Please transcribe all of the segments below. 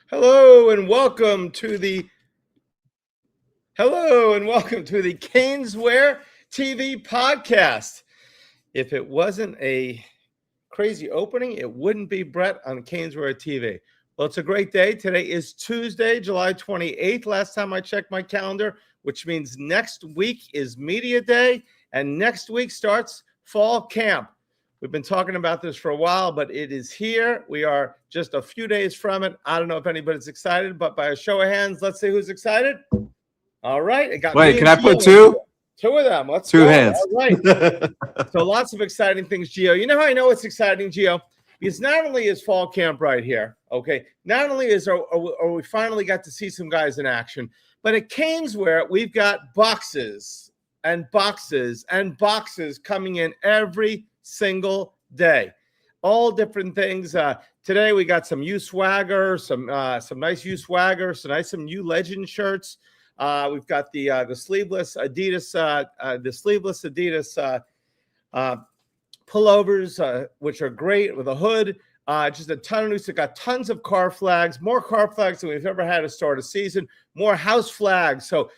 Hello and welcome to the Caneswear TV podcast. If it wasn't a crazy opening, it wouldn't be Brett on Caneswear TV. Well, it's a great day. Today is Tuesday, July 28th. Last time I checked my calendar, which means next week is Media Day, and next week starts fall camp. We've been talking about this for a while, but it is here. We are just a few days from it. I don't know if anybody's excited, but by a show of hands, let's see who's excited. All right. It got Wait, can I put two? Two of them. Let's two go. hands. All right. So lots of exciting things, Gio. You know how I know it's exciting, Gio? Because not only is fall camp right here, okay, not only are we finally got to see some guys in action, but at Caneswear, we've got boxes and boxes and boxes coming in every single day, all different things. Today we got some U swagger, some nice U swagger, some U Legend shirts. We've got the sleeveless Adidas, pullovers, which are great with a hood. Just a ton of news. We've got tons of car flags, more car flags than we've ever had to start a season. More house flags. So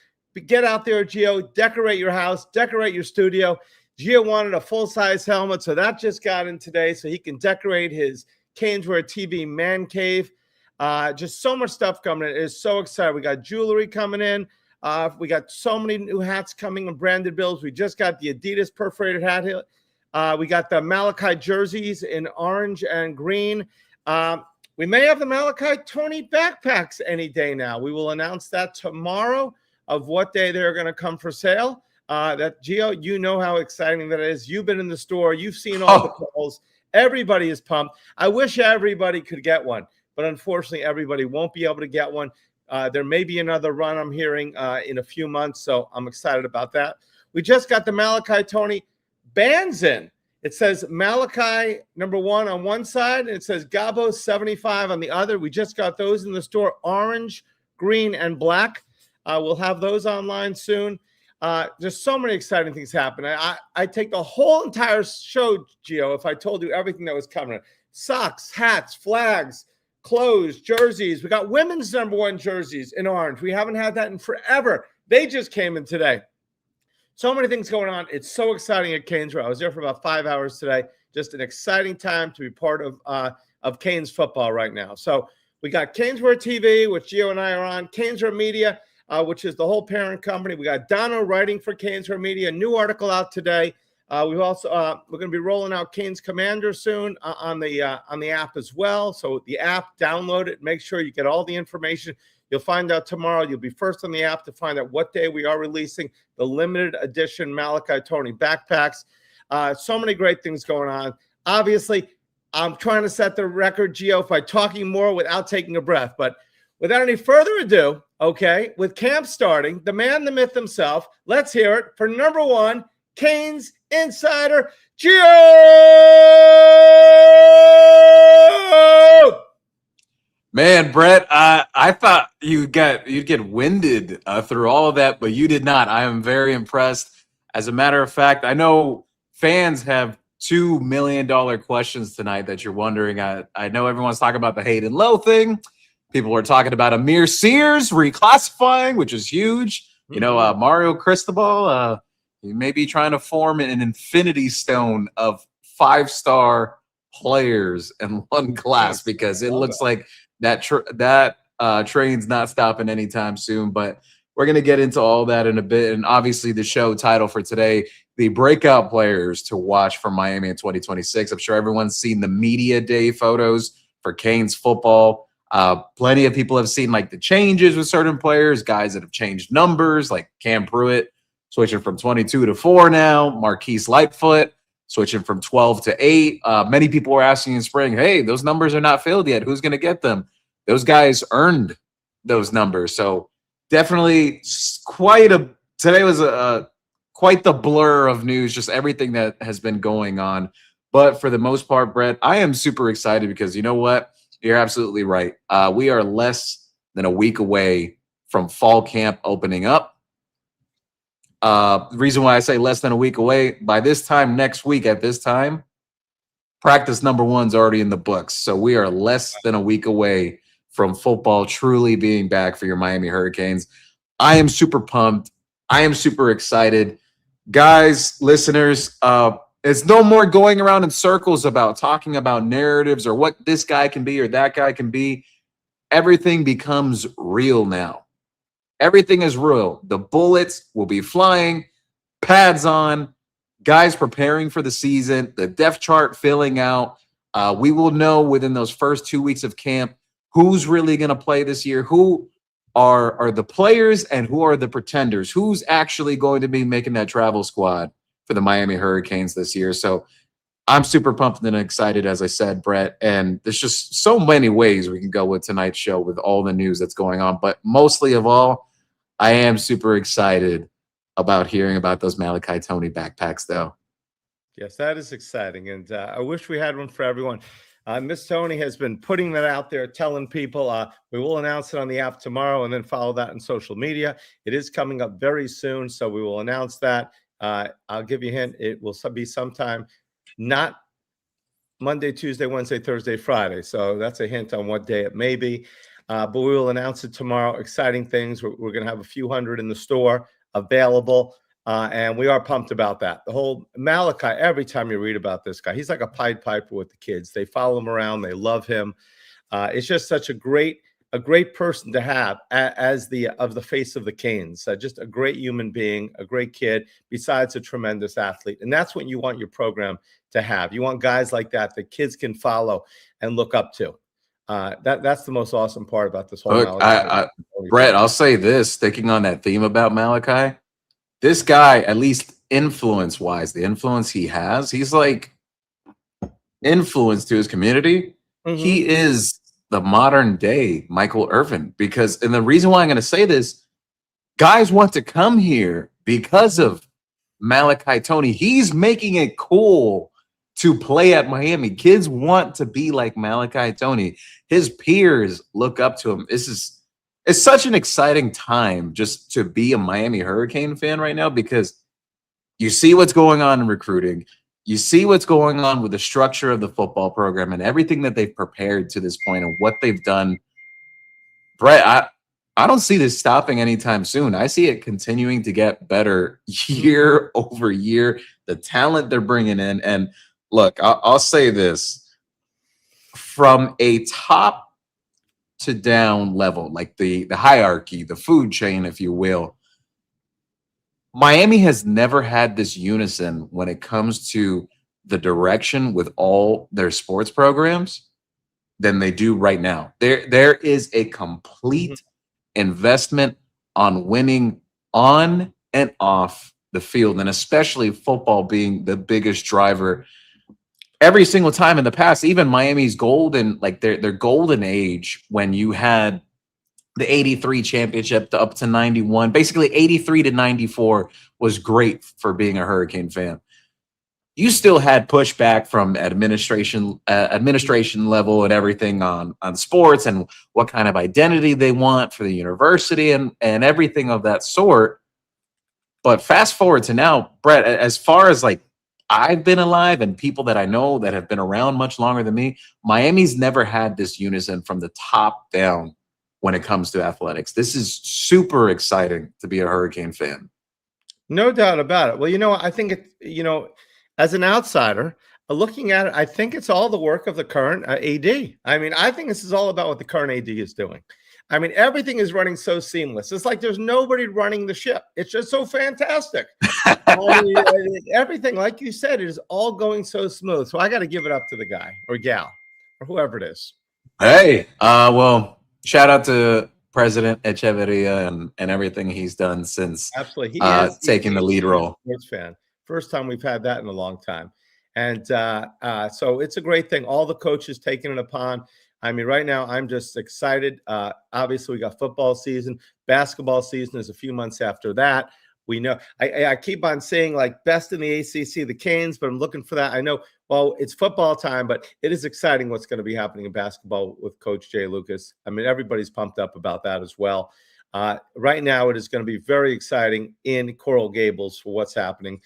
get out there, Gio. Decorate your house. Decorate your studio. Gio wanted a full-size helmet, so that just got in today so he can decorate his Caneswear TV man cave. Just so much stuff coming in. It is so exciting. We got jewelry coming in. We got so many new hats coming in branded bills. We just got the Adidas perforated hat. We got the Malachi jerseys in orange and green. We may have the Malachi Tony backpacks any day now. We will announce that tomorrow of what day they're going to come for sale. That Gio, you know how exciting that is. You've been in the store. You've seen all the calls. Everybody is pumped. I wish everybody could get one, but unfortunately, everybody won't be able to get one. There may be another run I'm hearing in a few months, so I'm excited about that. We just got the Malachi Tony bands in. It says Malachi #1 on one side, and it says Gabo 75 on the other. We just got those in the store, orange, green, and black. We'll have those online soon. Just so many exciting things happening. I take the whole entire show, Gio, if I told you everything that was coming. Socks, hats, flags, clothes, jerseys. We got women's #1 jerseys in orange. We haven't had that in forever. They just came in today. So many things going on. It's so exciting at Caneswear. I was there for about 5 hours today. Just an exciting time to be part of Canes football right now. So we got Caneswear TV, which Gio and I are on. Caneswear Media, which is the whole parent company. We got Dono writing for Caneswear Media. New article out today. We've also we're going to be rolling out Canes Commander soon on the app as well. So the app, download it. Make sure you get all the information. You'll find out tomorrow. You'll be first on the app to find out what day we are releasing the limited edition Malachi Tony backpacks. So many great things going on. Obviously, I'm trying to set the record, Gio, by talking more without taking a breath. But without any further ado, okay, with camp starting, the man, the myth himself, let's hear it for #1, Canes Insider, Gio! Man, Brett, I thought you'd get winded through all of that, but you did not. I am very impressed. As a matter of fact, I know fans have $2 million questions tonight that you're wondering. I know everyone's talking about the Hayden Lowe thing. People were talking about Amir Sears reclassifying, which is huge. You know, Mario Cristobal, he may be trying to form an infinity stone of 5-star players in one class because it looks like that train's not stopping anytime soon. But we're going to get into all that in a bit. And obviously the show title for today, the breakout players to watch for Miami in 2026. I'm sure everyone's seen the media day photos for Canes football. Plenty of people have seen like the changes with certain players, guys that have changed numbers like Cam Pruitt switching from 22 to 4 now, Marquise Lightfoot switching from 12 to 8. Many people were asking in spring, hey, those numbers are not filled yet. Who's going to get them? Those guys earned those numbers. So definitely today was quite the blur of news, just everything that has been going on. But for the most part, Brett, I am super excited because you know what? You're absolutely right. We are less than a week away from fall camp opening up. The reason why I say less than a week away, by this time next week at this time, practice #1's already in the books. So we are less than a week away from football truly being back for your Miami Hurricanes. I am super pumped. I am super excited. Guys, listeners, it's no more going around in circles about talking about narratives or what this guy can be or that guy can be. Everything becomes real now. Everything is real. The bullets will be flying, pads on, guys preparing for the season, the depth chart filling out. We will know within those first 2 weeks of camp who's really going to play this year, who are the players and who are the pretenders, who's actually going to be making that travel squad for the Miami Hurricanes this year. So I'm super pumped and excited, as I said, Brett. And there's just so many ways we can go with tonight's show with all the news that's going on. But mostly of all, I am super excited about hearing about those Malachi Tony backpacks, though. Yes, that is exciting. And I wish we had one for everyone. Miss Tony has been putting that out there, telling people. We will announce it on the app tomorrow and then follow that on social media. It is coming up very soon, so we will announce that. I'll give you a hint. It will be sometime, not Monday, Tuesday, Wednesday, Thursday, Friday. So that's a hint on what day it may be. But we will announce it tomorrow. Exciting things. We're going to have a few hundred in the store available. And we are pumped about that. The whole Malachi, every time you read about this guy, he's like a Pied Piper with the kids. They follow him around. They love him. It's just such a great person to have as the face of the Canes. Just a great human being, a great kid, besides a tremendous athlete. And that's what you want your program to have. You want guys like that kids can follow and look up to. That's the most awesome part about this whole Look, Brett, I'll say this, sticking on that theme about Malachi. This guy, at least influence-wise, the influence he has, he's like influence to his community. Mm-hmm. He is the modern day Michael Irvin, and the reason why I'm going to say this, guys want to come here because of Malachi Tony. He's making it cool to play at Miami. Kids want to be like Malachi Tony. His peers look up to him. It's such an exciting time just to be a Miami Hurricane fan right now, because you see what's going on in recruiting. You see what's going on with the structure of the football program and everything that they've prepared to this point and what they've done. Brett, I don't see this stopping anytime soon. I see it continuing to get better year over year. The talent they're bringing in. And look, I'll say this. From a top to down level, like the hierarchy, the food chain, if you will, Miami has never had this unison when it comes to the direction with all their sports programs than they do right now. There is a complete investment on winning on and off the field, and especially football being the biggest driver. Every single time in the past, even Miami's golden, like their golden age, when you had the 83 championship up to 91, basically 83 to 94 was great for being a Hurricane fan. You still had pushback from administration level and everything on sports and what kind of identity they want for the university and everything of that sort. But fast forward to now, Brett, as far as like I've been alive and people that I know that have been around much longer than me, Miami's never had this unison from the top down when it comes to athletics. This is super exciting to be a Hurricane fan. No doubt about it. Well, I think as an outsider looking at it, I think it's all the work of the current AD. I mean, I think this is all about what the current AD is doing. I mean, everything is running so seamless. It's like there's nobody running the ship. It's just so fantastic. Everything, like you said, is all going so smooth. So I got to give it up to the guy or gal or whoever it is. Hey, well, shout out to President Echeverria and everything he's done since absolutely taking the lead role. Sports fan. First time we've had that in a long time. And so it's a great thing. All the coaches taking it upon. I mean, right now, I'm just excited. Obviously, we got football season. Basketball season is a few months after that. We know I keep on saying like best in the ACC, the Canes, but I'm looking for that. I know, well, it's football time, but it is exciting what's going to be happening in basketball with Coach Jay Lucas. I mean, everybody's pumped up about that as well. Right now, it is going to be very exciting in Coral Gables for what's happening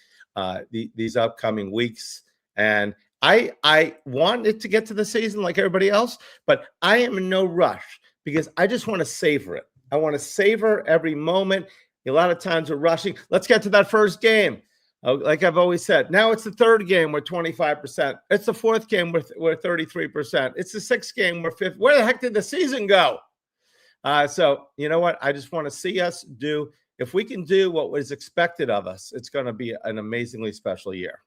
these upcoming weeks. And I want it to get to the season like everybody else, but I am in no rush because I just want to savor it. I want to savor every moment. A lot of times we're rushing. Let's get to that first game. Like I've always said, now it's the third game, we're 25%. It's the fourth game, we're 33%. It's the sixth game, we're 50. Where the heck did the season go? So you know what? I just want to see us do. If we can do what was expected of us, it's going to be an amazingly special year.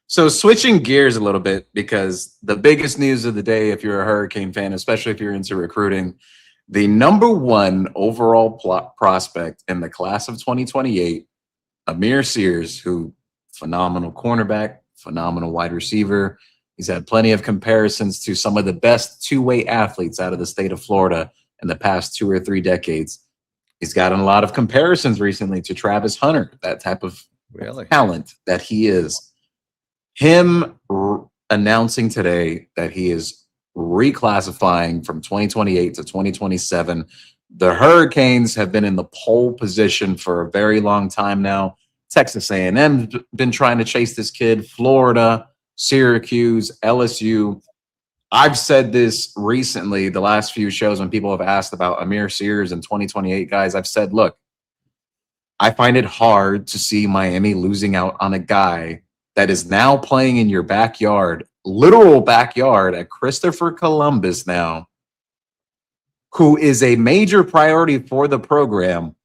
So switching gears a little bit, because the biggest news of the day, if you're a Hurricane fan, especially if you're into recruiting, the number one overall prospect in the class of 2028, Amir Sears, who phenomenal cornerback, phenomenal wide receiver. He's had plenty of comparisons to some of the best two-way athletes out of the state of Florida in the past 2 or 3 decades. He's gotten a lot of comparisons recently to Travis Hunter, that type of talent that he is. Him announcing today that he is reclassifying from 2028 to 2027. The Hurricanes have been in the pole position for a very long time now. Texas A&M's been trying to chase this kid. Florida, Syracuse, LSU. I've said this recently, the last few shows when people have asked about Amir Sears in 2028, guys, I've said, look, I find it hard to see Miami losing out on a guy that is now playing in your backyard, literal backyard at Christopher Columbus now, who is a major priority for the program.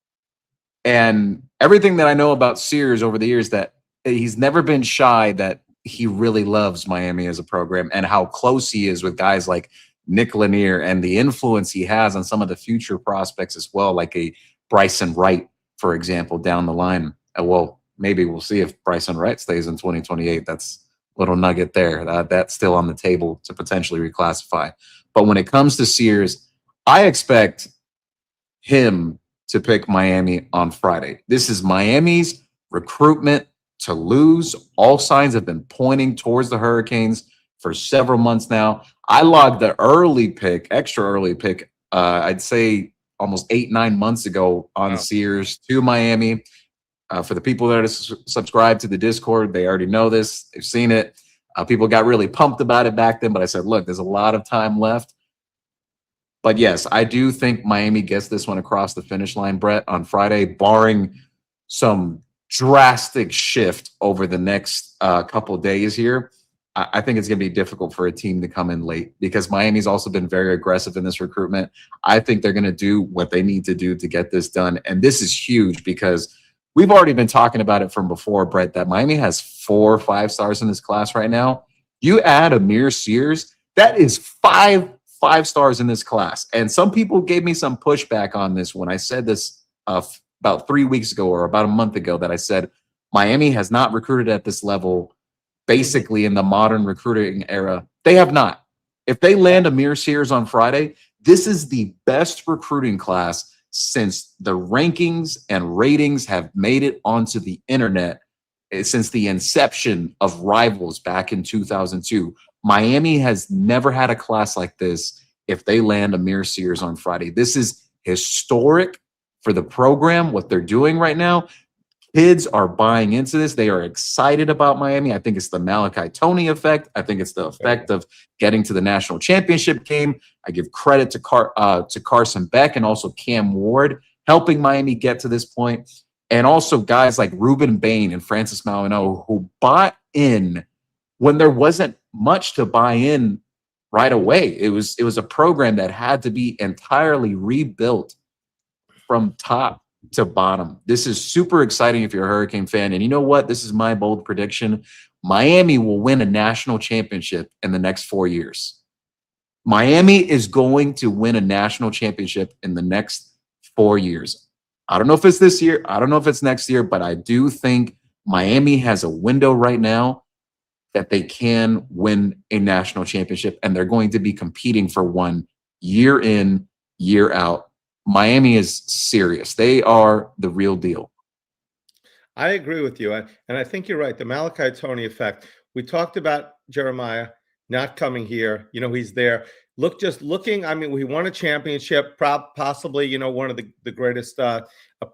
And everything that I know about Sears over the years, that he's never been shy, that he really loves Miami as a program, and how close he is with guys like Nick Lanier and the influence he has on some of the future prospects as well, like a Bryson Wright, for example, down the line. Well, maybe we'll see if Bryson Wright stays in 2028. That's a little nugget there. That's still on the table to potentially reclassify. But when it comes to Sears, I expect him to pick Miami on Friday. This is Miami's recruitment to lose. All signs have been pointing towards the Hurricanes for several months now. I logged the early pick, extra early pick, I'd say almost 8-9 months ago on Sears to Miami. For the people that are subscribed to the Discord, they already know this. They've seen it. People got really pumped about it back then, but I said, look, there's a lot of time left. But yes, I do think Miami gets this one across the finish line, Brett, on Friday, barring some drastic shift over the next couple of days here. I think it's going to be difficult for a team to come in late, because Miami's also been very aggressive in this recruitment. I think they're going to do what they need to do to get this done. And this is huge, because we've already been talking about it from before, Brett, that Miami has 4 5-stars in this class right now. You add Amir Sears, that is 5 5-stars in this class. And some people gave me some pushback on this when I said this about 3 weeks ago or about a month ago, that I said Miami has not recruited at this level basically in the modern recruiting era. They have not. If they land Amir Sears on Friday, this is the best recruiting class since the rankings and ratings have made it onto the internet since the inception of Rivals back in 2002. Miami has never had a class like this if they land Amir Sears on Friday. This is historic for the program, what they're doing right now. Kids are buying into this. They are excited about Miami. I think it's the Malachi Tony effect. I think it's the effect of getting to the national championship game. I give credit to Carson Beck and also Cam Ward helping Miami get to this point. And also guys like Ruben Bain and Francis Malino, who bought in when there wasn't much to buy in right away. It was a program that had to be entirely rebuilt from top to bottom. This is super exciting if you're a Hurricane fan. And you know what? This is my bold prediction. Miami will win a national championship in the next 4 years. Miami is going to win a national championship in the next 4 years. I don't know if it's this year. I don't know if it's next year, but I do think Miami has a window right now that they can win a national championship, and they're going to be competing for one year in, year out. Miami is serious. They are the real deal. I agree with you. And I think you're right. The Malachi Tony effect. We talked about Jeremiah not coming here. You know, he's there. Looking. I mean, we won a championship, possibly, you know, one of the greatest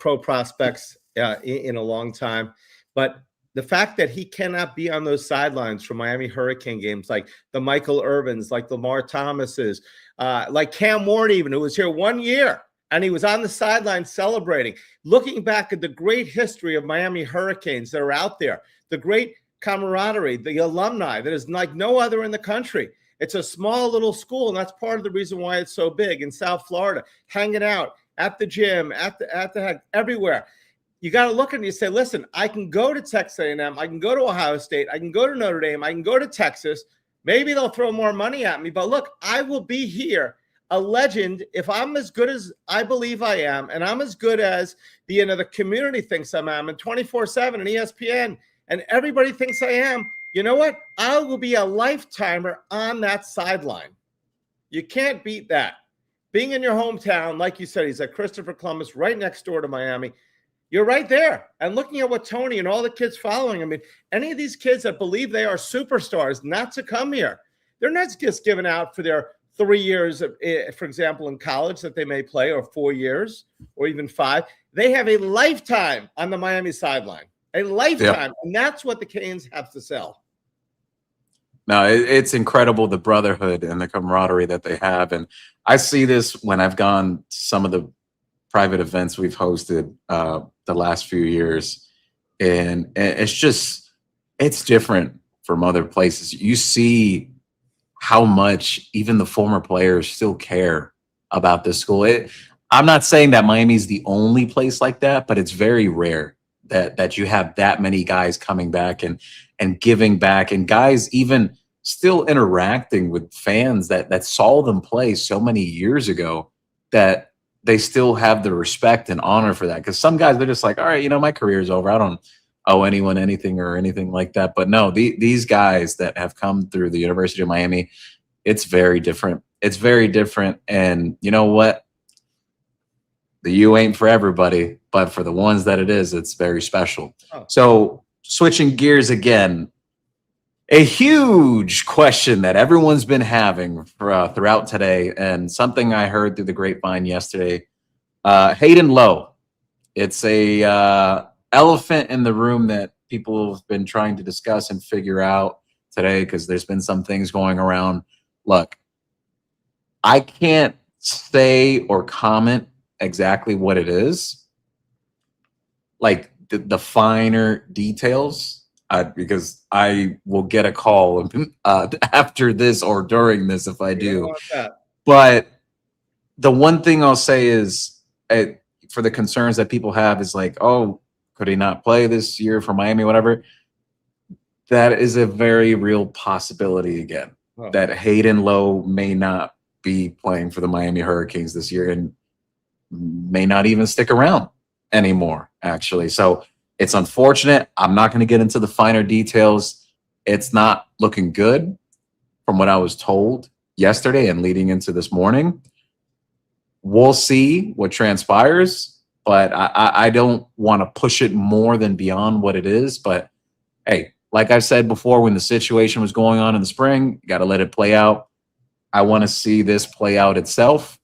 pro prospects in a long time. But the fact that he cannot be on those sidelines for Miami Hurricane games, like the Michael Irvins, like Lamar Thomases, like Cam Ward, even, who was here 1 year, and he was on the sideline celebrating, looking back at the great history of Miami Hurricanes that are out there, the great camaraderie, the alumni that is like no other in the country. It's a small little school, and that's part of the reason why it's so big in South Florida, hanging out at the gym, at the everywhere. You got to look and you say, listen, I can go to Texas A&M, I can go to Ohio State, I can go to Notre Dame, I can go to Texas. Maybe they'll throw more money at me, but look, I will be here, a legend, if I'm as good as I believe I am, and I'm as good as the community thinks I am, and 24/7 and ESPN, and everybody thinks I am. You know what? I will be a lifetimer on that sideline. You can't beat that. Being in your hometown, like you said, he's at Christopher Columbus, right next door to Miami. You're right there. And looking at what Tony and all the kids following, I mean, any of these kids that believe they are superstars not to come here, they're not just given out for their 3 years, for example, in college that they may play, or 4 years, or even 5. They have a lifetime on the Miami sideline, a lifetime. And that's what the Canes have to sell. No, it's incredible, the brotherhood and the camaraderie that they have. And I see this when I've gone to some of the private events we've hosted the last few years. And it's different from other places. You see how much even the former players still care about this school. I'm not saying that Miami's the only place like that, but it's very rare that you have that many guys coming back and giving back, and guys even still interacting with fans that saw them play so many years ago, that they still have the respect and honor for that. Because some guys, they're just like, all right, my career's over. I don't owe anyone anything or anything like that. But no, these guys that have come through the University of Miami, it's very different. It's very different. And you know what? The U ain't for everybody, but for the ones that it is, it's very special. Oh. So switching gears again, a huge question that everyone's been having throughout today, and something I heard through the grapevine yesterday, Hayden Lowe. It's a elephant in the room that people have been trying to discuss and figure out today, because there's been some things going around. Look, I can't say or comment exactly what it is, like the finer details, because I will get a call after this or during this if I do. But the one thing I'll say is, for the concerns that people have, is like, oh, could he not play this year for Miami, whatever? That is a very real possibility again, that Hayden Lowe may not be playing for the Miami Hurricanes this year, and may not even stick around anymore, actually. So it's unfortunate. I'm not going to get into the finer details. It's not looking good from what I was told yesterday and leading into this morning. We'll see what transpires, but I don't want to push it more than beyond what it is. But hey, like I said before, when the situation was going on in the spring, you got to let it play out. I want to see this play out itself,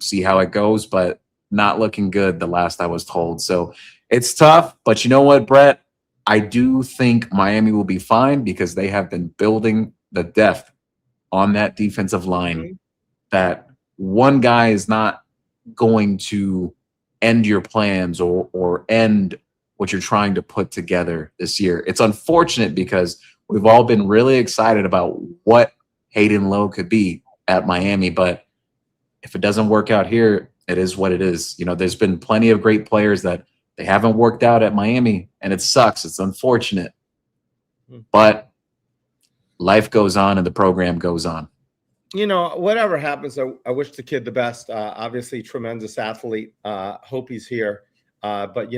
see how it goes, but not looking good the last I was told. So it's tough, but you know what, Brett? I do think Miami will be fine, because they have been building the depth on that defensive line, that one guy is not going to end your plans or end what you're trying to put together this year. It's unfortunate, because we've all been really excited about what Hayden Lowe could be at Miami, but if it doesn't work out here, it is what it is. There's been plenty of great players that they haven't worked out at Miami, and it sucks. It's unfortunate, but life goes on and the program goes on. Whatever happens, I wish the kid the best. Obviously, tremendous athlete. Hope he's here. But,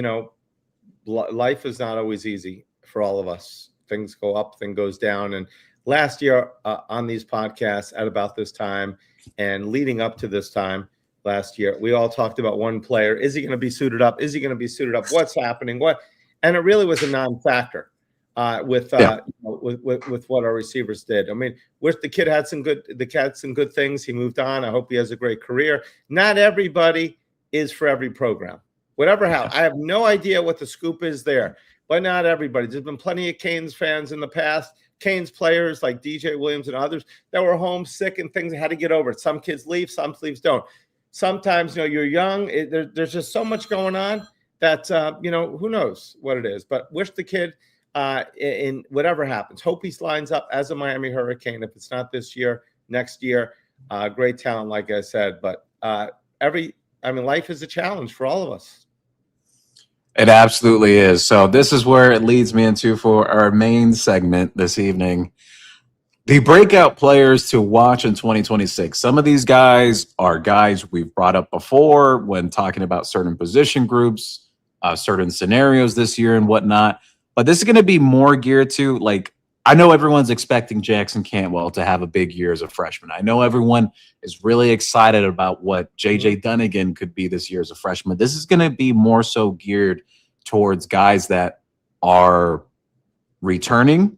life is not always easy for all of us. Things go up, things goes down. And last year on these podcasts at about this time and leading up to this time last year, we all talked about one player. Is he going to be suited up? Is he going to be suited up? What's happening? What? And it really was a non-factor with what our receivers did. I mean, the kid had some good things. He moved on. I hope he has a great career. Not everybody is for every program. Whatever how. I have no idea what the scoop is there. but not everybody. There's been plenty of Canes fans in the past, Canes players like DJ Williams and others that were homesick and things had to get over it. Some kids leave, some leaves don't. Sometimes, you're young. There's just so much going on that, who knows what it is. But wish the kid in whatever happens. Hope he lines up as a Miami Hurricane. If it's not this year, next year. Great talent, like I said. But life is a challenge for all of us. It absolutely is. So this is where it leads me into for our main segment this evening. The breakout players to watch in 2026. Some of these guys are guys we've brought up before when talking about certain position groups, certain scenarios this year and whatnot. But this is going to be more geared to, like, I know everyone's expecting Jackson Cantwell to have a big year as a freshman. I know everyone is really excited about what J.J. Dunnigan could be this year as a freshman. This is going to be more so geared towards guys that are returning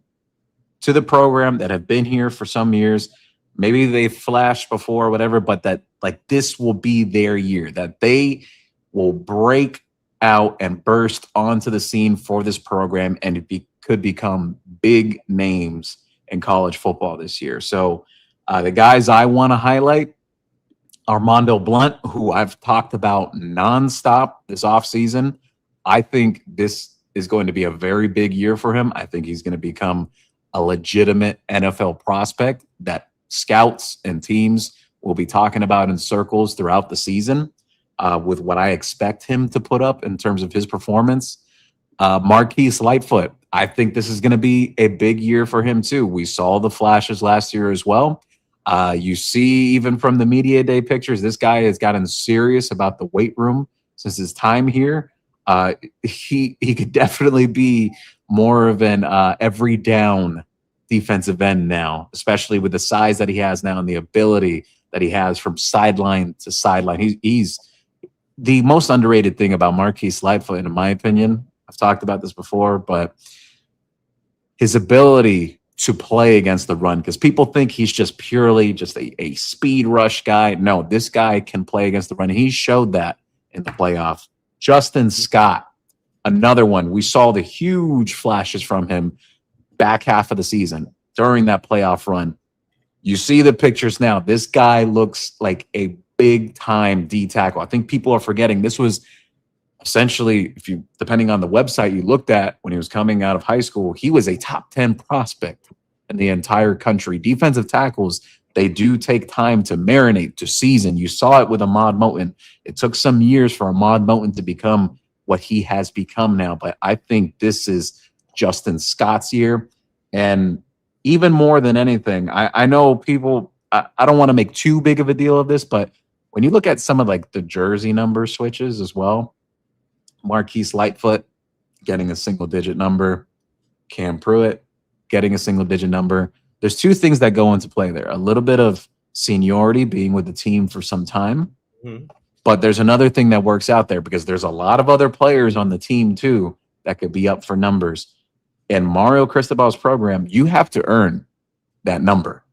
to the program, that have been here for some years. Maybe they've flashed before or whatever, but that, like, this will be their year, that they will break out and burst onto the scene for this program and could become big names in college football this year. So the guys I want to highlight, Armando Blunt, who I've talked about nonstop this offseason. I think this is going to be a very big year for him. I think he's going to become a legitimate NFL prospect that scouts and teams will be talking about in circles throughout the season with what I expect him to put up in terms of his performance. Marquise Lightfoot, I think this is going to be a big year for him too. We saw the flashes last year as well. You see, even from the media day pictures, this guy has gotten serious about the weight room since his time here. He could definitely be more of an every down defensive end now, especially with the size that he has now and the ability that he has from sideline to sideline. He's the most underrated thing about Marquise Lightfoot, in my opinion. I've talked about this before, but his ability to play against the run, because people think he's just purely just a speed rush guy. No, this guy can play against the run. He showed that in the playoff. Justin Scott, another one. We saw the huge flashes from him back half of the season during that playoff run. You see the pictures now. This guy looks like a big-time D tackle. I think people are forgetting this was essentially, if you, depending on the website you looked at when he was coming out of high school, he was a top 10 prospect in the entire country. Defensive tackles, they do take time to marinate, to season. You saw it with Ahmad Moten. It took some years for Ahmad Moten to become what he has become now. But I think this is Justin Scott's year. And even more than anything, I know people, I don't want to make too big of a deal of this, but when you look at some of like the jersey number switches as well, Marquise Lightfoot getting a single-digit number, Cam Pruitt getting a single-digit number. There's two things that go into play there. A little bit of seniority, being with the team for some time, but there's another thing that works out there because there's a lot of other players on the team too that could be up for numbers. In Mario Cristobal's program, you have to earn that number.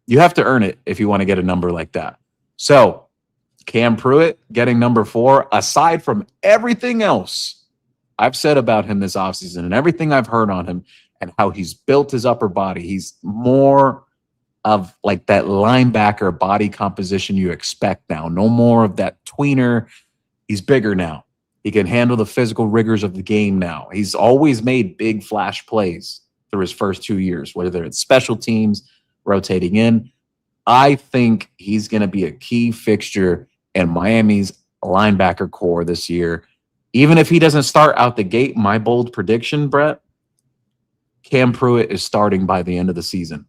You have to earn it if you want to get a number like that. So Cam Pruitt getting number 4, aside from everything else I've said about him this offseason and everything I've heard on him and how he's built his upper body, he's more of like that linebacker body composition you expect now. No more of that tweener. He's bigger now. He can handle the physical rigors of the game now. He's always made big flash plays through his first 2 years, whether it's special teams, rotating in. I think he's going to be a key fixture in Miami's linebacker core this year. Even if he doesn't start out the gate, my bold prediction, Brett, Cam Pruitt is starting by the end of the season.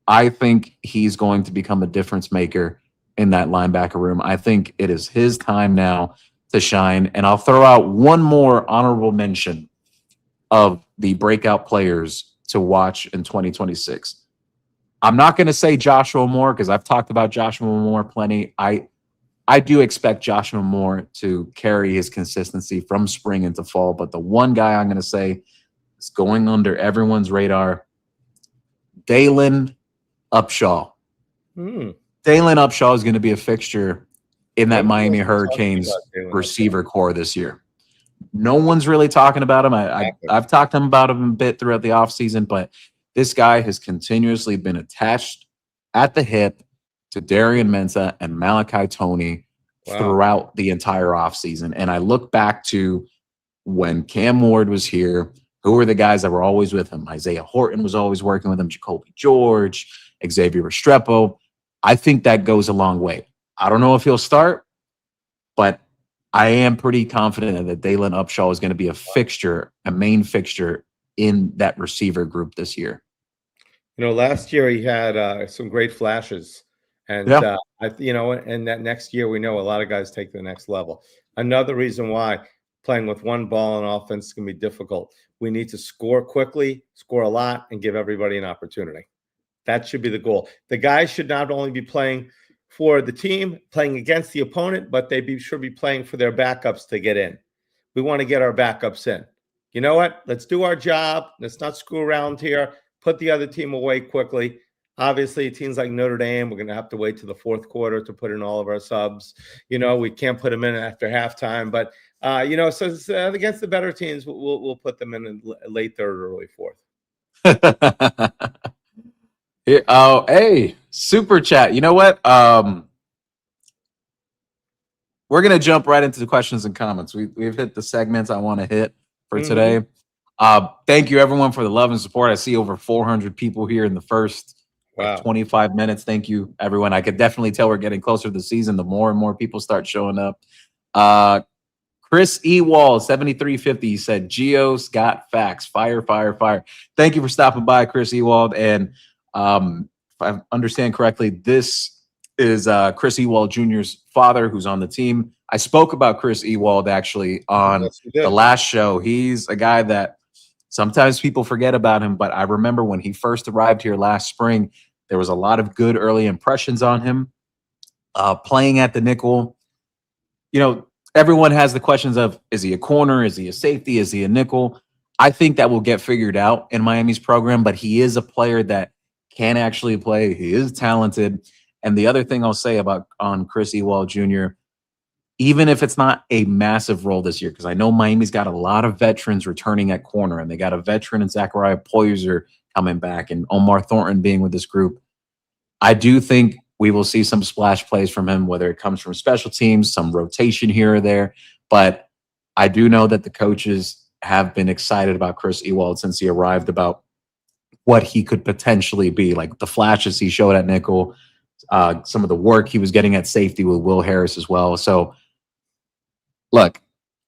I think he's going to become a difference maker in that linebacker room. I think it is his time now to shine. And I'll throw out one more honorable mention of the breakout players to watch in 2026. I'm not going to say Joshua Moore because I've talked about Joshua Moore plenty. I do expect Joshua Moore to carry his consistency from spring into fall. But the one guy I'm going to say is going under everyone's radar, Dalen Upshaw. Dalen Upshaw is going to be a fixture in that Miami Hurricanes receiver core this year. No one's really talking about him. I've talked to him about him a bit throughout the offseason, but this guy has continuously been attached at the hip to Darian Mensah and Malachi Toney throughout the entire offseason. And I look back to when Cam Ward was here, who were the guys that were always with him? Isaiah Horton was always working with him, Jacoby George, Xavier Restrepo. I think that goes a long way. I don't know if he'll start, but I am pretty confident that Dalen Upshaw is going to be a fixture, a main fixture in that receiver group this year. Last year he had some great flashes, and and that next year we know a lot of guys take the next level. Another reason why playing with one ball on offense can be difficult. We need to score quickly, score a lot, and give everybody an opportunity. That should be the goal. The guys should not only be playing for the team, playing against the opponent, but should be playing for their backups to get in. We want to get our backups in. You know what? Let's do our job. Let's not screw around here. Put the other team away quickly. Obviously, teams like Notre Dame, we're going to have to wait to the fourth quarter to put in all of our subs. We can't put them in after halftime. But, so against the better teams, we'll put them in late third or early fourth. Hey, super chat. You know what? We're going to jump right into the questions and comments. We've hit the segments I want to hit for today. Thank you, everyone, for the love and support. I see over 400 people here in the first 25 minutes. Thank you, everyone. I could definitely tell we're getting closer to the season. The more and more people start showing up. Chris Ewald, 7350, he said, Geo's got facts. Fire, fire, fire. Thank you for stopping by, Chris Ewald. And if I understand correctly, this is Chris Ewald Jr.'s father who's on the team. I spoke about Chris Ewald actually on the last show. He's a guy that sometimes people forget about him, but I remember when he first arrived here last spring, there was a lot of good early impressions on him. Playing at the nickel, everyone has the questions of, is he a corner? Is he a safety? Is he a nickel? I think that will get figured out in Miami's program, but he is a player that can actually play. He is talented. And the other thing I'll say on Chris Ewald Jr., even if it's not a massive role this year, because I know Miami's got a lot of veterans returning at corner, and they got a veteran in Zachariah Poyser coming back and Omar Thornton being with this group. I do think we will see some splash plays from him, whether it comes from special teams, some rotation here or there. But I do know that the coaches have been excited about Chris Ewald since he arrived, about what he could potentially be, like the flashes he showed at nickel, some of the work he was getting at safety with Will Harris as well. So, look,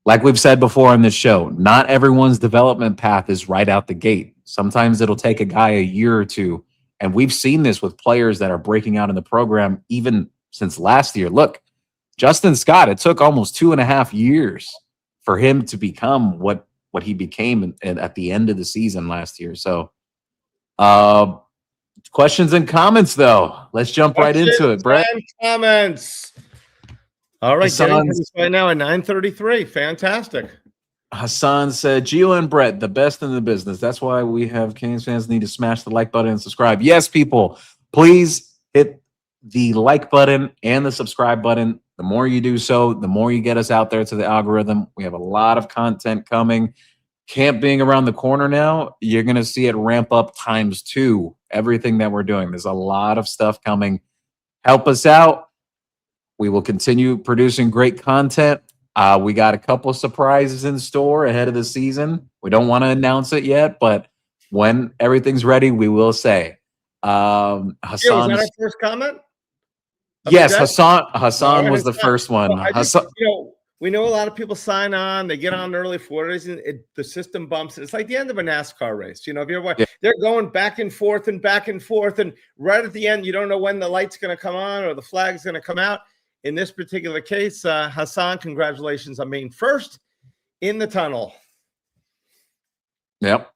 like we've said before on this show, not everyone's development path is right out the gate. Sometimes it'll take a guy a year or two. And we've seen this with players that are breaking out in the program even since last year. Look, Justin Scott, it took almost 2.5 years for him to become what he became at the end of the season last year. So, questions and comments, though. Let's jump right into it, Brett. Comments. All right, right now at 9:33. Fantastic. Hassan said, Gio and Brett, the best in the business. That's why we have Canes fans need to smash the like button and subscribe. Yes, people, please hit the like button and the subscribe button. The more you do so, the more you get us out there to the algorithm. We have a lot of content coming. Camp being around the corner now, you're going to see it ramp up ×2, everything that we're doing. There's a lot of stuff coming. Help us out. We will continue producing great content. We got a couple of surprises in store ahead of the season. We don't want to announce it yet, but when everything's ready, we will say. Hassan, was that our first comment? Yes, Hassan was the first one. We know a lot of people sign on. They get on early 40s, and the system bumps. It's like the end of a NASCAR race. If you ever, they're going back and forth, and right at the end, you don't know when the light's going to come on or the flag's going to come out. In this particular case, Hassan, congratulations on being first in the tunnel. Yep.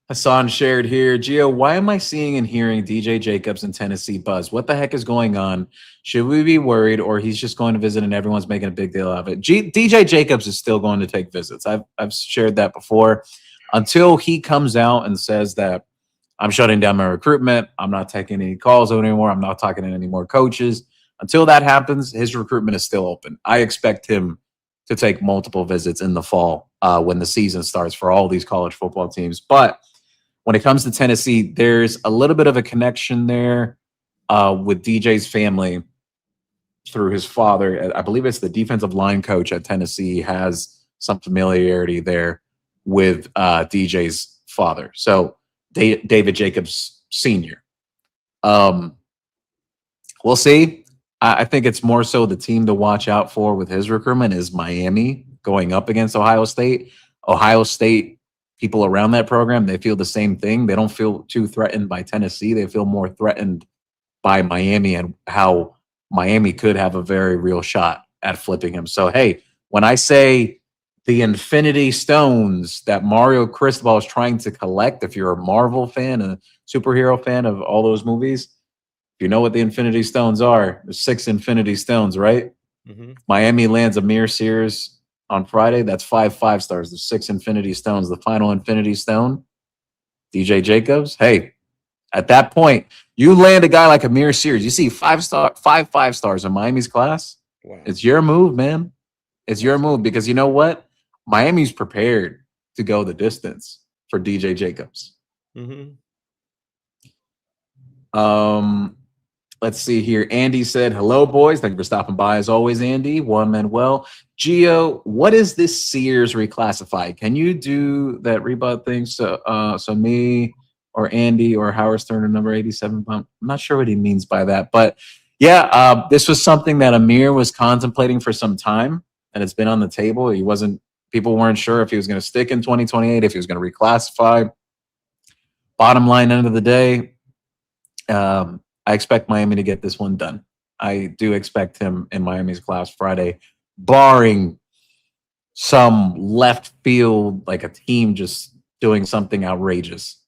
Hassan shared here, Gio, why am I seeing and hearing DJ Jacobs in Tennessee buzz? What the heck is going on? Should we be worried, or he's just going to visit and everyone's making a big deal out of it? DJ Jacobs is still going to take visits. I've shared that before. Until he comes out and says that I'm shutting down my recruitment, I'm not taking any calls anymore, I'm not talking to any more coaches. Until that happens, his recruitment is still open. I expect him to take multiple visits in the fall when the season starts for all these college football teams. But when it comes to Tennessee, there's a little bit of a connection there with DJ's family through his father. I believe it's the defensive line coach at Tennessee has some familiarity there with DJ's father. So David Jacobs Sr. We'll see. I think it's more so the team to watch out for with his recruitment is Miami going up against Ohio State. Ohio State, people around that program, they feel the same thing. They don't feel too threatened by Tennessee. They feel more threatened by Miami and how Miami could have a very real shot at flipping him. So, hey, when I say the Infinity Stones that Mario Cristobal is trying to collect, if you're a Marvel fan, a superhero fan of all those movies, you know what the Infinity Stones are. There's 6 Infinity Stones, right? Mm-hmm. Miami lands Amir Sears on Friday. That's 5 5-stars. There's 6 Infinity Stones. The final Infinity Stone, DJ Jacobs. Hey, at that point, you land a guy like Amir Sears. You see 5 5-stars in Miami's class. Wow. It's your move, man. It's your move because you know what? Miami's prepared to go the distance for DJ Jacobs. Mm-hmm. Let's see here. Andy said, hello, boys. Thank you for stopping by as always, Andy. Juan Manuel. Gio, what is this Sears reclassified? Can you do that rebut thing? So me or Andy or Howard Stern or number 87. I'm not sure what he means by that. But yeah, this was something that Amir was contemplating for some time, and it's been on the table. People weren't sure if he was going to stick in 2028, if he was going to reclassify. Bottom line, end of the day, I expect Miami to get this one done. I do expect him in Miami's class Friday, barring some left field, like a team just doing something outrageous.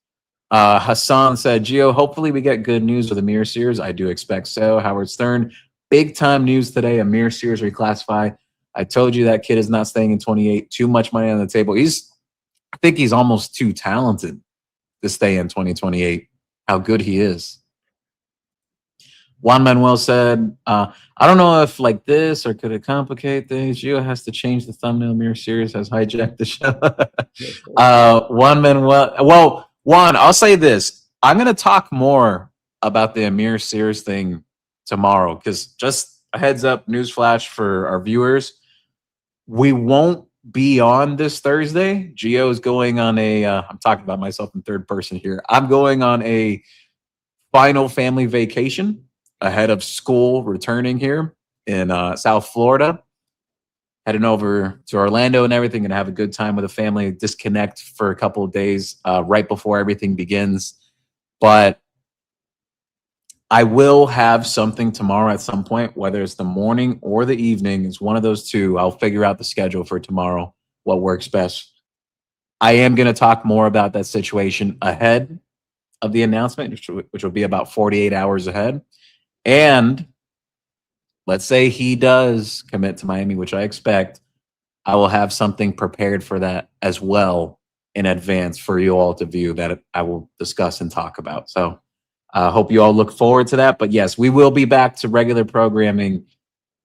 Hassan said, Gio, hopefully we get good news with Amir Sears. I do expect so. Howard Stern, big time news today. Amir Sears reclassify. I told you that kid is not staying in 28. Too much money on the table. I think he's almost too talented to stay in 2028. How good he is. Juan Manuel said, I don't know if like this or could it complicate things. Gio has to change the thumbnail. Amir Sears has hijacked the show. Juan Manuel. Well, Juan, I'll say this. I'm going to talk more about the Amir Sears thing tomorrow because just a heads up, newsflash for our viewers. We won't be on this Thursday. Gio is going on I'm talking about myself in third person here. I'm going on a final family vacation ahead of school returning here in South Florida. Heading over to Orlando and everything and have a good time with the family, disconnect for a couple of days right before everything begins. But I will have something tomorrow at some point, whether it's the morning or the evening. It's one of those two. I'll figure out the schedule for tomorrow, what works best. I am going to talk more about that situation ahead of the announcement, which will be about 48 hours ahead. And let's say he does commit to Miami, which I expect, I will have something prepared for that as well in advance for you all to view that I will discuss and talk about. So I hope you all look forward to that. But yes, we will be back to regular programming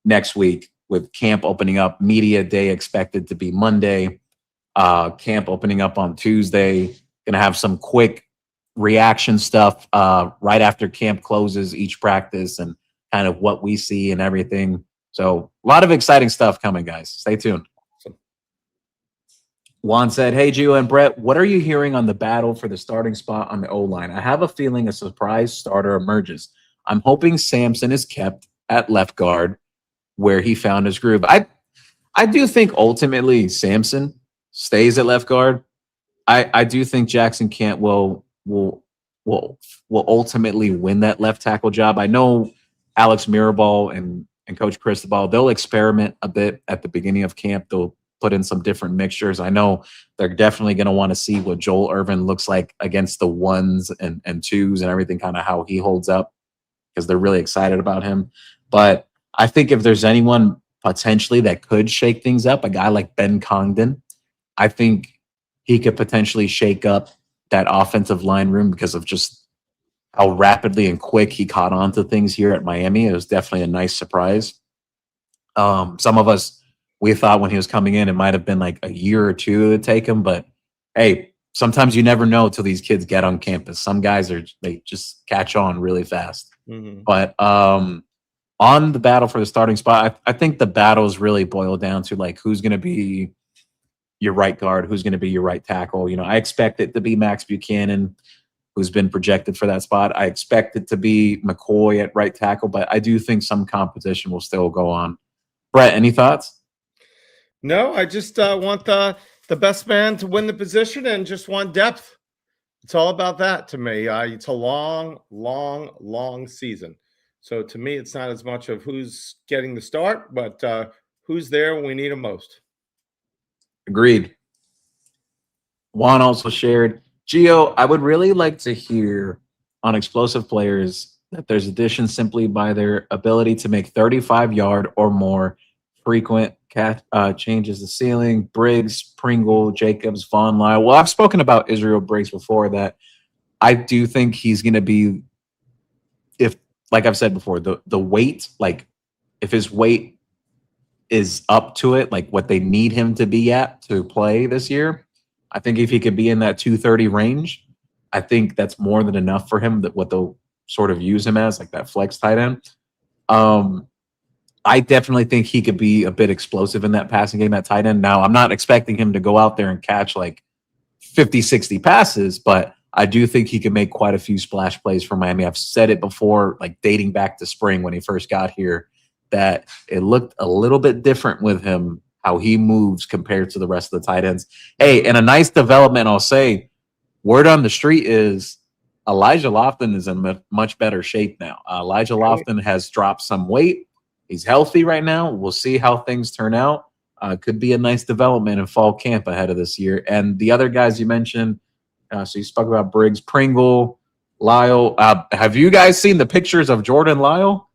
next week with camp opening up. Media day expected to be Monday. Camp opening up on Tuesday. Going to have some quick reaction stuff right after camp closes, each practice, and kind of what we see and everything. So a lot of exciting stuff coming, guys. Stay tuned. Juan said, hey, Gio and Brett, what are you hearing on the battle for the starting spot on the O-line? I have a feeling a surprise starter emerges. I'm hoping Sampson is kept at left guard where he found his groove. I do think ultimately Sampson stays at left guard. I do think Jackson Cant will ultimately win that left tackle job. I know Alex Mirabal and Coach Cristobal, they'll experiment a bit at the beginning of camp. They'll put in some different mixtures. I know they're definitely going to want to see what Joel Irvin looks like against the ones and twos and everything, kind of how he holds up, because they're really excited about him. But I think if there's anyone potentially that could shake things up, a guy like Ben Congdon, I think he could potentially shake up that offensive line room because of just how rapidly and quick he caught on to things here at Miami. It was definitely a nice surprise. Some of us we thought when he was coming in, it might have been like a year or two to take him. But hey, sometimes you never know till these kids get on campus. Some guys they just catch on really fast. Mm-hmm. But on the battle for the starting spot, I think the battles really boil down to like who's going to be your right guard, who's going to be your right tackle. You know, I expect it to be Max Buchanan, who's been projected for that spot. I expect it to be McCoy at right tackle, but I do think some competition will still go on. Brett, any thoughts? No, I just want the best man to win the position and just want depth. It's all about that to me. It's a long, long, long season. So to me, it's not as much of who's getting the start, but who's there when we need them most. Agreed. Juan also shared, Gio, I would really like to hear on explosive players that there's additions simply by their ability to make 35-yard or more frequent changes the ceiling. Briggs, Pringle, Jacobs, Von Lyle. Well, I've spoken about Israel Briggs before that I do think he's going to be, if like I've said before, the weight, like if his weight is up to it, like what they need him to be at to play this year, I think if he could be in that 230 range, I think that's more than enough for him, that what they'll sort of use him as, like that flex tight end. I definitely think he could be a bit explosive in that passing game at tight end. Now, I'm not expecting him to go out there and catch like 50, 60 passes, but I do think he can make quite a few splash plays for Miami. I've said it before, like dating back to spring when he first got here, that it looked a little bit different with him, how he moves compared to the rest of the tight ends. Hey, and a nice development, I'll say, word on the street is Elijah Lofton is in much better shape now. Elijah Lofton has dropped some weight. He's healthy right now. We'll see how things turn out. Could be a nice development in fall camp ahead of this year. And the other guys you mentioned, so you spoke about Briggs, Pringle, Lyle. Have you guys seen the pictures of Jordan Lyle?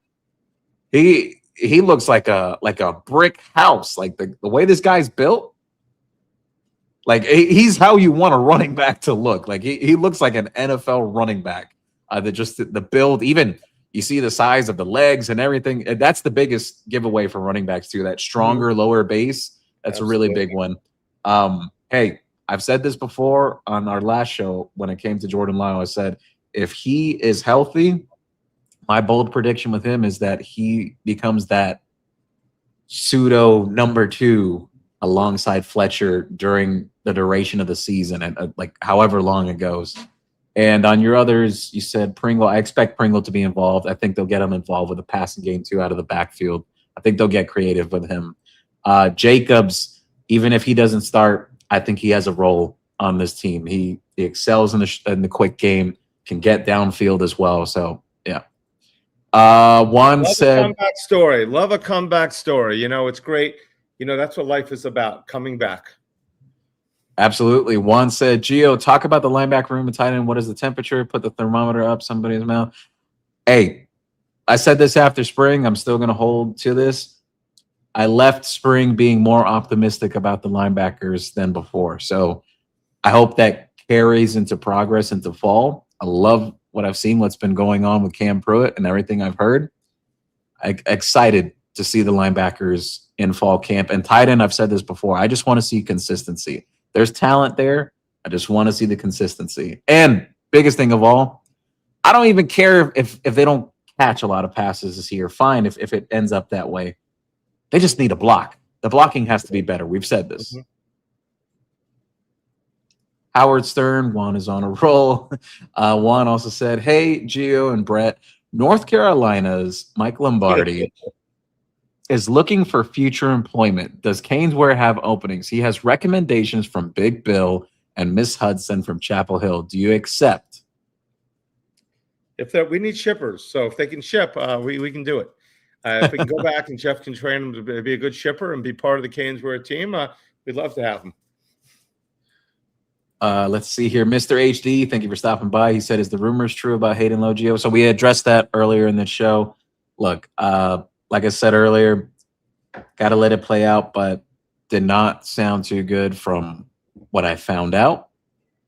He looks like a brick house. Like the way this guy's built, like he's how you want a running back to look. Like he looks like an NFL running back. The build, even you see the size of the legs and everything. That's the biggest giveaway for running backs too. That stronger lower base. That's Absolutely. A really big one. Hey, I've said this before on our last show when it came to Jordan Lyle. I said if he is healthy, my bold prediction with him is that he becomes that pseudo number 2 alongside Fletcher during the duration of the season and like however long it goes. And on your others, you said Pringle. I expect Pringle to be involved. I think they'll get him involved with the passing game too out of the backfield. I think they'll get creative with him. Jacobs, even if he doesn't start, I think he has a role on this team. He excels in the quick game, can get downfield as well. So yeah. One said, a comeback story. Love a comeback story. You know, it's great. You know, that's what life is about, coming back. Absolutely. One said, Gio, talk about the linebacker room and tight end. What is the temperature? Put the thermometer up somebody's mouth. Hey, I said this after spring. I'm still going to hold to this. I left spring being more optimistic about the linebackers than before. So I hope that carries into progress into fall. I love what I've seen, what's been going on with Cam Pruitt and everything I've heard. Excited to see the linebackers in fall camp. And tight end, I've said this before, I just want to see consistency. There's talent there. I just want to see the consistency. And biggest thing of all, I don't even care if they don't catch a lot of passes this year. Fine if it ends up that way. They just need a block. The blocking has to be better. We've said this. Mm-hmm. Howard Stern, Juan is on a roll. Juan also said, hey, Gio and Brett, North Carolina's Mike Lombardi is looking for future employment. Does Canesware have openings? He has recommendations from Big Bill and Miss Hudson from Chapel Hill. Do you accept? We need shippers. So if they can ship, we can do it. If we can go back and Jeff can train him to be a good shipper and be part of the Canesware team, we'd love to have him. Let's see here. Mr. HD, thank you for stopping by. He said, is the rumors true about Hayden Logio? So we addressed that earlier in the show. Look, like I said earlier, got to let it play out, but did not sound too good from what I found out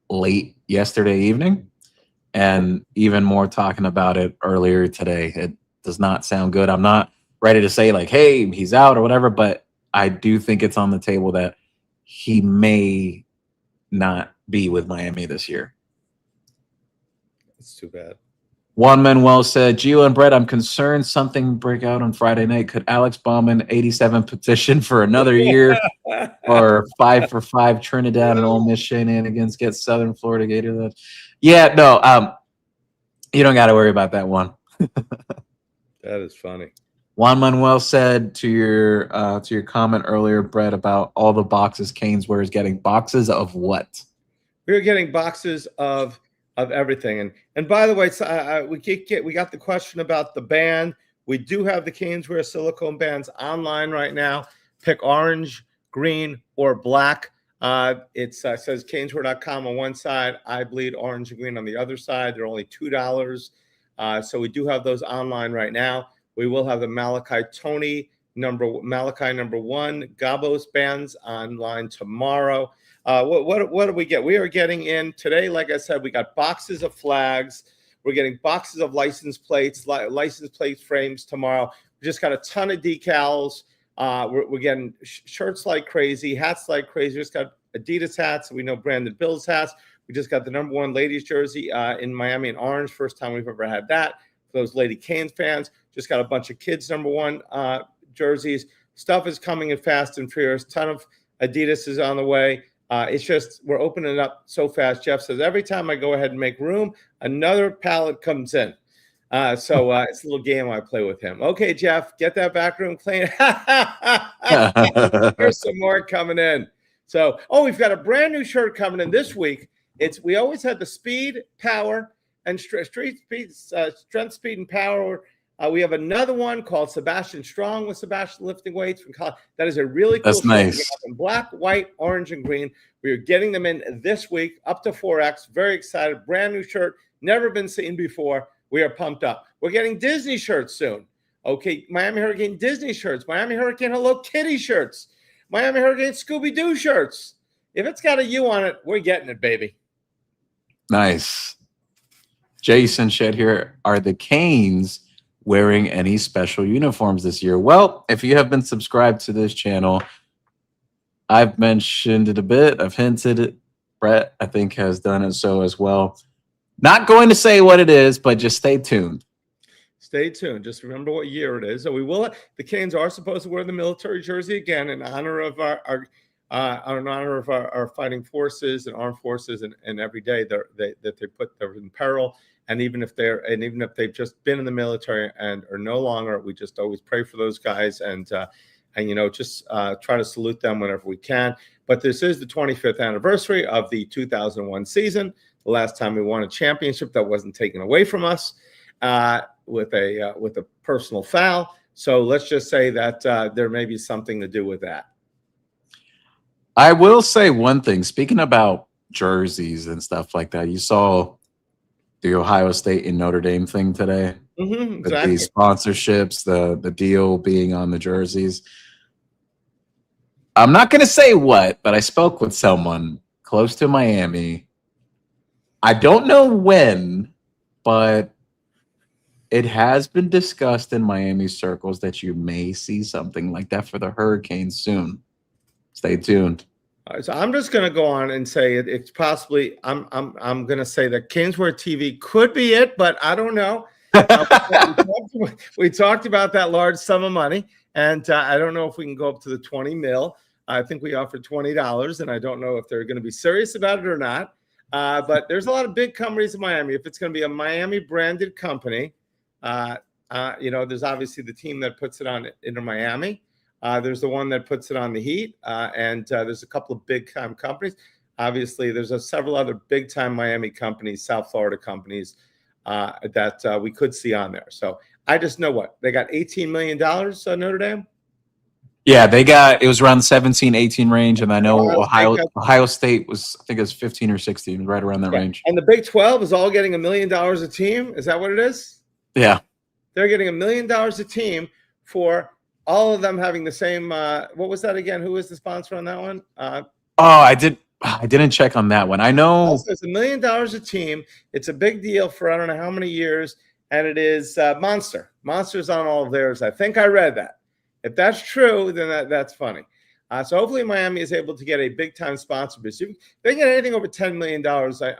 late yesterday evening. And even more talking about it earlier today. It does not sound good. I'm not ready to say like, hey, he's out or whatever, but I do think it's on the table that he may not be with Miami this year. It's too bad. Juan Manuel said, Gio and Brett, I'm concerned something break out on Friday night. Could Alex Bauman 87 petition for another year or 5-for-5 Trinidad and Ole Miss shenanigans get Southern Florida Gators? Yeah, no, you don't got to worry about that one. That is funny. Juan Manuel said to your comment earlier, Brett, about all the boxes Canes is getting. Boxes of what? We're getting boxes of everything. And by the way, we got the question about the band. We do have the Caneswear silicone bands online right now. Pick orange, green, or black. It says caneswear.com on one side. I bleed orange and green on the other side. They're only $2. So we do have those online right now. We will have the Malachi number 1 Gabos bands online tomorrow. What do we get? We are getting in today, like I said, we got boxes of flags. We're getting boxes of license plates, license plate frames tomorrow. We just got a ton of decals. We're getting shirts like crazy, hats like crazy. We just got Adidas hats. We know Brandon Bills hats. We just got the number 1 ladies jersey in Miami in orange. First time we've ever had that. For those Lady Canes fans, just got a bunch of kids number 1 jerseys. Stuff is coming in fast and furious. Ton of Adidas is on the way. It's just we're opening it up so fast. Jeff says every time I go ahead and make room, another pallet comes in. So it's a little game I play with him. Okay, Jeff, get that back room clean. Here's some more coming in. So, we've got a brand new shirt coming in this week. We always had the speed, power, and strength, speed, and power. We have another one called Sebastian Strong with Sebastian lifting weights from college. That is a really cool That's nice. shirt. In black, white, orange, and green. We are getting them in this week, up to 4X. Very excited. Brand new shirt, never been seen before. We are pumped up. We're getting Disney shirts soon. Okay, Miami Hurricane Disney shirts, Miami Hurricane Hello Kitty shirts, Miami Hurricane Scooby-Doo shirts. If it's got a U on it, we're getting it, baby. Nice. Jason Shed here. Are the Canes wearing any special uniforms this year? Well, if you have been subscribed to this channel, I've mentioned it a bit. I've hinted it. Brett, I think, has done it so as well. Not going to say what it is, but just stay tuned. Stay tuned. Just remember what year it is. So we will. The Canes are supposed to wear the military jersey again in honor of our fighting forces and armed forces, and every day that they put them in peril. And even if they've just been in the military and are no longer, we just always pray for those guys and just try to salute them whenever we can. But this is the 25th anniversary of the 2001 season. The last time we won a championship that wasn't taken away from us with a personal foul. So let's just say that there may be something to do with that. I will say one thing. Speaking about jerseys and stuff like that, you saw the Ohio State and Notre Dame thing today. Mm-hmm, with these sponsorships, the deal being on the jerseys. I'm not going to say what, but I spoke with someone close to Miami. I don't know when, but it has been discussed in Miami circles that you may see something like that for the Hurricanes soon. Stay tuned. All right, so I'm just going to go on and say it's possibly. I'm going to say that Caneswear TV could be it, but I don't know. We talked about that large sum of money, and I don't know if we can go up to the 20 mil. I think we offered $20, and I don't know if they're going to be serious about it or not. But there's a lot of big companies in Miami. If it's going to be a Miami branded company, there's obviously the team that puts it on Inter Miami. There's the one that puts it on the Heat, and there's a couple of big time companies. Obviously, there's several other big time Miami companies, South Florida companies that we could see on there. So I just know what they got $18 million. Notre Dame. Yeah, it was around 17, 18 range, and I know Ohio State was, I think it was 15 or 16, right around that range. And the Big 12 is all getting $1 million a team. Is that what it is? Yeah, they're getting $1 million a team for all of them having the same. What was that again? Who was the sponsor on that one? I didn't check on that one. I know it's $1 million a team. It's a big deal for I don't know how many years, and it is Monster. Monster's on all of theirs. I think I read that. If that's true, then that's funny. So hopefully Miami is able to get a big time sponsor. If they get anything over $10 million,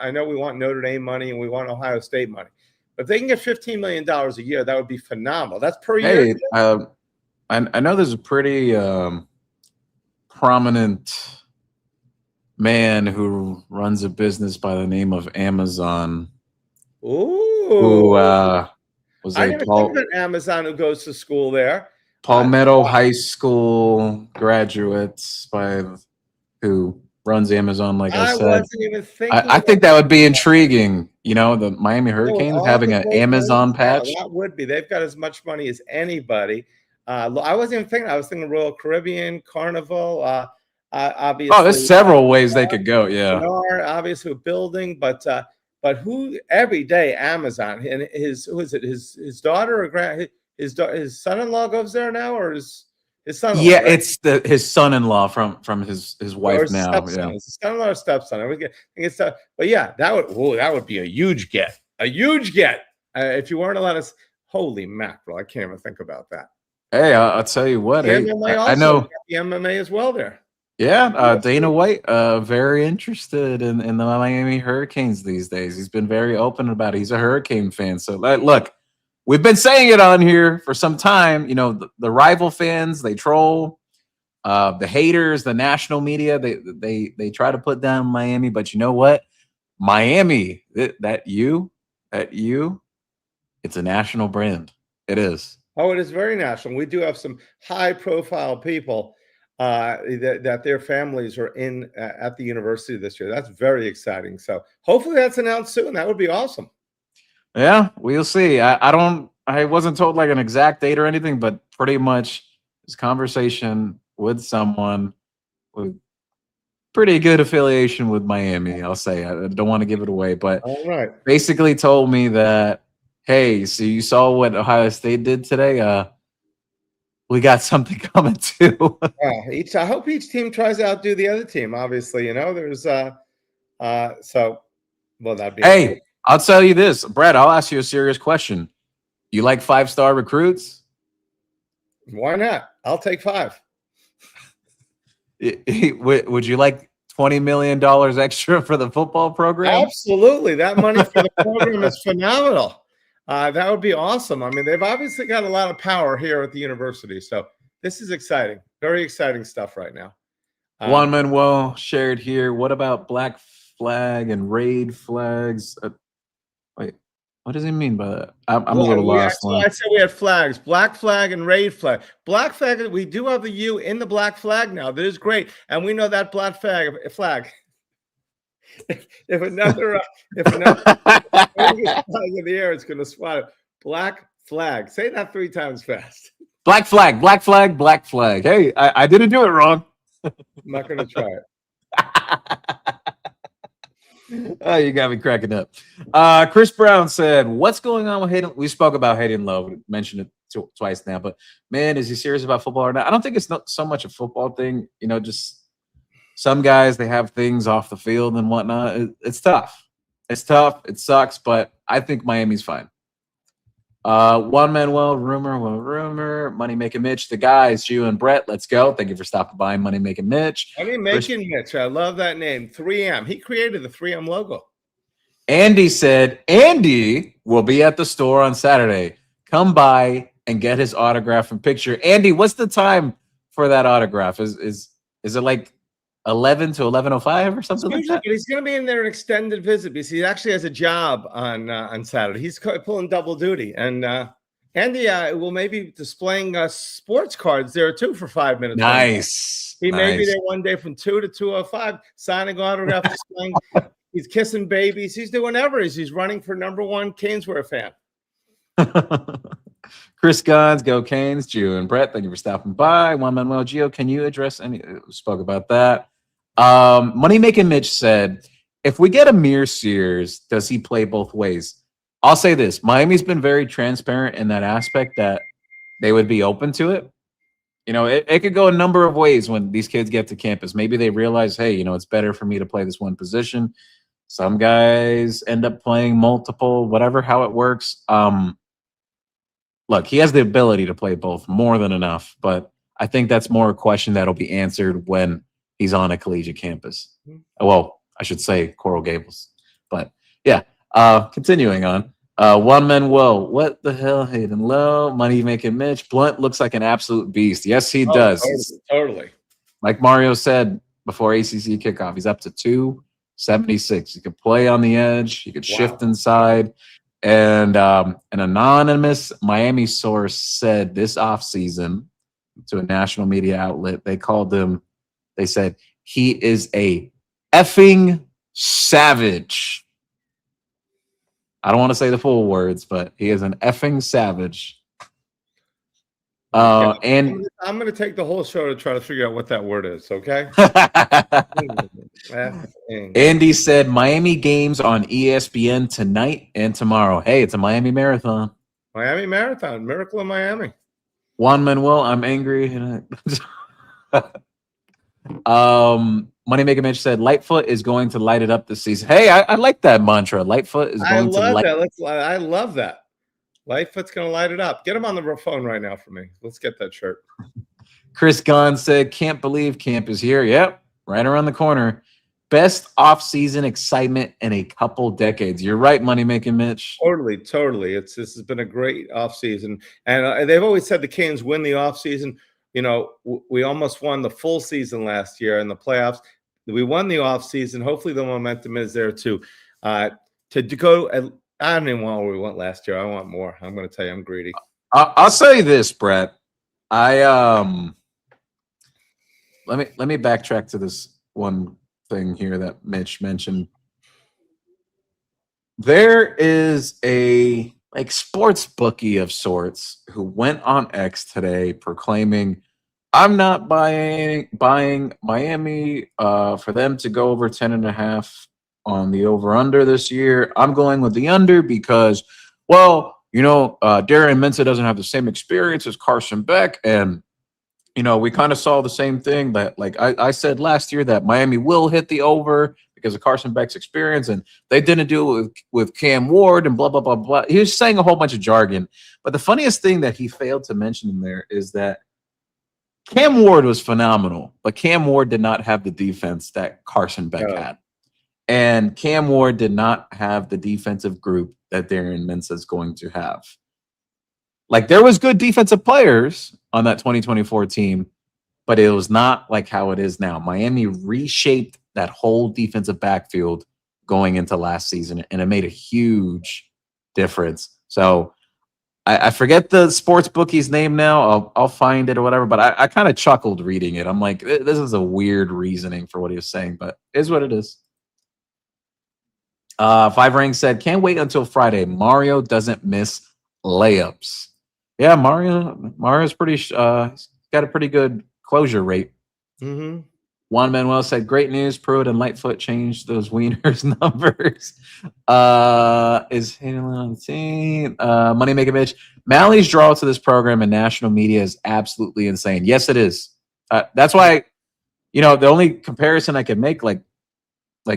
I know we want Notre Dame money and we want Ohio State money. But if they can get $15 million a year, that would be phenomenal. That's per year. Hey, I know there's a pretty prominent man who runs a business by the name of Amazon. Ooh. Who was I a never think about Amazon who goes to school there. Palmetto High School graduates who runs Amazon, like I said. Wasn't even thinking. I think that would be intriguing. The Miami Hurricanes having an Amazon patch. That would be. They've got as much money as anybody. I wasn't even thinking. I was thinking Royal Caribbean, Carnival. Obviously, there's several ways they could go. Yeah, obviously building, but who every day Amazon and his his daughter or his son-in-law goes there now, or his son-in-law? Yeah, right? it's his son-in-law from his wife now. Stepson. Yeah, His son-in-law or stepson. But yeah, that would be a huge get. A huge get. If you weren't allowed to, holy mackerel! I can't even think about that. Hey, I'll tell you what. Hey, I know the MMA as well there. Yeah, Dana White, very interested in the Miami Hurricanes these days. He's been very open about it. He's a Hurricane fan. So look, we've been saying it on here for some time. The rival fans, they troll. The haters, the national media, they try to put down Miami. But you know what? Miami, that you, it's a national brand. It is. Oh, it is very national. We do have some high-profile people that their families are in at the university this year. That's very exciting. So hopefully that's announced soon. That would be awesome. Yeah, we'll see. I wasn't told like an exact date or anything, but pretty much this conversation with someone with pretty good affiliation with Miami, I'll say. I don't want to give it away, but all right. Basically told me that, hey, so you saw what Ohio State did today? We got something coming too. I hope each team tries to outdo the other team. Obviously, there's that'd be. Hey, I'll tell you this, Brad. I'll ask you a serious question. You like 5-star recruits? Why not? I'll take 5. Would you like $20 million extra for the football program? Absolutely. That money for the program is phenomenal. That would be awesome. I mean, they've obviously got a lot of power here at the university. So this is exciting. Very exciting stuff right now. Juan Manuel shared here. What about black flag and raid flags? Wait, what does he mean by that? I'm a little lost. I said we had flags, black flag and raid flag. Black flag, we do have the U in the black flag now. That is great. And we know that black flag. If another flag in the air, it's going to spot it. Black flag. Say that 3 times fast. Black flag, black flag, black flag. Hey, I didn't do it wrong. I'm not going to try it. Oh, you got me cracking up. Chris Brown said, what's going on with Hayden? We spoke about Hayden Lowe. We mentioned it twice now. But, man, is he serious about football or not? I don't think it's not so much a football thing. Just some guys, they have things off the field and whatnot. It's tough. It's tough. It sucks. But I think Miami's fine. Juan Manuel, rumor, Money Making Mitch, the guys, you and Brett, let's go. Thank you for stopping by, Money Making Mitch. Money Making Mitch, I love that name. 3M. He created the 3M logo. Andy said, Andy will be at the store on Saturday. Come by and get his autograph and picture. Andy, what's the time for that autograph? Is it like 11 to 11:05 or something like that? But he's going to be in there an extended visit because he actually has a job on Saturday. He's pulling double duty, and Andy will maybe displaying sports cards there too for 5 minutes. Nice. He may be there one day from 2 to 2:05, signing autographs, displaying. He's kissing babies. He's doing whatever. He's running for #1 Caneswear fan. Chris Gons, go Canes, Gio and Brett, thank you for stopping by. Juan Manuel, Gio, can you address any? We spoke about that. Money Making Mitch said, if we get Amir Sears, does he play both ways? I'll say this. Miami's been very transparent in that aspect that they would be open to it. It could go a number of ways when these kids get to campus. Maybe they realize, hey, it's better for me to play this one position. Some guys end up playing multiple, whatever, how it works. Look, he has the ability to play both, more than enough. But I think that's more a question that'll be answered when he's on a collegiate campus. Well, I should say Coral Gables. But yeah, continuing on. One Manuel, what the hell? Hayden Low, money making Mitch. Blunt looks like an absolute beast. Yes, he does. Totally. Like Mario said before ACC kickoff, he's up to 276. He could play on the edge. He could shift inside. And an anonymous Miami source said this offseason to a national media outlet, they said, he is a effing savage. I don't want to say the full words, but he is an effing savage. And I'm going to take the whole show to try to figure out what that word is, okay? Andy said Miami games on ESPN tonight and tomorrow. Hey, it's a Miami Marathon. Miami Marathon, Miracle in Miami. Juan Manuel, I'm angry. Moneymaker Mitch said Lightfoot is going to light it up this season. Hey, I like that mantra. Lightfoot is going to light it up. I love that. Lightfoot's going to light it up. Get him on the phone right now for me. Let's get that shirt. Chris Gunn said, can't believe camp is here. Yep, right around the corner. Best off-season excitement in a couple decades. You're right, Moneymaker Mitch. Totally. This has been a great off-season. And they've always said the Canes win the off-season. You know, we almost won the full season last year in the playoffs. We won the off-season. Hopefully the momentum is there to go. I don't even want what we went last year. I want more. I'm going to tell you, I'm greedy. I'll say this, Brett. Let me backtrack to this one thing here that Mitch mentioned. There is a sports bookie of sorts who went on X today proclaiming, I'm not buying Miami for them to go over 10.5 on the over-under this year. I'm going with the under because, well, Darian Mensah doesn't have the same experience as Carson Beck. And, we kind of saw the same thing that, like I said last year, that Miami will hit the over because of Carson Beck's experience. And they didn't do it with Cam Ward and blah, blah, blah, blah. He was saying a whole bunch of jargon. But the funniest thing that he failed to mention in there is that Cam Ward was phenomenal, but Cam Ward did not have the defense that Carson Beck had. And Cam Ward did not have the defensive group that Darian Mensah is going to have. Like, there was good defensive players on that 2024 team, but it was not like how it is now. Miami reshaped that whole defensive backfield going into last season, and it made a huge difference. So I forget the sports bookie's name now. I'll find it or whatever, but I kind of chuckled reading it. I'm like, this is a weird reasoning for what he was saying, but it is what it is. Five Ring said, can't wait until Friday. Mario doesn't miss layups. Yeah, Mario's pretty got a pretty good closure rate. Mm-hmm. Juan Manuel said, great news. Pruitt and Lightfoot changed those wieners numbers. Is Hayden on the team? Moneymaker Mitch. Mally's draw to this program and national media is absolutely insane. Yes, it is. That's why, the only comparison I can make, like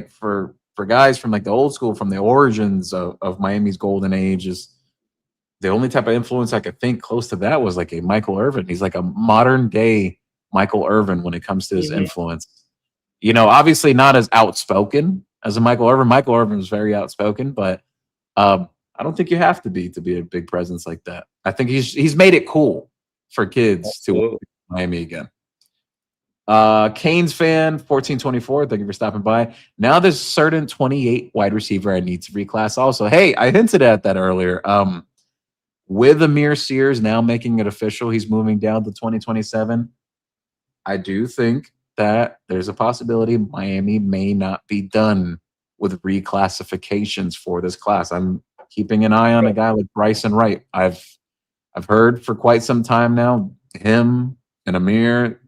for guys from like the old school, from the origins of Miami's golden age, is the only type of influence I could think close to that was like a Michael Irvin. He's like a modern day Michael Irvin when it comes to his influence. Obviously not as outspoken as a Michael Irvin. Michael Irvin was very outspoken, but I don't think you have to be a big presence like that. I think he's made it cool for kids to watch Miami again. Canes fan 1424, thank you for stopping by. Now there's certain 28 wide receiver I need to reclass also. Hey, I hinted at that earlier. With Amir Sears now making it official, he's moving down to 2027. I do think that there's a possibility Miami may not be done with reclassifications for this class. I'm keeping an eye on a guy like Bryson Wright. I've heard for quite some time now, him and Amir,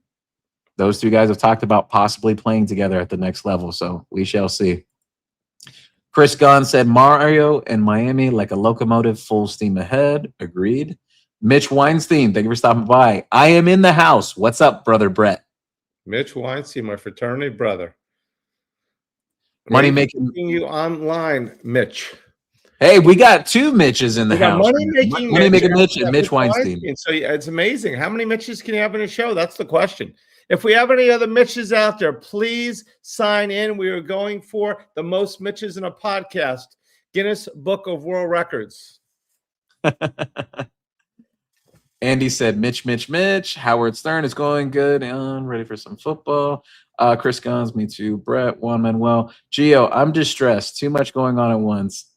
those two guys have talked about possibly playing together at the next level, so we shall see. Chris Gunn said, Mario and Miami like a locomotive, full steam ahead. Agreed. Mitch Weinstein, thank you for stopping by. I am in the house. What's up, brother Brett? Mitch Weinstein, my fraternity brother. Money making you online, Mitch. Hey, we got two Mitches in the We got house. money making Mitch, Mitch and Mitch Weinstein. So it's amazing. How many Mitches can you have in a show? That's the question. If we have any other Mitches out there, please sign in. We are going for the most Mitches in a podcast, Guinness Book of World Records. Andy said, Mitch. Howard Stern is going good. And ready for some football. Chris Gons, me too. Brett, Juan Manuel. Gio, I'm distressed. Too much going on at once.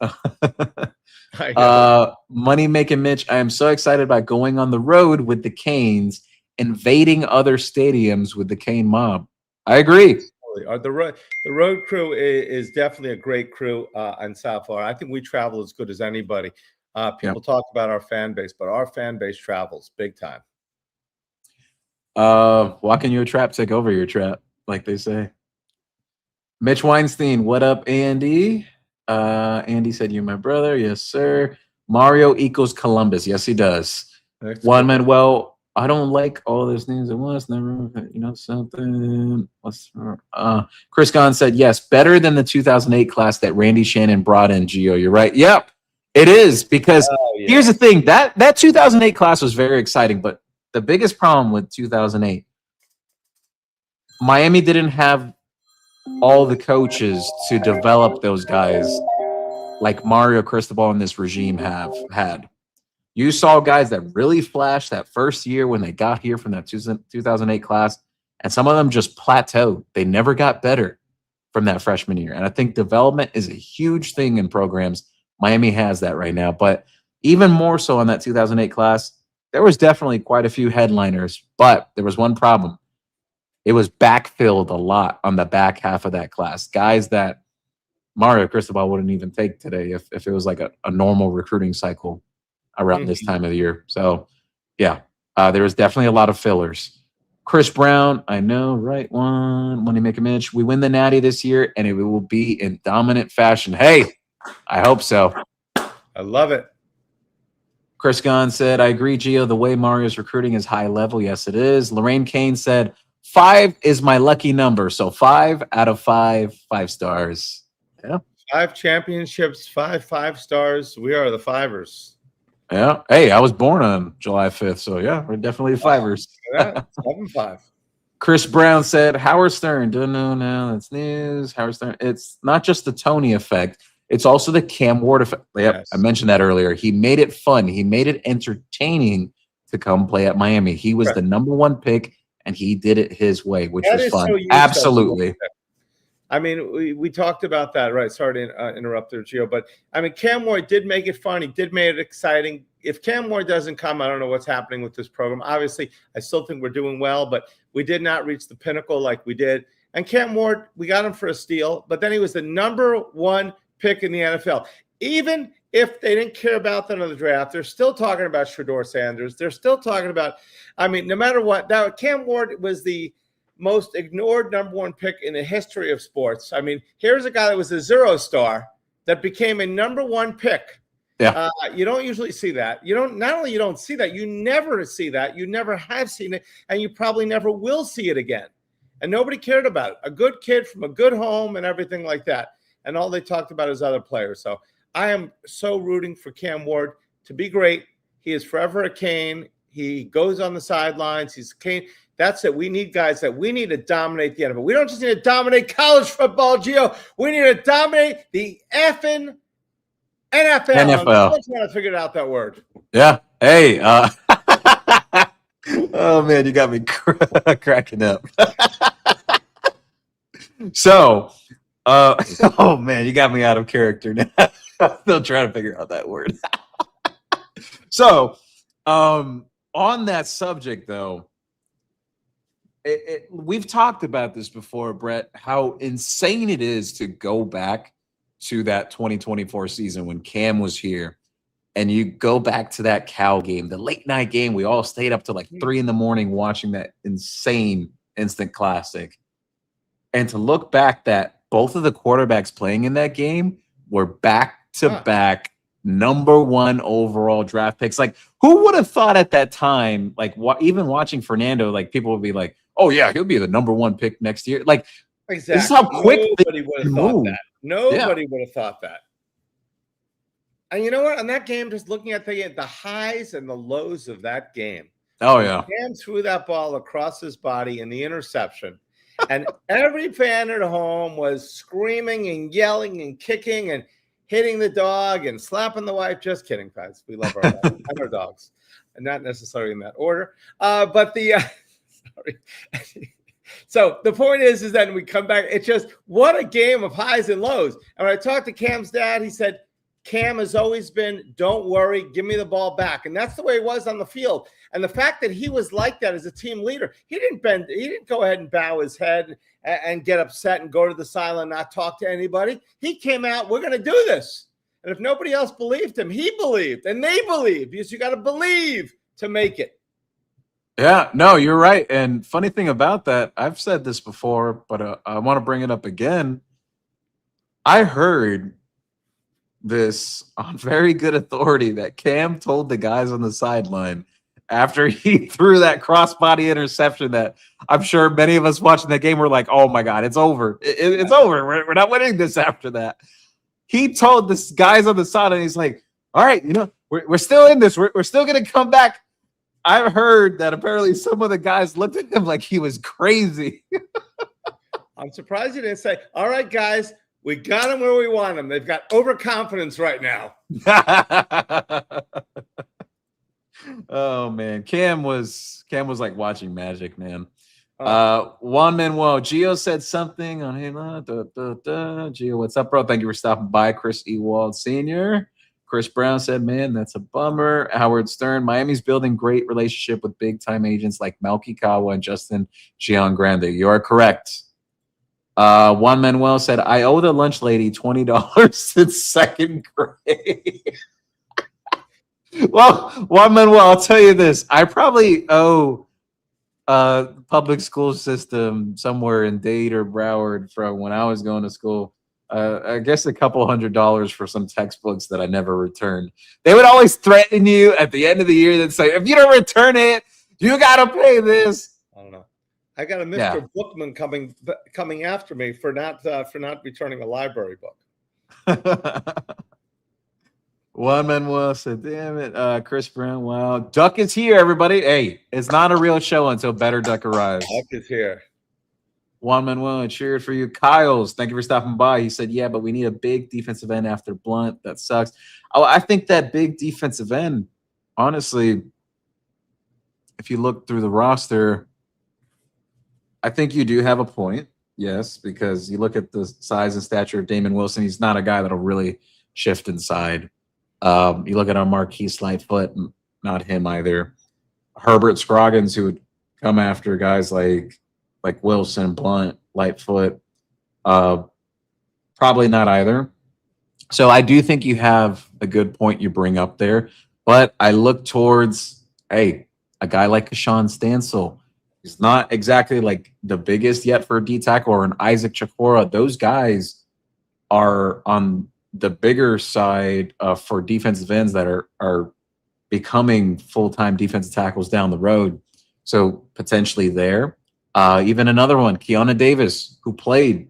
Money making Mitch. I am so excited about going on the road with the Canes, invading other stadiums with the Cane mob. I agree. The road crew is definitely a great crew in South Florida. I think we travel as good as anybody. People talk about our fan base, but our fan base travels big time. Walking your trap, take over your trap, like they say. Mitch Weinstein, what up, Andy? Andy said, "You're my brother." Yes, sir. Mario equals Columbus. Yes, he does. Juan Manuel, I don't like all this news at once. Never, something. Chris Gahn said, yes, better than the 2008 class that Randy Shannon brought in, Gio. You're right. Yep, it is. Because here's the thing. That 2008 class was very exciting, but the biggest problem with 2008, Miami didn't have all the coaches to develop those guys like Mario Cristobal and this regime have had. You saw guys that really flashed that first year when they got here from that 2008 class, and some of them just plateaued. They never got better from that freshman year. And I think development is a huge thing in programs. Miami has that right now. But even more so in that 2008 class, there was definitely quite a few headliners, but there was one problem. It was backfilled a lot on the back half of that class. Guys that Mario Cristobal wouldn't even take today if it was like a normal recruiting cycle around this time of the year. So, yeah, there was definitely a lot of fillers. Chris Brown, I know, right one. Money Maker Mitch. We win the Natty this year, and it will be in dominant fashion. Hey, I hope so. I love it. Chris Gahn said, I agree, Gio. The way Mario's recruiting is high level. Yes, it is. Lorraine Kane said, 5 is my lucky number. So 5 out of 5 stars. Yeah. 5 championships, 5 stars. We are the Fivers. Yeah. Hey, I was born on July 5th. So, yeah, we're definitely Fivers. 7-5. Chris Brown said, Howard Stern. Don't know now. That's news. Howard Stern. It's not just the Tony effect. It's also the Cam Ward effect. Yep, yes. I mentioned that earlier. He made it fun. He made it entertaining to come play at Miami. He was the number 1 pick, and he did it his way, which was fun. So absolutely. I mean, we talked about that, right? Sorry to interrupt there, Gio. But, I mean, Cam Ward did make it fun. He did make it exciting. If Cam Ward doesn't come, I don't know what's happening with this program. Obviously, I still think we're doing well, but we did not reach the pinnacle like we did. And Cam Ward, we got him for a steal, but then he was the number 1 pick in the NFL. Even if they didn't care about that in the draft, they're still talking about Shedeur Sanders. They're still talking about, I mean, no matter what. Now, Cam Ward was the most ignored number 1 pick in the history of sports. I mean, here's a guy that was a 0-star that became a number 1 pick. Yeah. You don't usually see that. You don't. Not only you don't see that, you never see that. You never have seen it, and you probably never will see it again. And nobody cared about it. A good kid from a good home and everything like that. And all they talked about is other players. So I am so rooting for Cam Ward to be great. He is forever a Cane. He goes on the sidelines. He's a Cane. That's it. We need guys that we need to dominate the NFL. We don't just need to dominate college football, Gio. We need to dominate the effing NFL. I'm still trying to figure out that word. Yeah. Hey. Oh, man, you got me cracking up. So, oh, man, you got me out of character now. I'm still trying to figure out that word. So, on that subject, though, we've talked about this before, Brett, how insane it is to go back to that 2024 season when Cam was here, and you go back to that Cal game, the late night game. We all stayed up till like 3 a.m. watching that insane instant classic. And to look back that both of the quarterbacks playing in that game were back-to-back number 1 overall draft picks. Like, who would have thought at that time, like even watching Fernando, like people would be like, oh, yeah, he'll be the number 1 pick next year. Like, exactly. This is how quick nobody would have thought that. Nobody would have thought that. And you know what? On that game, just looking at the highs and the lows of that game. Oh, yeah. Cam threw that ball across his body in the interception. And every fan at home was screaming and yelling and kicking and hitting the dog and slapping the wife. Just kidding, guys. We love our dogs and our dogs. And not necessarily in that order. But the sorry. So the point is that we come back. It's just what a game of highs and lows. And when I talked to Cam's dad, he said, Cam has always been, don't worry, give me the ball back. And that's the way it was on the field. And the fact that he was like that as a team leader, he didn't go ahead and bow his head and get upset and go to the sideline, not talk to anybody. He came out, we're going to do this. And if nobody else believed him, he believed and they believed, because you got to believe to make it. Yeah, no, you're right. And funny thing about that, I've said this before, but I want to bring it up again. I heard this on very good authority that Cam told the guys on the sideline after he threw that crossbody interception that I'm sure many of us watching that game were like, oh my God, it's over. It's over. We're not winning this after that. He told the guys on the sideline, he's like, all right, we're still in this. We're still going to come back. I've heard that apparently some of the guys looked at him like he was crazy. I'm surprised you didn't say, all right, guys, we got them where we want them. They've got overconfidence right now. Oh man, Cam was like watching magic, man. Juan Manuel Gio said something on him. Gio, what's up, bro? Thank you for stopping by. Chris Ewald Sr. Chris Brown said, man, that's a bummer. Howard Stern, Miami's building great relationship with big time agents like Malky Kawa and Justin Giangrande. You are correct. Juan Manuel said, I owe the lunch lady $20 since second grade. Well, Juan Manuel, I'll tell you this. I probably owe public school system somewhere in Dade or Broward from when I was going to school. I guess a couple $100 for some textbooks that I never returned. They would always threaten you at the end of the year and say, if you don't return it, you got to pay this. I don't know. I got a Mr. Bookman coming after me for not returning a library book. Juan Manuel said, damn it. Chris Brown, wow. Duck is here, everybody. Hey, it's not a real show until Better Duck arrives. Duck is here. Juan Manuel, I cheered for you. Kyles, thank you for stopping by. He said, yeah, but we need a big defensive end after Blunt. That sucks. Oh, I think that big defensive end, honestly, if you look through the roster, I think you do have a point. Yes, because you look at the size and stature of Damon Wilson. He's not a guy that'll really shift inside. You look at our Marquise Lightfoot, not him either. Herbert Scroggins, who would come after guys like Wilson, Blunt, Lightfoot, probably not either. So I do think you have a good point you bring up there. But I look towards, a guy like Kashawn Stansel. He's not exactly like the biggest yet for a D tackle, or an Isaac Chikora. Those guys are on the bigger side for defensive ends that are becoming full-time defensive tackles down the road. So potentially there. Even another one, Keona Davis, who played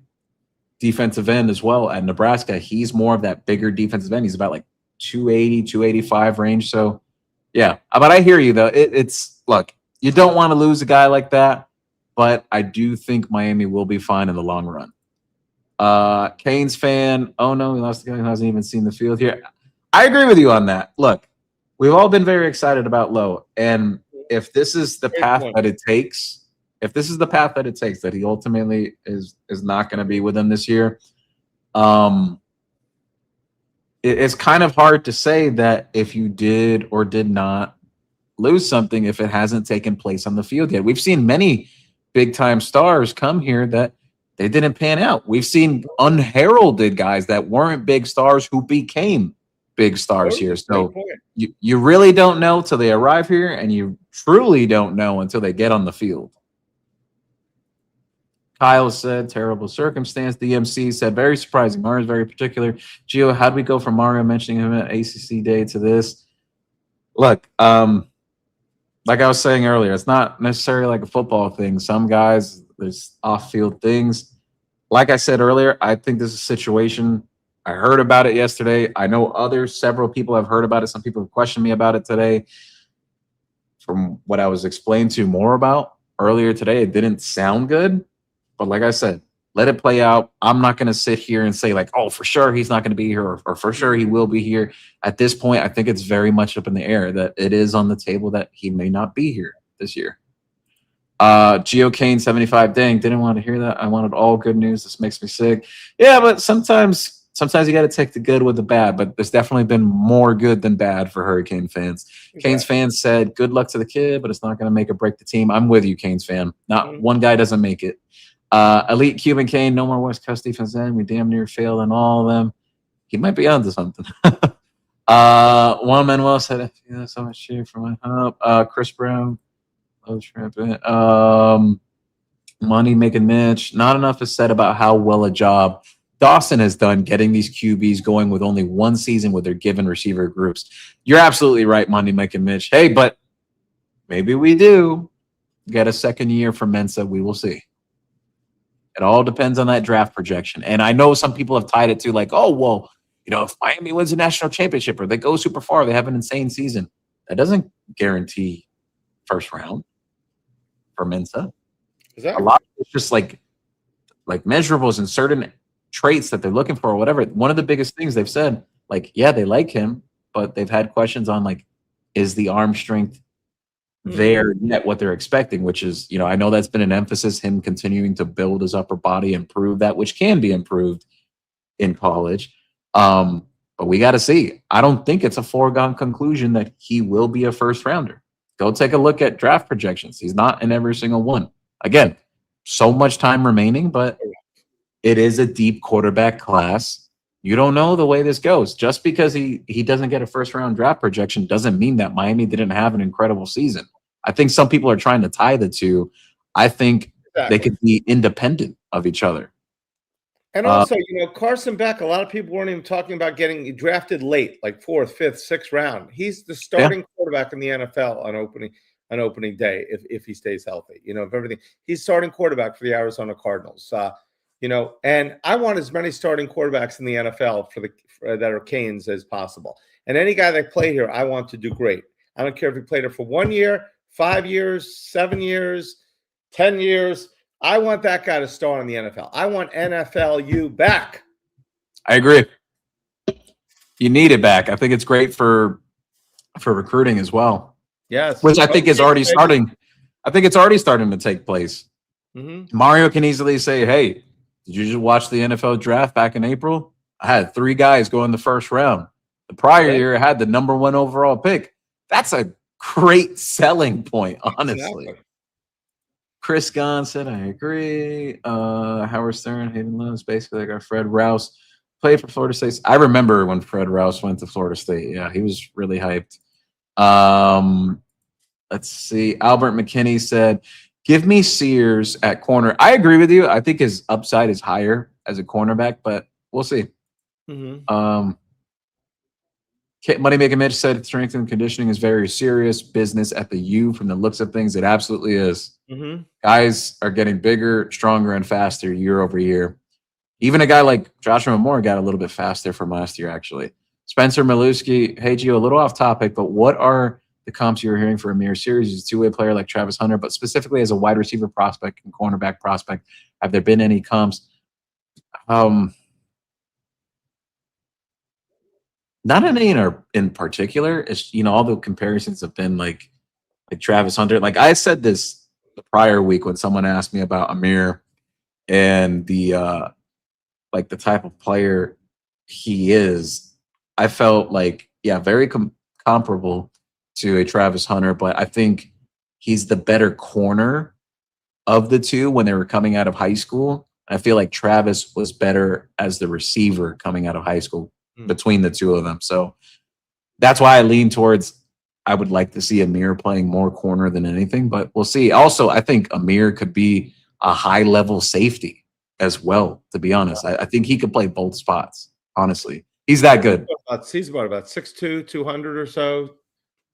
defensive end as well at Nebraska. He's more of that bigger defensive end. He's about like 280, 285 range. So, yeah. But I hear you, though. It's look, you don't want to lose a guy like that, but I do think Miami will be fine in the long run. Canes fan, oh no, he lost the guy who hasn't even seen the field here. I agree with you on that. Look, we've all been very excited about Lowe. And if this is the path that it takes, that he ultimately is not going to be with them this year, it's kind of hard to say that if you did or did not lose something if it hasn't taken place on the field yet. We've seen many big-time stars come here that they didn't pan out. We've seen unheralded guys that weren't big stars who became big stars here. So you really don't know till they arrive here, and you truly don't know until they get on the field. Kyle said, terrible circumstance. DMC said, very surprising. Mario's very particular. Gio, how do we go from Mario mentioning him at ACC Day to this? Look, like I was saying earlier, it's not necessarily like a football thing. Some guys, there's off-field things. Like I said earlier, I think this is a situation I heard about it yesterday. I know several people have heard about it. Some people have questioned me about it today. From what I was explained to more about earlier today, it didn't sound good. But like I said, let it play out. I'm not going to sit here and say like, oh, for sure he's not going to be here, or for sure he will be here. At this point, I think it's very much up in the air that it is on the table that he may not be here this year. Geo Kane 75, dang, didn't want to hear that. I wanted all good news. This makes me sick. Yeah, but sometimes you got to take the good with the bad, but there's definitely been more good than bad for Hurricane fans. Exactly. Canes fans said, good luck to the kid, but it's not going to make or break the team. I'm with you, Canes fan. Not one guy doesn't make it. Elite Cuban Kane, no more West Coast defense end. We damn near failed in all of them. He might be onto something. Juan Manuel said, yeah, so much cheer for my help. Chris Brown. Money making Mitch. Not enough is said about how well a job Dawson has done getting these QBs going with only one season with their given receiver groups. You're absolutely right, Money making Mitch. Hey, but maybe we do get a second year from Mensa. We will see. It all depends on that draft projection. And I know some people have tied it to like, oh, well, if Miami wins a national championship or they go super far, they have an insane season. That doesn't guarantee first round for Mensa. Exactly. A lot of it's just like measurables and certain traits that they're looking for or whatever. One of the biggest things they've said, like, yeah, they like him, but they've had questions on like, is the arm strength there yet what they're expecting, which is, I know that's been an emphasis, him continuing to build his upper body, improve that, which can be improved in college. But we got to see. I don't think it's a foregone conclusion that he will be a first rounder. Go take a look at draft projections. He's not in every single one. Again, so much time remaining, but it is a deep quarterback class. You don't know the way this goes. Just because he doesn't get a first-round draft projection doesn't mean that Miami didn't have an incredible season. I think some people are trying to tie the two. I think they could be independent of each other. And also, Carson Beck, a lot of people weren't even talking about getting drafted late, like 4th, 5th, 6th round. He's the starting quarterback in the NFL on opening day if he stays healthy. If everything, he's starting quarterback for the Arizona Cardinals. And I want as many starting quarterbacks in the NFL that are Canes as possible. And any guy that played here, I want to do great. I don't care if he played here for 1 year, 5 years, 7 years, 10 years. I want that guy to start in the NFL. I want NFLU back. I agree. You need it back. I think it's great for recruiting as well. Yes. Which I think is already starting. I think it's already starting to take place. Mm-hmm. Mario can easily say, hey, did you just watch the NFL draft back in April? I had 3 guys go in the first round. The prior year, I had the number 1 overall pick. That's a great selling point, honestly. Exactly. Chris Gunn said, I agree. Howard Stern, Hayden Lewis, basically like our Fred Rouse played for Florida State. I remember when Fred Rouse went to Florida State. Yeah, he was really hyped. Let's see. Albert McKinney said, give me Sears at corner. I agree with you. I think his upside is higher as a cornerback, but we'll see. Mm-hmm. Moneymaker Mitch said strength and conditioning is very serious business at the U. From the looks of things, it absolutely is. Mm-hmm. Guys are getting bigger, stronger, and faster year over year. Even a guy like Joshua Moore got a little bit faster from last year, actually. Spencer Milewski, hey, Gio, a little off topic, but what are the comps you're hearing for Amir Series? He's a two-way player like Travis Hunter, but specifically as a wide receiver prospect and cornerback prospect. Have there been any comps? Not any in particular. It's, all the comparisons have been like Travis Hunter. Like I said this the prior week when someone asked me about Amir and the the type of player he is. I felt like, very comparable to a Travis Hunter, but I think he's the better corner of the two when they were coming out of high school. I feel like Travis was better as the receiver coming out of high school between the two of them. So that's why I lean towards I would like to see Amir playing more corner than anything, but we'll see. Also, I think Amir could be a high-level safety as well, to be honest. I think he could play both spots, honestly. He's that good. He's about 6'2", 200 or so.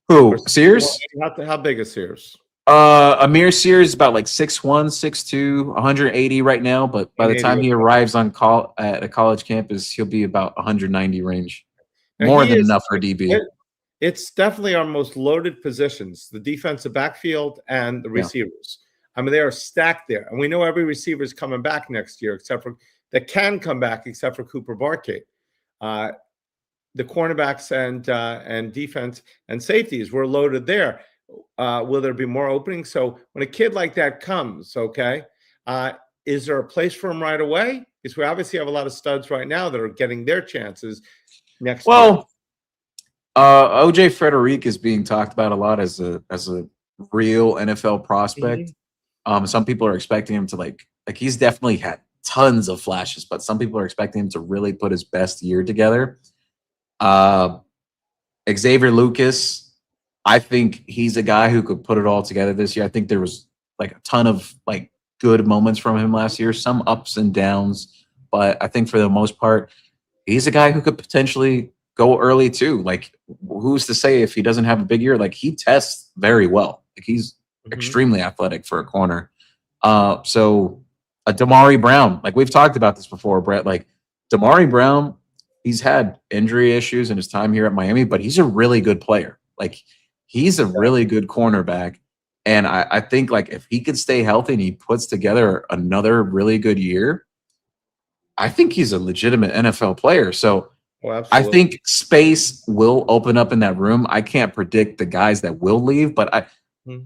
Who? Sears? How big is Sears? Amir Sears is about like 6'1", 6'2", 180 right now, but by the time he arrives on at a college campus, he'll be about 190 range. Now More he than is. enough for DB. It's definitely our most loaded positions: the defensive backfield and the Yeah. receivers. I mean, they are stacked there, and we know every receiver is coming back next year, except for that can come back, except for Cooper Barkate. The cornerbacks and defense and safeties were loaded there. Will there be more openings? So when a kid like that comes, okay, is there a place for him right away? Because we obviously have a lot of studs right now that are getting their chances next year. Well, OJ Frederick is being talked about a lot as a real NFL prospect. Some people are expecting him to like he's definitely had tons of flashes, but some people are expecting him to really put his best year together. Xavier Lucas, I think he's a guy who could put it all together this year. I think there was like a ton of like good moments from him last year, some ups and downs, but I think for the most part, he's a guy who could potentially go early too. Like, who's to say if he doesn't have a big year? Like, he tests very well. Like, he's extremely athletic for a corner. So a Damari Brown, like we've talked about this before, Brett. Like Damari Brown, he's had injury issues in his time here at Miami, but he's a really good player. Like, he's a really good cornerback. And I think like if he could stay healthy and he puts together another really good year, I think he's a legitimate NFL player. So I think space will open up in that room. I can't predict the guys that will leave, but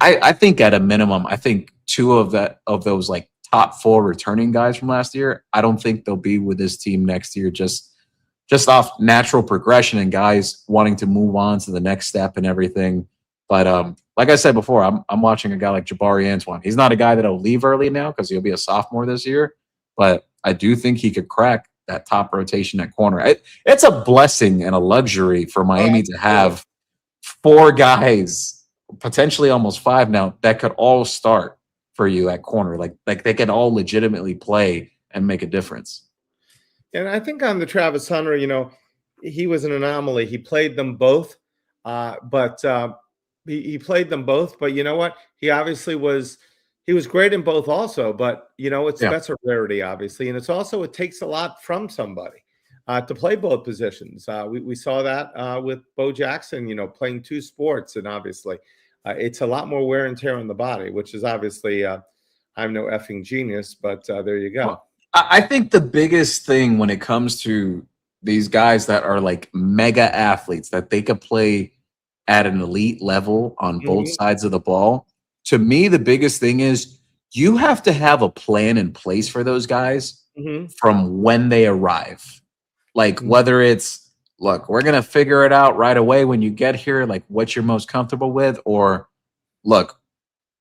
I think at a minimum, I think two of those like top 4 returning guys from last year, I don't think they'll be with this team next year. Just off natural progression and guys wanting to move on to the next step and everything. But like I said before, I'm watching a guy like Jabari Antoine. He's not a guy that'll leave early now because he'll be a sophomore this year, but I do think he could crack that top rotation at corner. It's a blessing and a luxury for Miami to have 4 guys, potentially almost 5 now, that could all start for you at corner. Like they can all legitimately play and make a difference. And I think on the Travis Hunter, he was an anomaly. He played them both, but he played them both. But you know what? He obviously he was great in both also. But that's a rarity, obviously, and it takes a lot from somebody to play both positions. We saw that with Bo Jackson, playing 2 sports, and obviously it's a lot more wear and tear on the body, which is obviously I'm no effing genius, but there you go. Well, I think the biggest thing when it comes to these guys that are like mega athletes, that they could play at an elite level on both sides of the ball, to me, the biggest thing is you have to have a plan in place for those guys from when they arrive. Like whether it's, look, we're going to figure it out right away when you get here, like what you're most comfortable with, or look,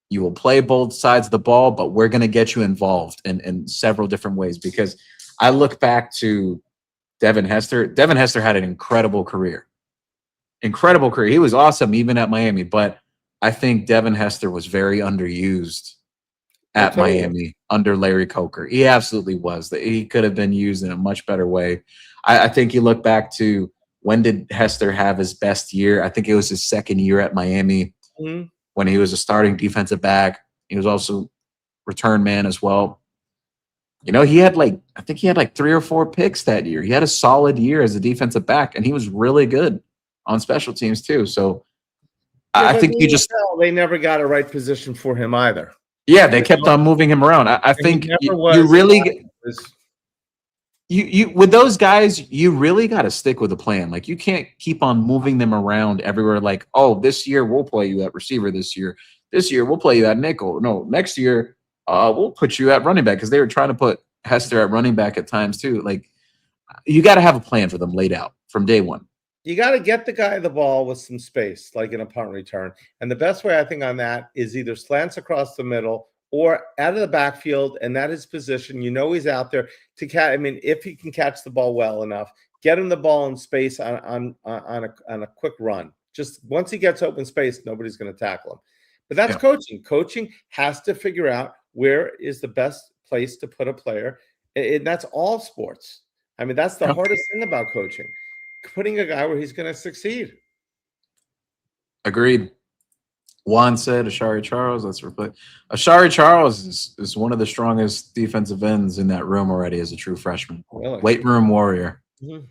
you will play both sides of the ball, but we're going to get you involved in several different ways. Because I look back to Devin Hester. Devin Hester had an incredible career. Incredible career. He was awesome even at Miami, but I think Devin Hester was very underused at Miami under Larry Coker. He absolutely was. He could have been used in a much better way. I think you look back to, when did Hester have his best year? I think it was his second year at Miami. When he was a starting defensive back. He was also return man as well. He had I think he had 3 or 4 picks that year. He had a solid year as a defensive back, and he was really good on special teams too. So I think they never got a right position for him either. Yeah, they kept on moving him around. I think you really with those guys, you really got to stick with a plan. Like, you can't keep on moving them around everywhere. Like, oh, this year we'll play you at receiver. This year we'll play you at nickel. No, next year we'll put you at running back, because they were trying to put Hester at running back at times too. Like, you got to have a plan for them laid out from day one. You got to get the guy the ball with some space, like in a punt return. And the best way, I think, on that is either slants across the middle or out of the backfield, and that is position. He's out there to catch. I mean, if he can catch the ball well enough, get him the ball in space on a quick run. Just once he gets open space, nobody's going to tackle him. But that's coaching. Coaching has to figure out where is the best place to put a player, and that's all sports. I mean, that's the hardest thing about coaching. Putting a guy where he's going to succeed. Agreed. Juan said Ashari Charles. Let's replay. Ashari Charles is one of the strongest defensive ends in that room already as a true freshman. Really? Weight room warrior. Mhm.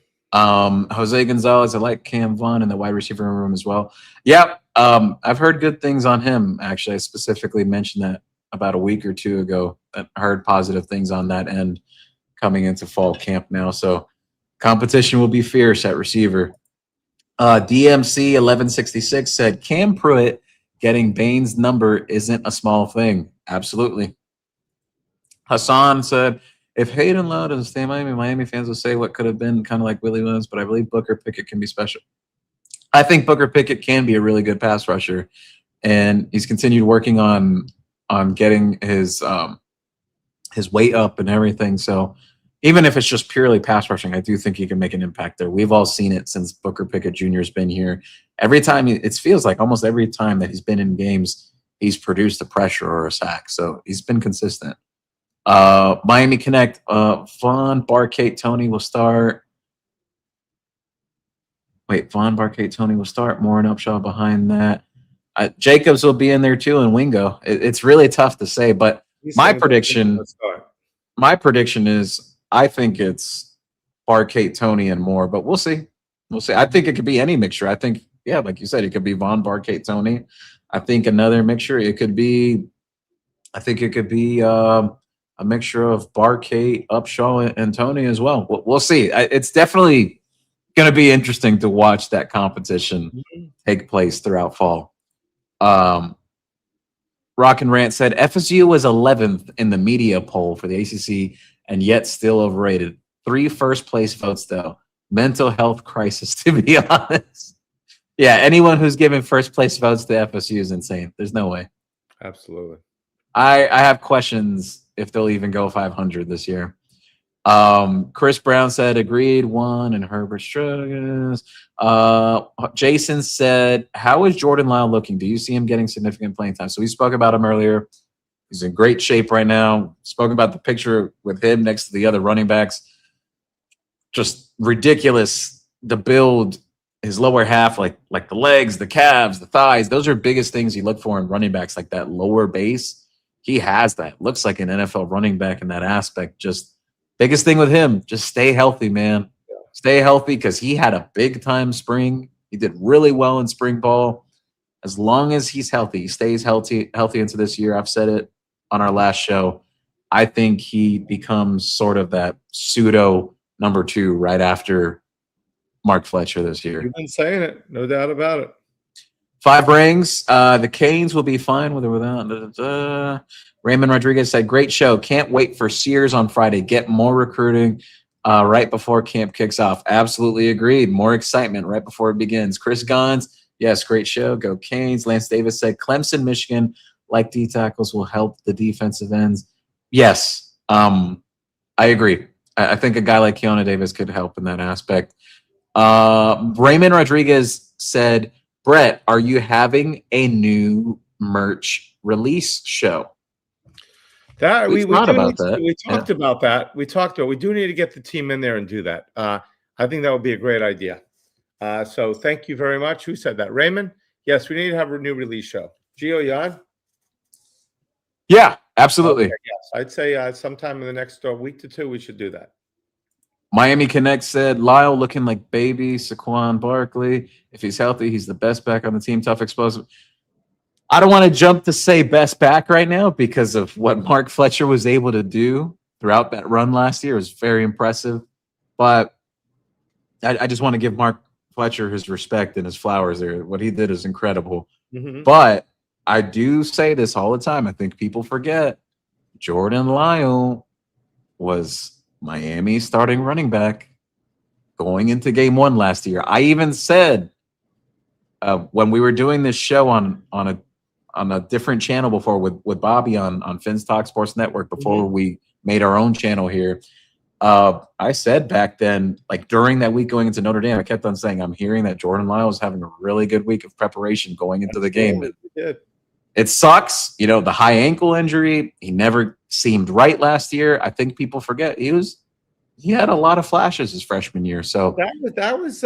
Jose Gonzalez, I like Cam Vaughn in the wide receiver room as well. Yep. I've heard good things on him, actually. I specifically mentioned that about a week or two ago. I heard positive things on that end coming into fall camp now. So competition will be fierce at receiver. DMC 1166 said Cam Pruitt getting Bain's number isn't a small thing. Absolutely. Hassan said, if Hayden Lowe doesn't stay in Miami, Miami fans will say what could have been kind of like Willie Williams, but I believe Booker Pickett can be special. I think Booker Pickett can be a really good pass rusher, and he's continued working on getting his weight up and everything. So even if it's just purely pass rushing, I do think he can make an impact there. We've all seen it since Booker Pickett Jr. has been here. Every time it feels like almost every time that he's been in games, he's produced a pressure or a sack. So he's been consistent. Miami Connect, Vaughn, Barcate, Tony will start. Wait, Vaughn, Barcate, Tony will start. Moore and Upshaw behind that. Jacobs will be in there too, and Wingo. It's really tough to say, but my prediction is I think it's Barcate, Tony, and Moore, but we'll see. We'll see. I think it could be any mixture. I think, yeah, like you said, it could be Vaughn, Barcate, Tony. I think another mixture. I think it could be a mixture of Barcate, Upshaw, and Tony as well. We'll see. It's definitely going to be interesting to watch that competition take place throughout fall. Rock and Rant said FSU was 11th in the media poll for the ACC and yet still overrated. 3 first-place votes, though. Mental health crisis, to be honest. Yeah, anyone who's giving first-place votes to FSU is insane. There's no way. Absolutely. I have questions if they'll even go 500 this year. Chris Brown said agreed, 1, and Herbert struggles. Jason said, how is Jordan Lyle looking? Do you see him getting significant playing time? So we spoke about him earlier. He's in great shape right now. Spoke about the picture with him next to the other running backs. Just ridiculous. The build, his lower half, like the legs, the calves, the thighs. Those are biggest things you look for in running backs, like that lower base. He has that. Looks like an NFL running back in that aspect. Just biggest thing with him, just stay healthy, man. Yeah. Stay healthy because he had a big-time spring. He did really well in spring ball. As long as he's healthy, he stays healthy into this year. I've said it on our last show. I think he becomes sort of that pseudo number 2 right after Mark Fletcher this year. You've been saying it. No doubt about it. 5 rings. The Canes will be fine with or without. Raymond Rodriguez said, great show. Can't wait for Sears on Friday. Get more recruiting right before camp kicks off. Absolutely agreed. More excitement right before it begins. Chris Gons, yes, great show. Go Canes. Lance Davis said, Clemson, Michigan, like D tackles will help the defensive ends. Yes, I agree. I think a guy like Keanu Davis could help in that aspect. Raymond Rodriguez said, Brett, are you having a new merch release show? That we talked about that. We talked about. We do need to get the team in there and do that. I think that would be a great idea. So thank you very much. Who said that? Raymond? Yes, we need to have a new release show. Gio, you on? Yeah, absolutely. Okay, yes, I'd say sometime in the next week to 2, we should do that. Miami Connect said, Lyle looking like baby Saquon Barkley. If he's healthy, he's the best back on the team. Tough, explosive. I don't want to jump to say best back right now because of what Mark Fletcher was able to do throughout that run last year. It was very impressive. But I just want to give Mark Fletcher his respect and his flowers there. What he did is incredible. Mm-hmm. But I do say this all the time. I think people forget Jordan Lyle was Miami's starting running back going into game 1 last year. I even said when we were doing this show on a different channel before with Bobby on Finn's Talk Sports Network before we made our own channel here, I said back then, like during that week going into Notre Dame, I kept on saying, I'm hearing that Jordan Lyle is having a really good week of preparation going into the game. It sucks. You know, the high ankle injury, he never seemed right last year. I think people forget he had a lot of flashes his freshman year. So that was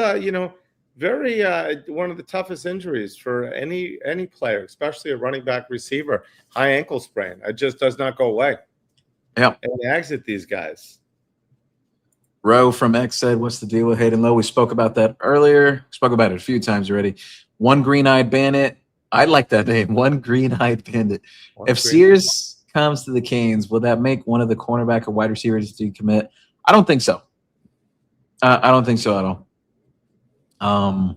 very one of the toughest injuries for any player, especially a running back receiver. High ankle sprain. It just does not go away. Yeah. And they exit these guys. Roe from X said, "What's the deal with Hayden Lowe?" We spoke about that earlier. Spoke about it a few times already. One green-eyed bandit. I like that name. One green-eyed bandit. If Sears comes to the Canes, will that make one of the cornerback or wide receivers decommit? I don't think so. I don't think so at all.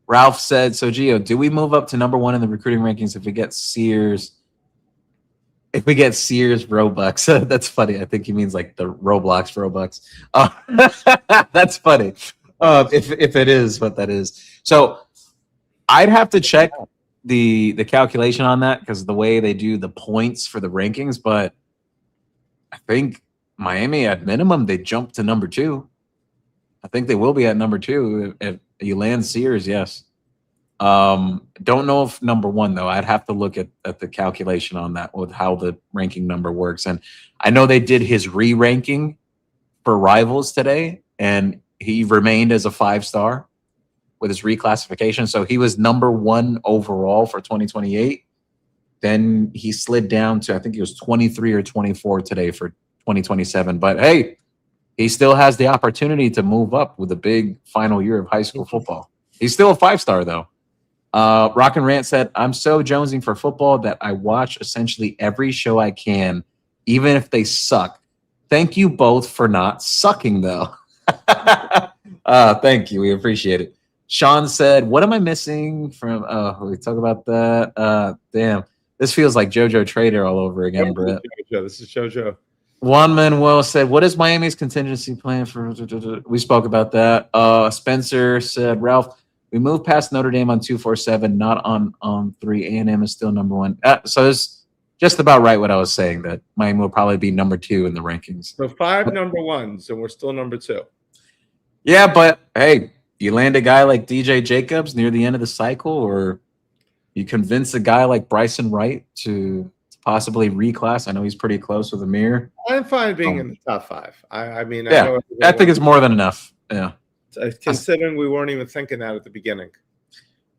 Ralph said, "So Gio, do we move up to number 1 in the recruiting rankings if we get Sears? If we get Sears Robux?" That's funny. I think he means like the Roblox Robux. That's funny. If it is what that is. So I'd have to check the calculation on that because the way they do the points for the rankings, but I think Miami at minimum they jump to number 2. I think they will be at number 2 if you land Sears. Yes. Don't know if number 1 though. I'd have to look at the calculation on that with how the ranking number works. And I know they did his re-ranking for rivals today, and he remained as a 5-star with his reclassification. So he was number 1 overall for 2028. Then he slid down to I think he was 23 or 24 today for 2027. But hey, he still has the opportunity to move up with a big final year of high school football. He's still a 5-star though. Rock and Rant said, "I'm so jonesing for football that I watch essentially every show I can, even if they suck. Thank you both for not sucking, though." Thank you. We appreciate it. Sean said, "What am I missing from?" We talk about that. Damn, this feels like JoJo Trader all over again, Brett. This is JoJo. Juan Manuel said, "What is Miami's contingency plan for?" We spoke about that. Spencer said, "Ralph, we moved past Notre Dame on 247, not on 3. A&M is still number 1." So it's just about right what I was saying, that Miami will probably be number 2 in the rankings. So 5 number 1s, and we're still number 2. Yeah, but hey, you land a guy like DJ Jacobs near the end of the cycle, or you convince a guy like Bryson Wright to possibly reclass. I know he's pretty close with Amir. I'm fine being in the top 5. I mean, yeah, I think it's more than enough. Yeah. Considering we weren't even thinking that at the beginning.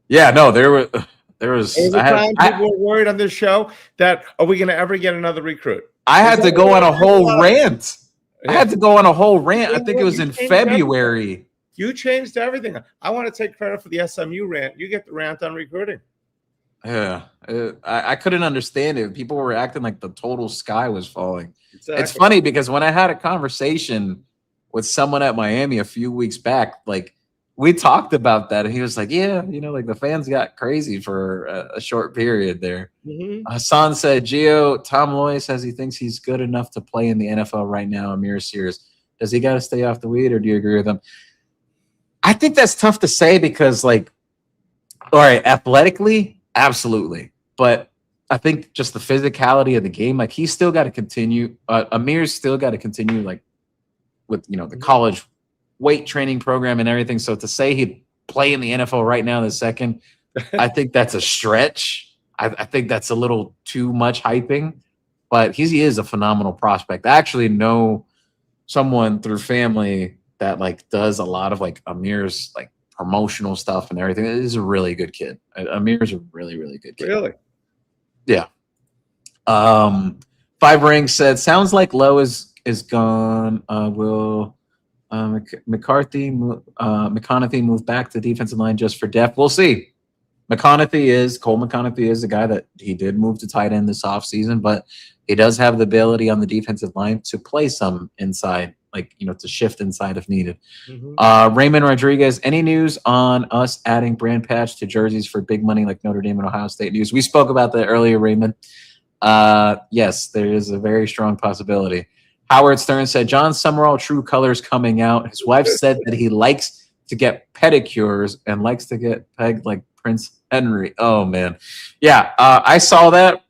Yeah, no, there was a time people were worried on this show that are we going to ever get another recruit? I had to go on a whole rant. Yeah. I had to go on a whole rant. I think it was in February. Everything. You changed everything. I want to take credit for the SMU rant. You get the rant on recruiting. Yeah, I couldn't understand it. People were acting like the total sky was falling. Exactly. It's funny because when I had a conversation with someone at Miami a few weeks back, like we talked about that, and he was like, "Yeah, like the fans got crazy for a short period there." Mm-hmm. Hassan said, "Gio, Tom Loy says he thinks he's good enough to play in the NFL right now. Amir Sears, does he got to stay off the weed, or do you agree with him?" I think that's tough to say because, like, all right, athletically, absolutely, but I think just the physicality of the game, like he's still got to continue. Amir's still got to continue, like, with the college weight training program and everything. So to say he'd play in the NFL right now, the second, I think that's a stretch. I think that's a little too much hyping, but he is a phenomenal prospect. I actually know someone through family that like does a lot of like Amir's like promotional stuff and everything. He's a really good kid. Amir's a really, really good kid. Really? Yeah. 5 Rings said, "Sounds like Lowe is gone. Will McCarthy move back to defensive line just for depth?" We'll see. Cole McConaughey is a guy that he did move to tight end this offseason, but he does have the ability on the defensive line to play some inside, like, to shift inside if needed. Mm-hmm. Raymond Rodriguez, any news on us adding brand patch to jerseys for big money like Notre Dame and Ohio State news? We spoke about that earlier, Raymond. Yes, there is a very strong possibility. Howard Stern said, "John Summerall true colors coming out. His wife said that he likes to get pedicures and likes to get pegged like Prince Henry." Oh, man. Yeah, I saw that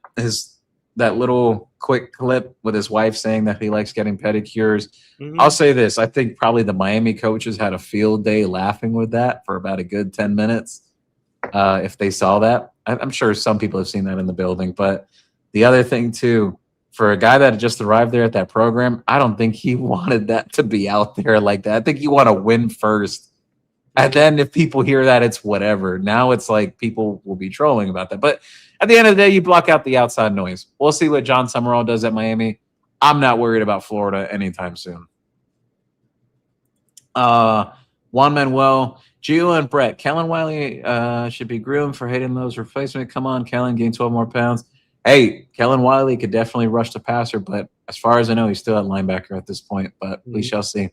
little quick clip with his wife saying that he likes getting pedicures. Mm-hmm. I'll say this. I think probably the Miami coaches had a field day laughing with that for about a good 10 minutes if they saw that. I'm sure some people have seen that in the building. But the other thing, too, for a guy that had just arrived there at that program, I don't think he wanted that to be out there like that. I think you want to win first And then if people hear that, it's whatever. Now it's like people will be trolling about that. But at the end of the day, you block out the outside noise. We'll see what John Summerall does at Miami. I'm not worried about Florida anytime soon. Juan Manuel, Gio and Brett. Kellen Wiley should be groomed for Hayden Lowe's replacement. Come on, Kellen, gain 12 more pounds. Hey, Kellen Wiley could definitely rush the passer, but as far as I know, he's still at linebacker at this point. But we shall see.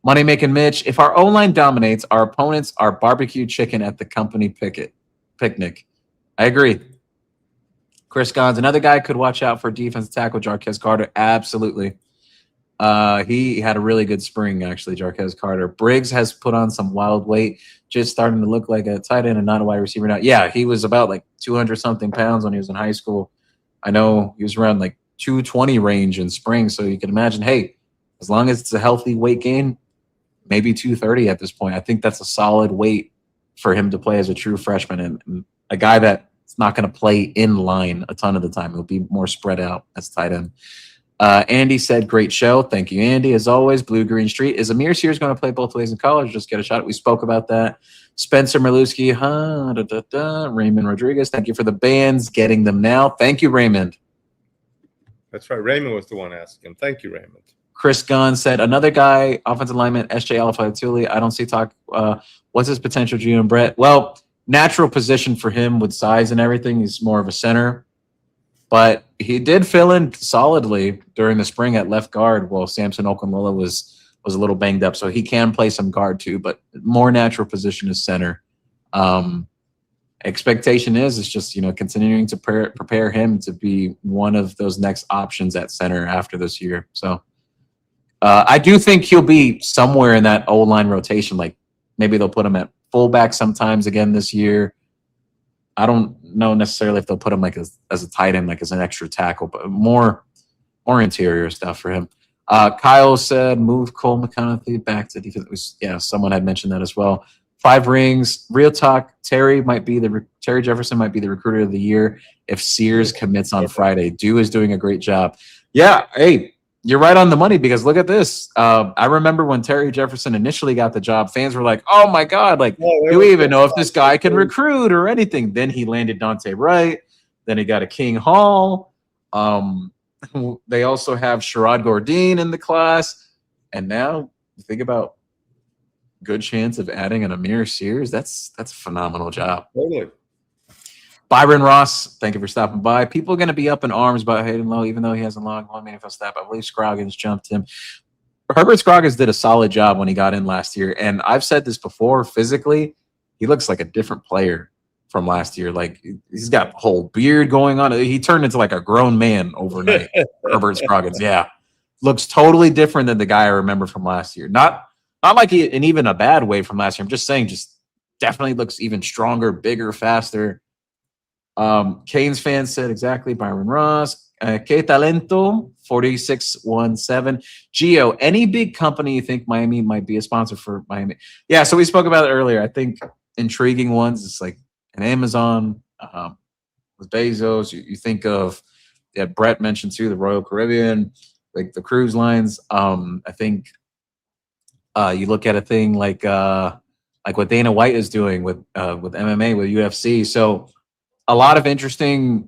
Money making Mitch. If our O-line dominates, our opponents are barbecue chicken at the company picnic. I agree. Chris Gons, another guy could watch out for defensive tackle Jarquez Carter. Absolutely. He had a really good spring, actually, Jarquez Carter. Briggs has put on some wild weight, just starting to look like a tight end and not a wide receiver now. Yeah, he was about like 200-something pounds when he was in high school. I know he was around like 220 range in spring, so you can imagine, hey, as long as it's a healthy weight gain, maybe 230 at this point. I think that's a solid weight for him to play as a true freshman and a guy that's not going to play in line a ton of the time. He'll be more spread out as tight end. Andy said, great show. Thank you, Andy. As always, Blue Green Street. Is Amir Sears going to play both ways in college? Just get a shot. We spoke about that. Spencer Merlewski. Raymond Rodriguez. Thank you for the bands. Getting them now. Thank you, Raymond. That's right. Raymond was the one asking him. Thank you, Raymond. Chris Gunn said, another guy, offensive lineman, SJ Alfatuli. I don't see talk. What's his potential, Gio and Brett? Well, natural position for him with size and everything. He's more of a center. But he did fill in solidly during the spring at left guard while Samson Okunlola was a little banged up. So he can play some guard too, but more natural position is center. Expectation is just, continuing to prepare him to be one of those next options at center after this year. So I do think he'll be somewhere in that O-line rotation. Like maybe they'll put him at fullback sometimes again this year. I don't know necessarily if they'll put him like as a tight end, like as an extra tackle, but more interior stuff for him. Kyle said, move Cole McConaughey back to defense. Someone had mentioned that as well. 5 rings. Real talk. Terry Jefferson might be the recruiter of the year if Sears commits on Friday. Dew is doing a great job. Yeah. Hey, you're right on the money because look at this. I remember when Terry Jefferson initially got the job, fans were like, oh my God, like, do we even know if this guy can recruit or anything? Then he landed Dante Wright. Then he got a King Hall. They also have Sherrod Gordine in the class. And now think about good chance of adding an Amir Sears. That's a phenomenal job. Totally. Byron Ross, thank you for stopping by. People are going to be up in arms about Hayden Lowe, even though he hasn't logged one manifest step. I believe Scroggins jumped him. Herbert Scroggins did a solid job when he got in last year. And I've said this before, physically, he looks like a different player from last year. Like he's got a whole beard going on. He turned into like a grown man overnight. Herbert Scroggins, yeah. Looks totally different than the guy I remember from last year. Not like in even a bad way from last year. I'm just saying, just definitely looks even stronger, bigger, faster. Canes fans said exactly. Byron Ross. Que talento 4617. Gio, any big company you think Miami might be a sponsor for Miami? Yeah, so we spoke about it earlier. I think intriguing ones. It's like an Amazon with Bezos. You think of Brett mentioned too, the Royal Caribbean, like the cruise lines. I think you look at a thing like what Dana White is doing with MMA, with UFC. So a lot of interesting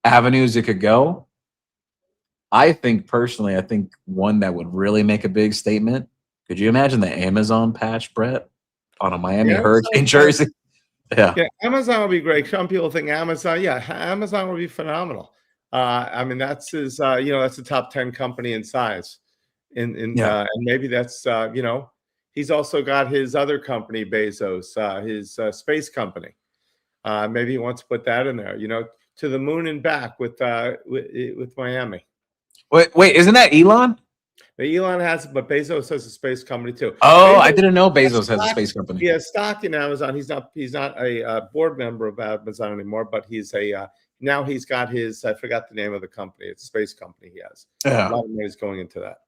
avenues it could go. I think one that would really make a big statement. Could you imagine the Amazon patch, Brett, on a Miami Hurricane jersey? Yeah, Amazon would be great. Some people think Amazon. Yeah, Amazon would be phenomenal. I mean, that's that's a top 10 company in size. And maybe that's he's also got his other company, Bezos, his space company. Maybe he wants to put that in there, to the moon and back with Miami. Wait, isn't that Elon? But Elon has, but Bezos has a space company too. Oh, I didn't know Bezos has a space company. He has stock in Amazon. He's not a board member of Amazon anymore, but he's now he's got his, I forgot the name of the company. It's a space company he has. Yeah. A lot of money is going into that.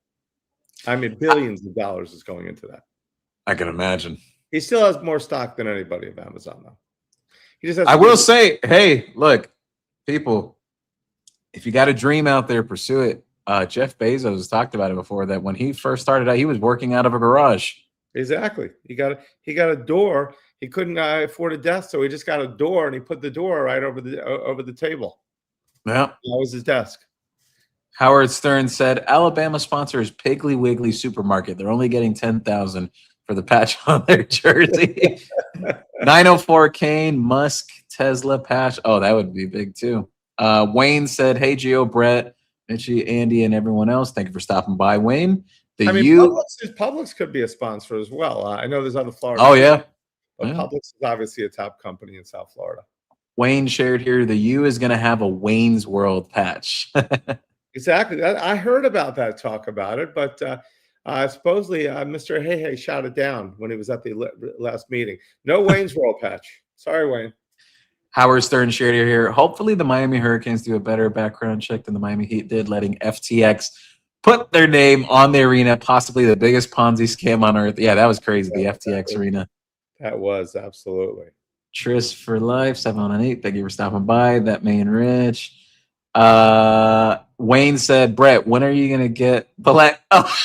I mean, billions of dollars is going into that. I can imagine. He still has more stock than anybody of Amazon, though. He just has I will say, hey, look, people, if you got a dream out there, pursue it. Jeff Bezos talked about it before, that when he first started out, he was working out of a garage. Exactly. He got a door. He couldn't afford a desk, so he just got a door, and he put the door right over the table. Yeah. That was his desk. Howard Stern said Alabama sponsors Piggly Wiggly Supermarket. They're only getting 10,000 for the patch on their jersey. 904 Kane, Musk, Tesla patch. Oh, that would be big too. Wayne said, "Hey, Gio, Brett, Mitchie, Andy, and everyone else. Thank you for stopping by, Wayne." I mean, U. Publix could be a sponsor as well. I know there's other Florida. Oh yeah. But Yeah. Publix is obviously a top company in South Florida. Wayne shared here the U is going to have a Wayne's World patch. Exactly. I heard about that, talk about it, but supposedly Mr. Hey shot it down when he was at the last meeting. No Wayne's World patch. Sorry, Wayne. Howard Stern shared here. Hopefully, the Miami Hurricanes do a better background check than the Miami Heat did, letting FTX put their name on the arena, possibly the biggest Ponzi scam on earth. Yeah, that was crazy. The FTX arena. That was absolutely. Tris for life, 718. Thank you for stopping by. That main rich. Wayne said, Brett, when are you going to get black? Oh.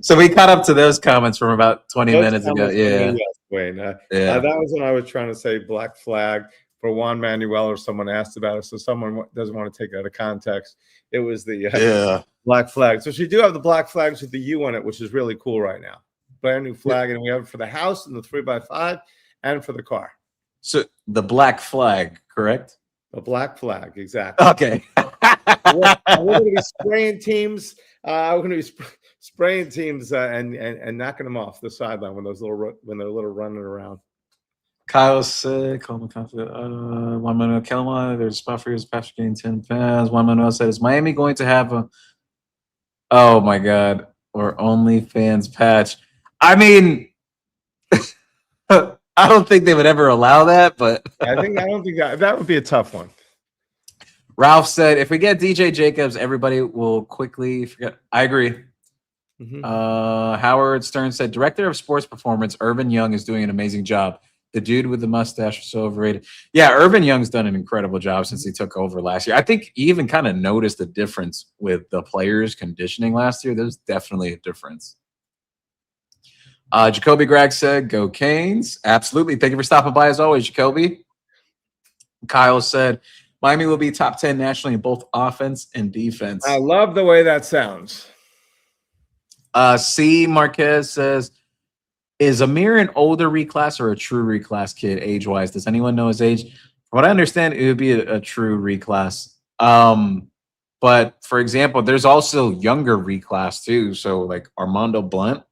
So we caught up to those comments from about 20 minutes ago. Yeah. Yes, Wayne. That was when I was trying to say black flag for Juan Manuel, or someone asked about it. So someone doesn't want to take it out of context. It was the black flag. So she do have the black flags with the U on it, which is really cool right now. Brand new flag. And we have it for the house and the 3x5 and for the car. So the black flag, correct? The black flag, exactly. Okay. We're going to be spraying teams. We're going to be spraying teams and knocking them off the sideline when they're little running around. Kyle said, "Call me confident. Juan Manuel Kelma, there's a spot for you as Patrick getting 10 pounds." Juan Manuel said, "Is Miami going to have a? Oh my God, or OnlyFans patch?" I mean, I don't think they would ever allow that, but I don't think that would be a tough one. Ralph said, "If we get DJ Jacobs, everybody will quickly forget." I agree. Mm-hmm. Howard Stern said, "Director of Sports Performance, Irvin Young is doing an amazing job. The dude with the mustache is so overrated." Yeah, Irvin Young's done an incredible job since he took over last year. I think he even kind of noticed the difference with the players' conditioning last year. There's definitely a difference. Jacoby Gregg said, "Go Canes." Absolutely. Thank you for stopping by as always, Jacoby. Kyle said, "Miami will be top 10 nationally in both offense and defense." I love the way that sounds. C. Marquez says, "Is Amir an older reclass or a true reclass kid age-wise? Does anyone know his age?" From what I understand, it would be a true reclass. But for example, there's also younger reclass too. So like Armando Blunt,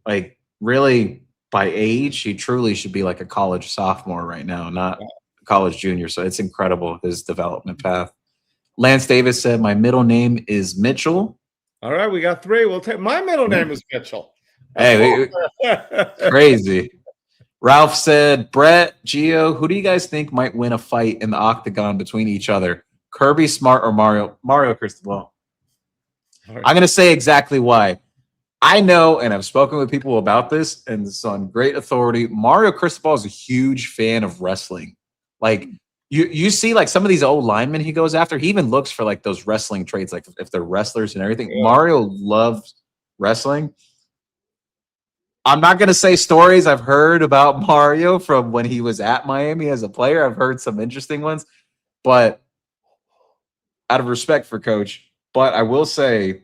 like really by age, he truly should be like a college sophomore right now, not a college junior. So it's incredible, his development path. Lance Davis said, "My middle name is Mitchell." All right, we got 3. We'll take my middle name is Mitchell. Hey, crazy. Ralph said, "Brett, Gio, who do you guys think might win a fight in the octagon between each other? Kirby Smart or Mario Cristobal?" Right. I'm going to say exactly why. I know, and I've spoken with people about this, and it's on great authority. Mario Cristobal is a huge fan of wrestling. Like, you see, like some of these old linemen he goes after, he even looks for like those wrestling traits, like if they're wrestlers and everything. Yeah. Mario loves wrestling. I'm not going to say stories I've heard about Mario from when he was at Miami as a player. I've heard some interesting ones, but out of respect for Coach, but I will say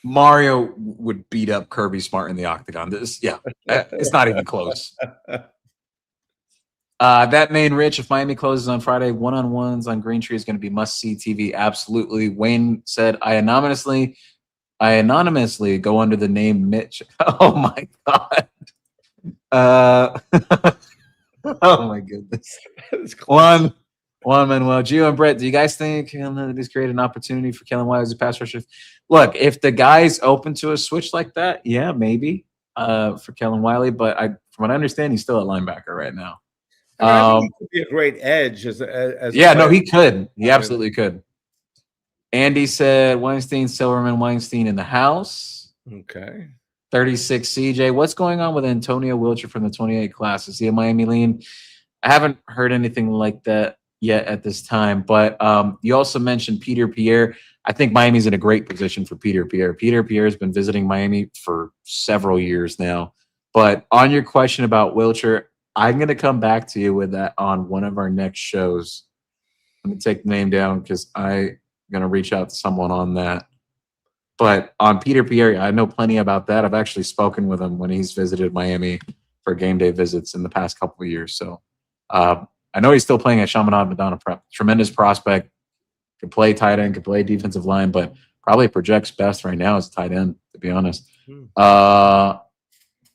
Mario would beat up Kirby Smart in the octagon. It's not even close. That main Rich, if Miami closes on Friday, one-on-ones on Green Tree is going to be must-see TV. Absolutely. Wayne said, I anonymously go under the name Mitch. Oh my God. Oh my goodness. Juan Manuel, Gio and Brett, do you guys think he's created an opportunity for Kellen Wiley as a pass rusher? Look, if the guy's open to a switch like that, yeah, maybe for Kellen Wiley. But from what I understand, he's still a linebacker right now. I think he could be a great edge as he could. He absolutely could. Andy said Weinstein, Silverman, Weinstein in the house. Okay. 36 CJ. What's going on with Antonio Wilcher from the 28 class? Is he a Miami lean? I haven't heard anything like that. yet at this time. But you also mentioned Peter Pierre. I think Miami's in a great position for Peter Pierre. Peter Pierre has been visiting Miami for several years now. But on your question about Wilcher, I'm going to come back to you with that on one of our next shows. Let me take the name down because I'm going to reach out to someone on that. But on Peter Pierre, I know plenty about that. I've actually spoken with him when he's visited Miami for game day visits in the past couple of years. So I know he's still playing at Chaminade Madonna Prep. Tremendous prospect. Could play tight end, could play defensive line, but probably projects best right now as tight end, to be honest.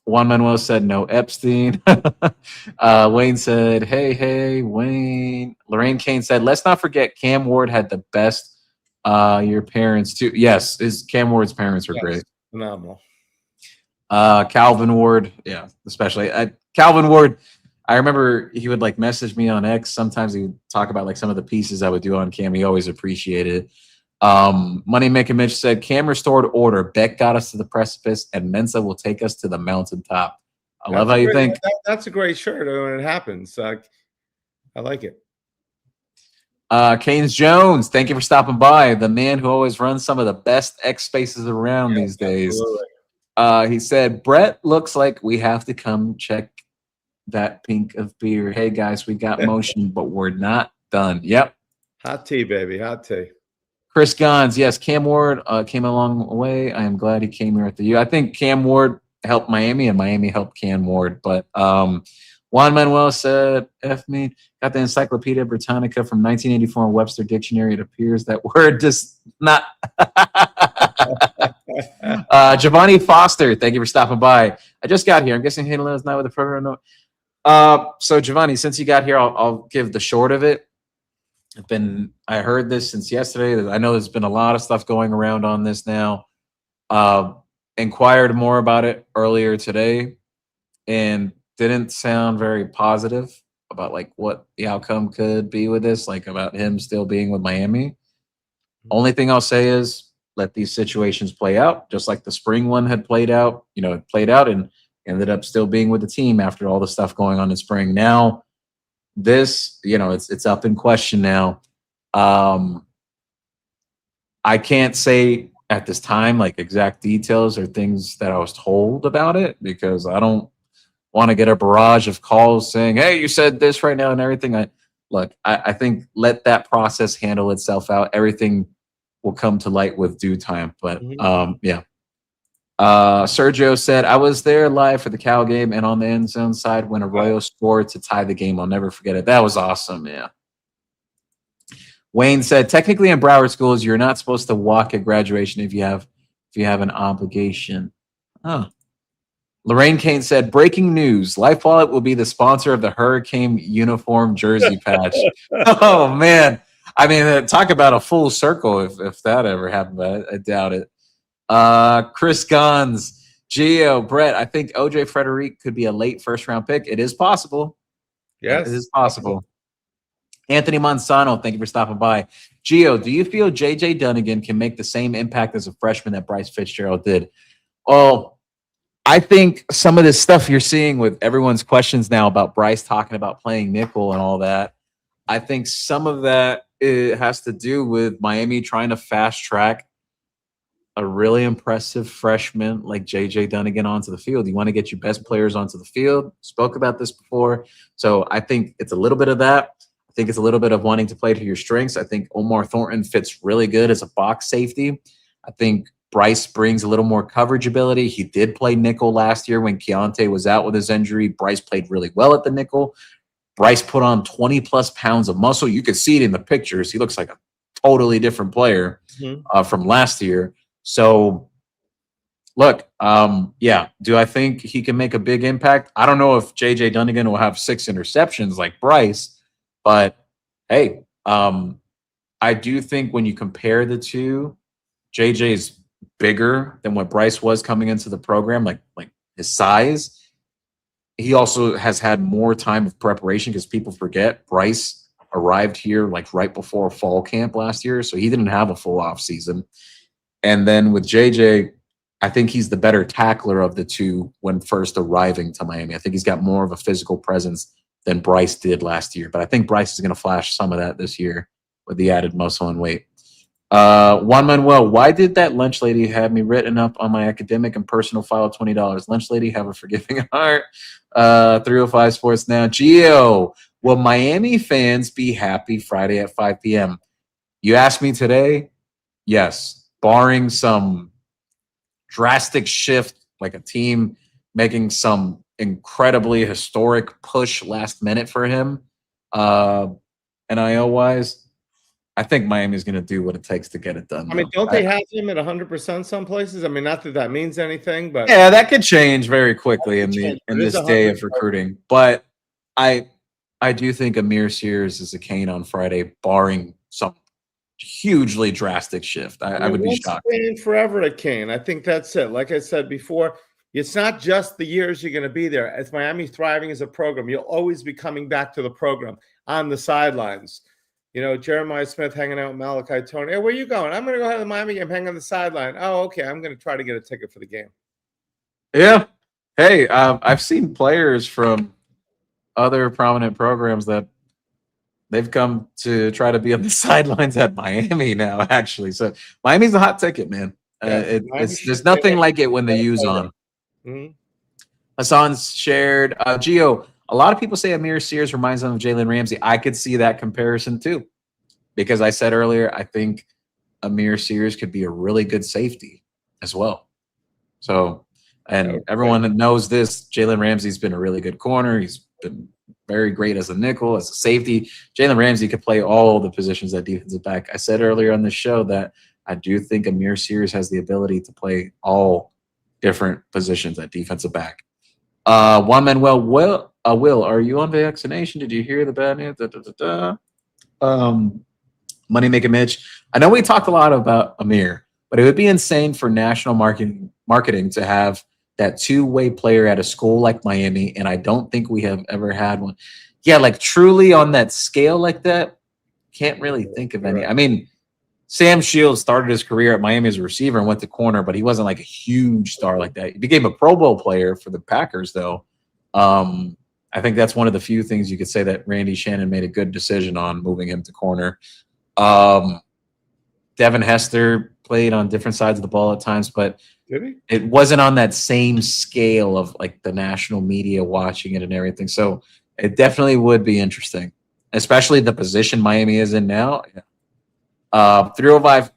Juan Manuel said no Epstein. Wayne said, hey, Wayne. Lorraine Kane said, let's not forget Cam Ward had the best your parents too. Yes, Cam Ward's parents were great. Phenomenal. Calvin Ward, yeah, especially. Calvin Ward, I remember he would like message me on X. Sometimes he would talk about like some of the pieces I would do on Cam. He always appreciated it. Money Making Mitch said, Cam restored order. Beck got us to the precipice, and Mensa will take us to the mountaintop. I love how you think. That's a great shirt when it happens. I like it. Keynes Jones, thank you for stopping by. The man who always runs some of the best X spaces around these days. He said, Brett looks like we have to come check that pink of beer. Hey guys, we got motion, but we're not done. Yep. Hot tea, baby. Hot tea. Chris Gons, yes, Cam Ward came a long way. I am glad he came here at the U. I think Cam Ward helped Miami, and Miami helped Cam Ward. But Juan Manuel said, F me, got the Encyclopedia Britannica from 1984 in Webster Dictionary. It appears that word just not. Giovanni Foster, thank you for stopping by. I just got here. I'm guessing Halo is not with the program. No. So Giovanni, since you got here, I'll give the short of it. I heard this since yesterday. I know there's been a lot of stuff going around on this now. Inquired more about it earlier today and didn't sound very positive about like what the outcome could be with this, like about him still being with Miami. Only thing I'll say is let these situations play out, just like the spring one had played out. You know, it played out and ended up still being with the team after all the stuff going on in spring. Now, this, you know, it's up in question now. I can't say at this time like exact details or things that I was told about it because I don't want to get a barrage of calls saying, "Hey, you said this right now," and everything. I think let that process handle itself out. Everything will come to light with due time. But yeah. Sergio said, I was there live for the Cal game and on the end zone side when Arroyo scored to tie the game. I'll never forget it. That was awesome. Yeah. Wayne said, technically in Broward schools, you're not supposed to walk at graduation if you have an obligation. Oh. Lorraine Kane said, breaking news. Life Wallet will be the sponsor of the Hurricane uniform jersey patch. Oh, man. I mean, talk about a full circle if that ever happened, but I doubt it. Chris Gons, Gio, Brett, I think OJ Frederic could be a late first-round pick. It is possible. Yes. It is possible. Anthony Monsanto, thank you for stopping by. Gio, do you feel J.J. Dunnigan can make the same impact as a freshman that Bryce Fitzgerald did? Oh, I think some of this stuff you're seeing with everyone's questions now about Bryce talking about playing nickel and all that, I think some of that it has to do with Miami trying to fast track a really impressive freshman like J.J. Dunnigan onto the field. You want to get your best players onto the field. Spoke about this before. So I think it's a little bit of that. I think it's a little bit of wanting to play to your strengths. I think Omar Thornton fits really good as a box safety. I think Bryce brings a little more coverage ability. He did play nickel last year when Keontae was out with his injury. Bryce played really well at the nickel. Bryce put on 20-plus pounds of muscle. You could see it in the pictures. He looks like a totally different player from last year. So, look, yeah, do I think he can make a big impact? I don't know if J.J. Dunnigan will have 6 interceptions like Bryce, but, hey, I do think when you compare the two, J.J. is bigger than what Bryce was coming into the program, like his size. He also has had more time of preparation because people forget Bryce arrived here like right before fall camp last year, so he didn't have a full off season. And then with JJ, I think he's the better tackler of the two when first arriving to Miami. I think he's got more of a physical presence than Bryce did last year. But I think Bryce is going to flash some of that this year with the added muscle and weight. Juan Manuel, why did that lunch lady have me written up on my academic and personal file of $20? Lunch lady, have a forgiving heart. 305 Sports Now. Gio, will Miami fans be happy Friday at 5 p.m.? You asked me today. Yes, barring some drastic shift, like a team making some incredibly historic push last minute for him, NIL wise. I think Miami's going to do what it takes to get it done. I mean, don't they have him at 100% some places? I mean, not that that means anything, but yeah, that could change very quickly in this day of recruiting. But I do think Amir Sears is a cane on Friday, barring some hugely drastic shift. I would be shocked. Forever at Kane. I think that's it. Like I said before, it's not just the years you're going to be there. As Miami thriving as a program, you'll always be coming back to the program on the sidelines. You know, Jeremiah Smith hanging out with Malachi Tony. Hey, where you going? I'm going to go ahead to the Miami game, hang on the sideline. Oh, okay. I'm going to try to get a ticket for the game. Yeah. Hey, I've seen players from other prominent programs that they've come to try to be on the sidelines at Miami now, actually. So Miami's a hot ticket, man. Yeah, there's nothing like it when the U's on. Mm-hmm. Hassan's shared. Gio, a lot of people say Amir Sears reminds them of Jalen Ramsey. I could see that comparison too, because I said earlier, I think Amir Sears could be a really good safety as well. So, and everyone knows this, Jalen Ramsey's been a really good corner. He's been very great as a nickel, as a safety. Jalen Ramsey could play all the positions at defensive back. I said earlier on the show that I do think Amir Sears has the ability to play all different positions at defensive back. Juan Manuel, Will, are you on vaccination? Did you hear the bad news? Moneymaker Mitch. I know we talked a lot about Amir, but it would be insane for national marketing to have that two-way player at a school like Miami, and I don't think we have ever had one. Yeah, like truly on that scale like that, can't really think of any. I mean, Sam Shields started his career at Miami as a receiver and went to corner, but he wasn't like a huge star like that. He became a Pro Bowl player for the Packers, though. I think that's one of the few things you could say that Randy Shannon made a good decision on moving him to corner. Devin Hester played on different sides of the ball at times, but it wasn't on that same scale of like the national media watching it and everything. So it definitely would be interesting, especially the position Miami is in now. 305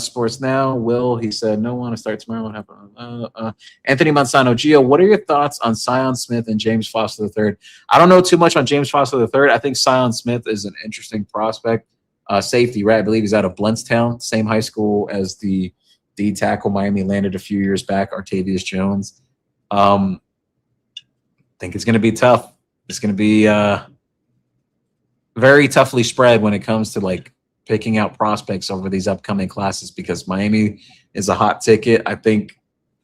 Sports Now. Will, he said, no one to start tomorrow. What happened? Anthony Monsanto. Gio, what are your thoughts on Sion Smith and James Foster III? I don't know too much on James Foster III. I think Sion Smith is an interesting prospect. Safety, right? I believe he's out of Bluntstown, same high school as the D tackle Miami landed a few years back, Artavius Jones. I think it's going to be tough. It's going to be very toughly spread when it comes to like picking out prospects over these upcoming classes, because Miami is a hot ticket. I think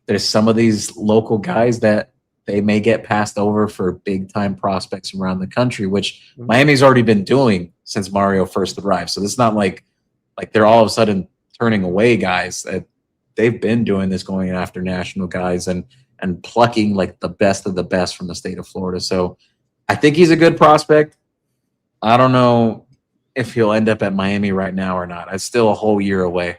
there's some of these local guys that they may get passed over for big time prospects around the country, which Miami's already been doing since Mario first arrived. So it's not like they're all of a sudden turning away guys. They've been doing this, going after national guys and plucking like the best of the best from the state of Florida. So I think he's a good prospect. I don't know if he'll end up at Miami right now or not. It's still a whole year away.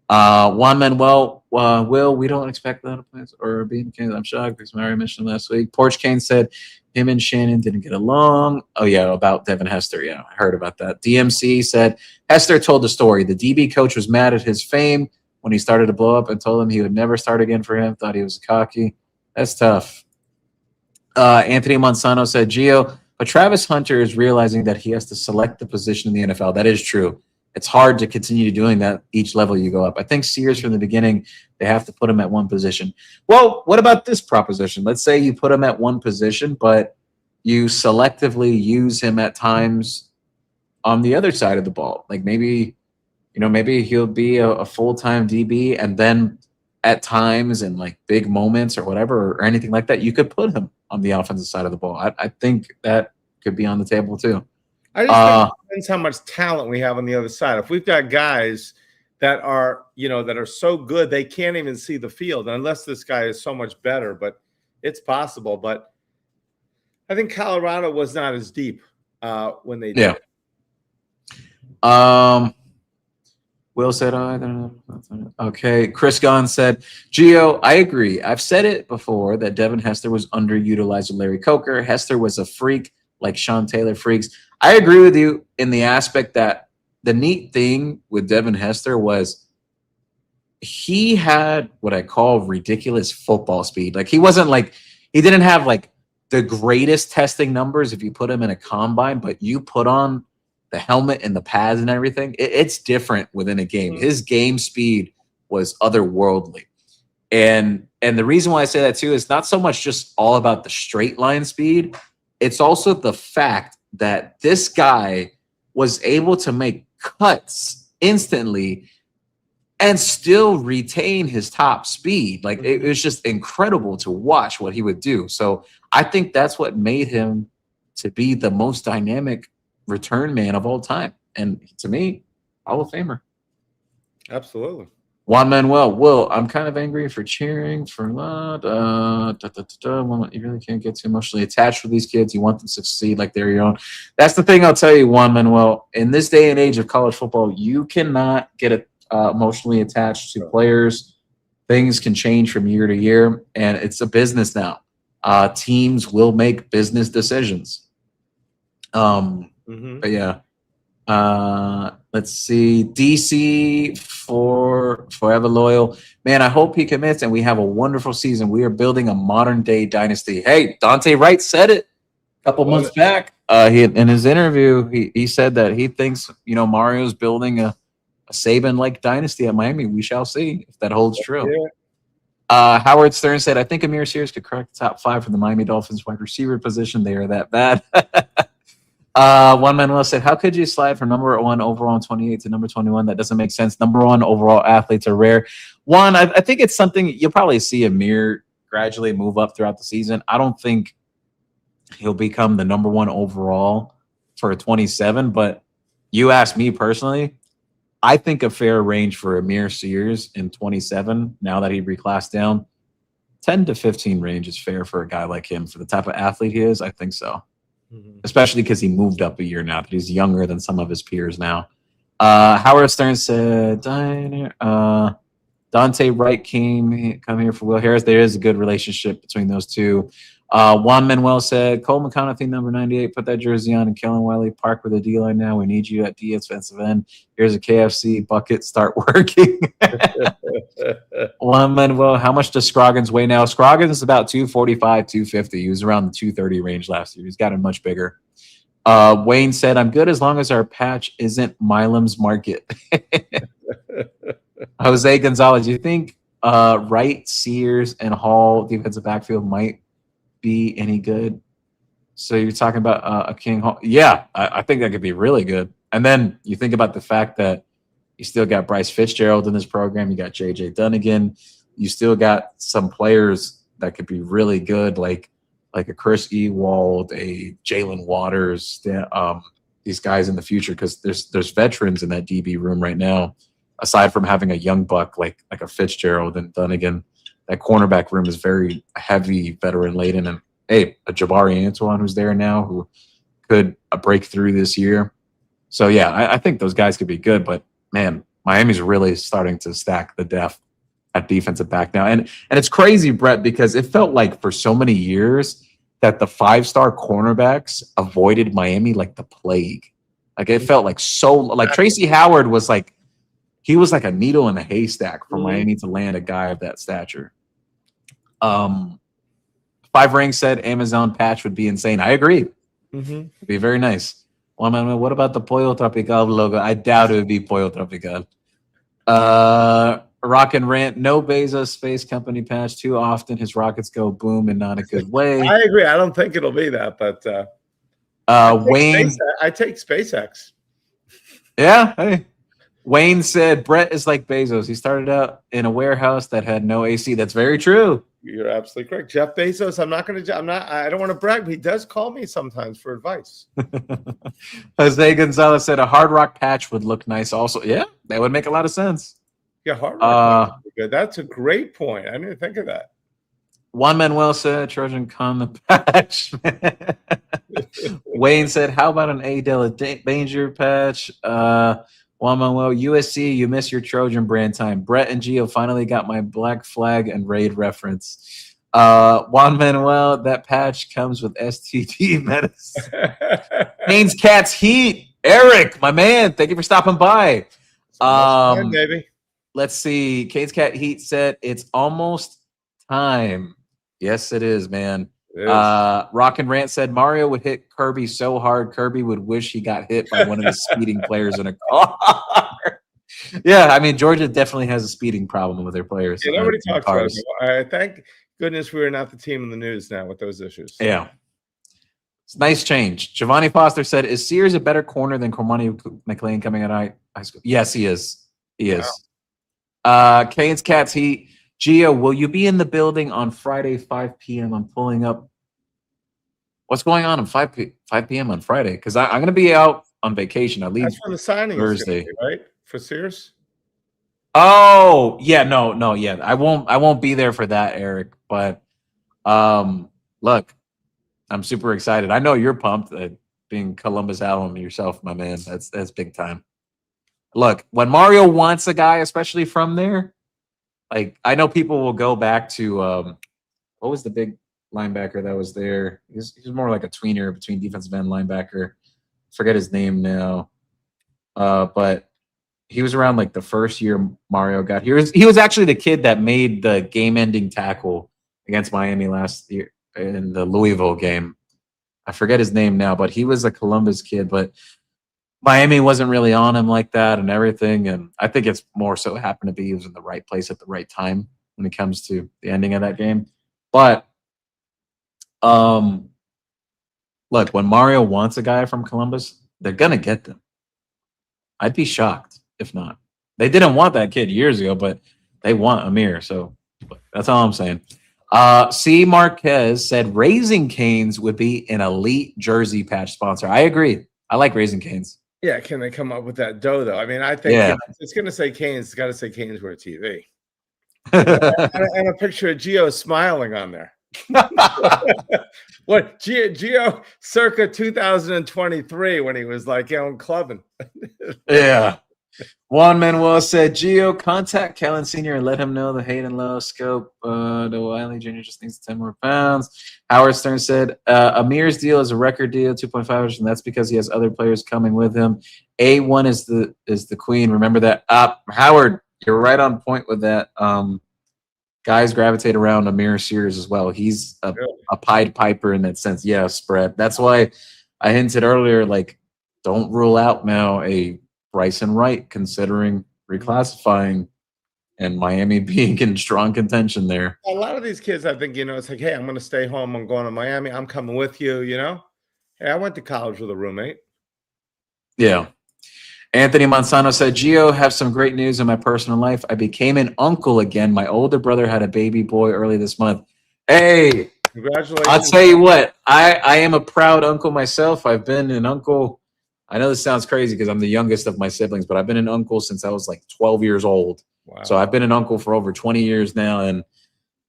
Juan Manuel, Will, we don't expect that to play or be in Kansas. I'm shocked because Mary mentioned last week. Porch Kane said him and Shannon didn't get along. Oh, yeah, about Devin Hester. Yeah, I heard about that. DMC said Hester told the story. The DB coach was mad at his fame when he started to blow up and told him he would never start again for him. Thought he was cocky. That's tough. Anthony Monsanto said, Gio, but Travis Hunter is realizing that he has to select the position in the NFL. That is true. It's hard to continue doing that each level you go up. I think Sears from the beginning, they have to put him at one position. Well, what about this proposition? Let's say you put him at one position, but you selectively use him at times on the other side of the ball. Like maybe he'll be a full-time DB, and then at times in like big moments or whatever or anything like that, you could put him on the offensive side of the ball. I think that could be on the table too. I just think it depends how much talent we have on the other side. If we've got guys that are, that are so good they can't even see the field, unless this guy is so much better, but it's possible. But I think Colorado was not as deep when they did. Yeah. Will said, okay. Chris Gunn said, Gio, I agree. I've said it before that Devin Hester was underutilized with Larry Coker. Hester was a freak like Sean Taylor freaks. I agree with you in the aspect that the neat thing with Devin Hester was he had what I call ridiculous football speed. Like he didn't have like the greatest testing numbers if you put him in a combine, but you put on the helmet and the pads and everything, it's different within a game. His game speed was otherworldly. And the reason why I say that too is not so much just all about the straight line speed. It's also the fact that this guy was able to make cuts instantly and still retain his top speed. Like it was just incredible to watch what he would do. So I think that's what made him to be the most dynamic return man of all time. And to me, Hall of Famer. Absolutely. Juan Manuel, Will, I'm kind of angry for cheering for you really can't get too emotionally attached with these kids. You want them to succeed like they're your own. That's the thing I'll tell you, Juan Manuel. In this day and age of college football, you cannot get emotionally attached to players. Things can change from year to year, and it's a business now. Teams will make business decisions. But yeah, let's see. DC for Forever Loyal. Man, I hope he commits and we have a wonderful season. We are building a modern day dynasty. Hey, Dante Wright said it a couple months back. In his interview, he said that he thinks, Mario's building a Saban-like dynasty at Miami. We shall see if that holds true. Yeah. Howard Stern said, I think Amir Sears could crack the top 5 for the Miami Dolphins wide receiver position. They are that bad. One Manuel said, how could you slide from number 1 overall in 28 to number 21? That doesn't make sense. Number 1 overall athletes are rare. I think it's something you'll probably see Amir gradually move up throughout the season. I don't think he'll become the number 1 overall for 27, but you ask me personally, I think a fair range for Amir Sears in 27, now that he reclassed down, 10 to 15 range is fair for a guy like him. For the type of athlete he is, I think so. Especially because he moved up a year now, that he's younger than some of his peers now. Howard Stern said, Dante Wright come here for Will Harris. There is a good relationship between those two. Juan Manuel said, Cole McConaughey, number 98, put that jersey on, and Kellen Wiley, park with the D-line now. We need you at defensive end. Here's a KFC bucket. Start working. Juan Manuel, how much does Scroggins weigh now? Scroggins is about 245, 250. He was around the 230 range last year. He's gotten much bigger. Wayne said, I'm good as long as our patch isn't Milam's Market. Jose Gonzalez, you think Wright, Sears, and Hall defensive backfield might be any good? So you're talking about a King Hall. Yeah, I think that could be really good. And then you think about the fact that you still got Bryce Fitzgerald in this program. You got J.J. Dunnigan. You still got some players that could be really good, like a Chris Ewald, a Jalen Waters, these guys in the future, because there's veterans in that DB room right now. Aside from having a young buck like a Fitzgerald and Dunnigan, that cornerback room is very heavy veteran laden. And hey, a Jabari Antoine who's there now who could break through this year. So yeah, I think those guys could be good. But man, Miami's really starting to stack the depth at defensive back now. And it's crazy, Brett, because it felt like for so many years that the 5-star cornerbacks avoided Miami like the plague. Like it felt like Tracy Howard was like, he was like a needle in a haystack for Miami to land a guy of that stature. 5 Rings said Amazon patch would be insane. I agree. It'd be very nice. What about the Pollo Tropical logo? I doubt it would be Pollo Tropical. Rock and Rant, no Bezos Space Company patch. Too often his rockets go boom in not a good way. I agree. I don't think it'll be that, but Wayne. I take SpaceX. Yeah, hey. Wayne said Brett is like Bezos. He started out in a warehouse that had no AC. That's very true. You're absolutely correct. Jeff Bezos, I don't want to brag, but he does call me sometimes for advice. Jose Gonzalez said a Hard Rock patch would look nice also. Yeah, that would make a lot of sense. Yeah, Hard Rock would be good. That's a great point. I didn't think of that. Juan Manuel said Trojan con the patch. Wayne said, "How about an A Della Danger patch?" Juan Manuel, USC, you missed your Trojan brand time. Brett and Gio finally got my Black Flag and Raid reference. Juan Manuel, that patch comes with STD medicine. Canes Cats Heat. Eric, my man, thank you for stopping by. Fine, baby. Let's see. Canes Cat Heat said it's almost time. Yes, it is, man. Rock and Rant said Mario would hit Kirby so hard Kirby would wish he got hit by one of the speeding players in a car. Yeah, I mean Georgia definitely has a speeding problem with their players. Yeah, nobody talks about it. Thank goodness we are not the team in the news now with those issues. Yeah. It's a nice change. Giovanni Foster said, "Is Sears a better corner than Cormani McLean coming out of high school?" Yes, he is. He is. Canes Cats Heat. Gio, will you be in the building on Friday, 5 p.m.? I'm pulling up. What's going on 5 p.m. on Friday? Because I'm going to be out on vacation. I leave That's when the signing Thursday, is right? For Sears? Oh, yeah, no, yeah. I won't be there for that, Eric. But look, I'm super excited. I know you're pumped at being Columbus Alum yourself, my man. That's big time. Look, when Mario wants a guy, especially from there, like I know people will go back to what was the big linebacker that was there? He's more like a tweener between defensive end linebacker. Forget his name now. But he was around like the first year Mario got here. He was actually the kid that made the game-ending tackle against Miami last year in the Louisville game. I forget his name now, but he was a Columbus kid, but Miami wasn't really on him like that and everything. And I think it's more so happened to be he was in the right place at the right time when it comes to the ending of that game. But look, when Mario wants a guy from Columbus, they're gonna get them. I'd be shocked if not. They didn't want that kid years ago, but they want Amir. So that's all I'm saying. C. Marquez said Raising Canes would be an elite jersey patch sponsor. I agree. I like Raising Canes. Yeah, can they come up with that dough though? I mean, I think it's going to say Canes. It's got to say Canes Wear TV, and a picture of Gio smiling on there. What Gio circa 2023 when he was like clubbing. Yeah. Juan Manuel said, Gio, contact Kellen Sr. and let him know the Hayden Low scope. The Wiley Jr. just needs 10 more pounds. Howard Stern said, Amir's deal is a record deal, 2.5, and that's because he has other players coming with him. A1 is the queen. Remember that. Howard, you're right on point with that. Guys gravitate around Amir Sears as well. He's a Pied Piper in that sense. Yeah, spread. That's why I hinted earlier, like, don't rule out now a Bryson Wright considering reclassifying and Miami being in strong contention there. A lot of these kids, I think, it's like, hey, I'm going to stay home. I'm going to Miami. I'm coming with you, Hey, I went to college with a roommate. Yeah. Anthony Monsanto said, Gio, have some great news in my personal life. I became an uncle again. My older brother had a baby boy early this month. Hey, congratulations. I'll tell you what, I am a proud uncle myself. I've been an uncle. I know this sounds crazy because I'm the youngest of my siblings, but I've been an uncle since I was like 12 years old. Wow. So I've been an uncle for over 20 years now. And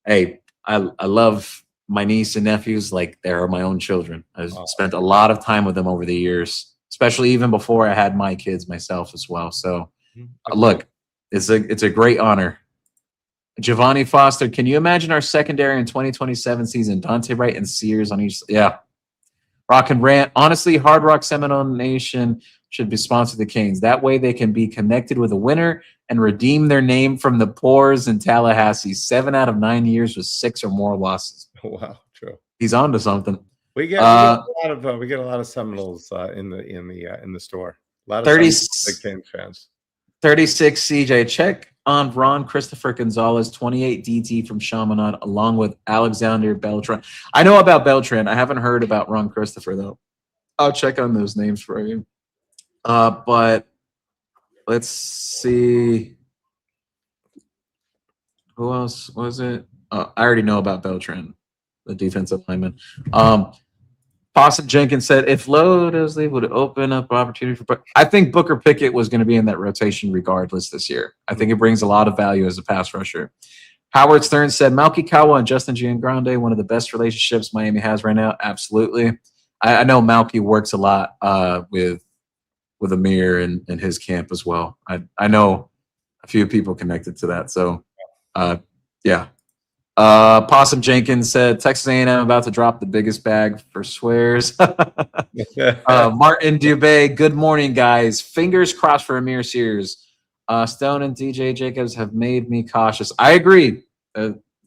hey, I love my niece and nephews like they're my own children. I've spent a lot of time with them over the years, especially even before I had my kids myself as well. So look, it's a great honor. Giovanni Foster, can you imagine our secondary in 2027 season? Dante Wright and Sears on each. Yeah. Rock and Rant. Honestly, Hard Rock Seminole Nation should be sponsored the Canes. That way they can be connected with a winner and redeem their name from the poors in Tallahassee. 7 out of 9 years with 6 or more losses. Wow, true. He's on to something. We get a lot of Seminoles in the store. A lot of 30, big Canes fans. 36 CJ. Check on Ron Christopher Gonzalez, 28 DT from Chaminade, along with Alexander Beltran. I know about Beltran. I haven't heard about Ron Christopher, though. I'll check on those names for you. But let's see. Who else was it? I already know about Beltran, the defensive lineman. Boston Jenkins said, if Lowe does leave, would it open up opportunity for – I think Booker Pickett was going to be in that rotation regardless this year. I think it brings a lot of value as a pass rusher. Howard Stern said Malky Kawa and Justin Giangrande, one of the best relationships Miami has right now. Absolutely. I know Malky works a lot with Amir and his camp as well. I know a few people connected to that. So, yeah. Possum Jenkins said Texas A&M about to drop the biggest bag for swears. Martin Dubé, good morning, guys. Fingers crossed for Amir Sears. Stone and DJ Jacobs have made me cautious. I agree.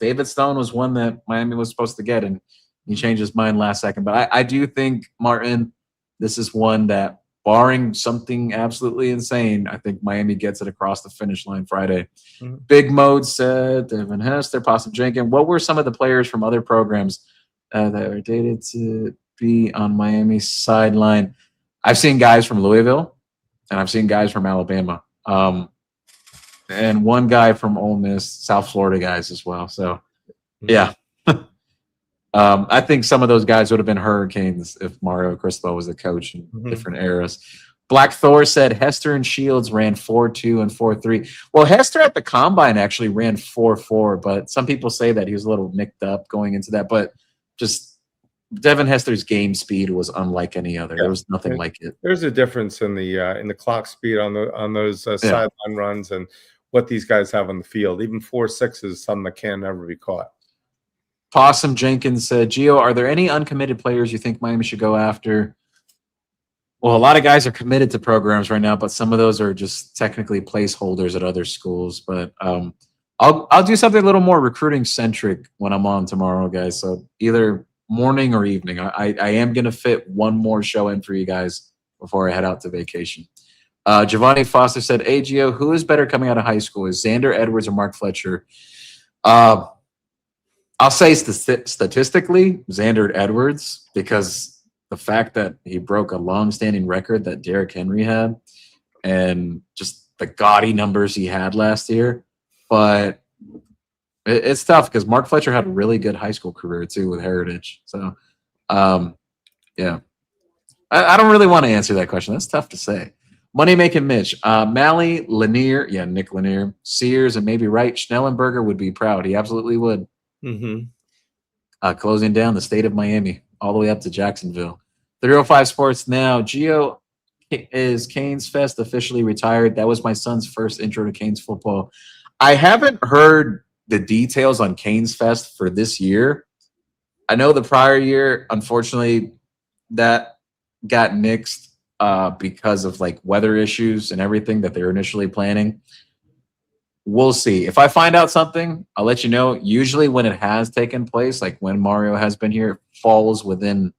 David Stone was one that Miami was supposed to get, and he changed his mind last second. But I do think, Martin, this is one that, barring something absolutely insane, I think Miami gets it across the finish line Friday. Mm-hmm. Big Mode said, Devin Hester, Possum Jenkins. What were some of the players from other programs that are dated to be on Miami's sideline? I've seen guys from Louisville, and I've seen guys from Alabama. And one guy from Ole Miss, South Florida guys as well. So, yeah. I think some of those guys would have been Hurricanes if Mario Cristobal was the coach in different eras. Black Thor said Hester and Shields ran 4.2 and 4.3. Well, Hester at the combine actually ran 4.4, but some people say that he was a little nicked up going into that. But just Devin Hester's game speed was unlike any other. There was nothing like it. There's a difference in the clock speed on those sideline runs and what these guys have on the field. Even 4.6 is something that can never be caught. Possum Jenkins said, Gio, are there any uncommitted players you think Miami should go after? Well, a lot of guys are committed to programs right now, but some of those are just technically placeholders at other schools. But I'll do something a little more recruiting centric when I'm on tomorrow, guys. So either morning or evening. I am going to fit one more show in for you guys before I head out to vacation. Giovanni Foster said, hey, Gio, who is better coming out of high school? Is Xander Edwards or Mark Fletcher? I'll say statistically, Xander Edwards, because the fact that he broke a long-standing record that Derrick Henry had and just the gaudy numbers he had last year. But it's tough because Mark Fletcher had a really good high school career, too, with Heritage. So, yeah. I don't really want to answer that question. That's tough to say. Money Making Mitch. Malley, Lanier, Nick Lanier, Sears, and maybe Wright. Schnellenberger would be proud. He absolutely would. Closing down the state of Miami all the way up to Jacksonville. 305 Sports now. Gio, is Canes Fest officially retired? That was my son's first intro to Canes football. I haven't heard the details on Canes Fest for this year. I know the prior year, unfortunately, that got nixed because of like weather issues and everything that they were initially planning. We'll see. If I find out something, I'll let you know. Usually when it has taken place, like when Mario has been here, it falls within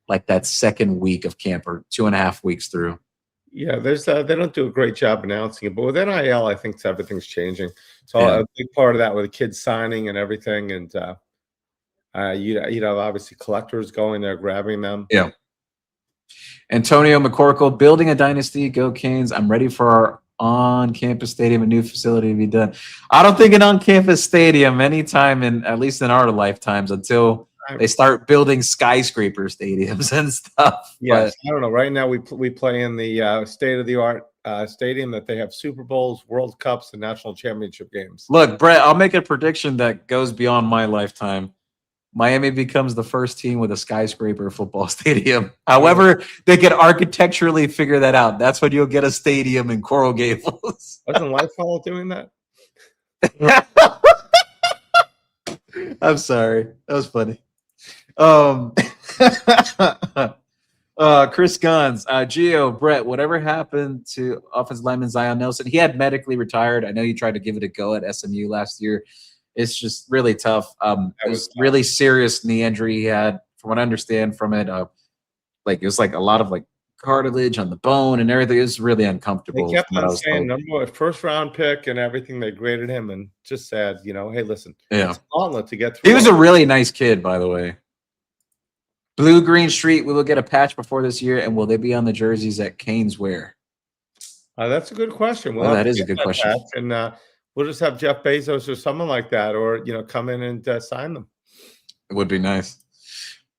like that second week of camp or 2.5 weeks through. Yeah, there's they don't do a great job announcing it, but with NIL, I think everything's changing. So a big part of that with the kids signing and everything, and you know, obviously collectors going there grabbing them. Yeah. Antonio McCorkle, building a dynasty, go Canes. I'm ready for our on-campus stadium, a new facility to be done. I don't think an on-campus stadium anytime in at least in our lifetimes until they start building skyscraper stadiums and stuff. Yes, but I don't know. Right now we play in the state-of-the-art stadium that they have Super Bowls, World Cups, and national championship games. Look, Brett, I'll make a prediction that goes beyond my lifetime. Miami becomes the first team with a skyscraper football stadium. However, they can architecturally figure that out. That's when you'll get a stadium in Coral Gables. Wasn't Lifefollow doing that? I'm sorry. That was funny. Chris Guns, Gio, Brett, whatever happened to offensive lineman Zion Nelson? He had medically retired. I know you tried to give it a go at SMU last year. It's just really tough. It was really serious knee injury he had, from what I understand from it. Like it was like a lot of like cartilage on the bone and everything. It was really uncomfortable. They kept on saying number one, first round pick and everything. They graded him, and just said, you know, hey, listen, it's a gauntlet to get through. He was a really nice kid, by the way. Blue Green Street, we will get a patch before this year, and will they be on the jerseys that Canes wear? That's a good question. That is a good question. Patch, and we'll just have Jeff Bezos or someone like that, or come in and sign them. It would be nice.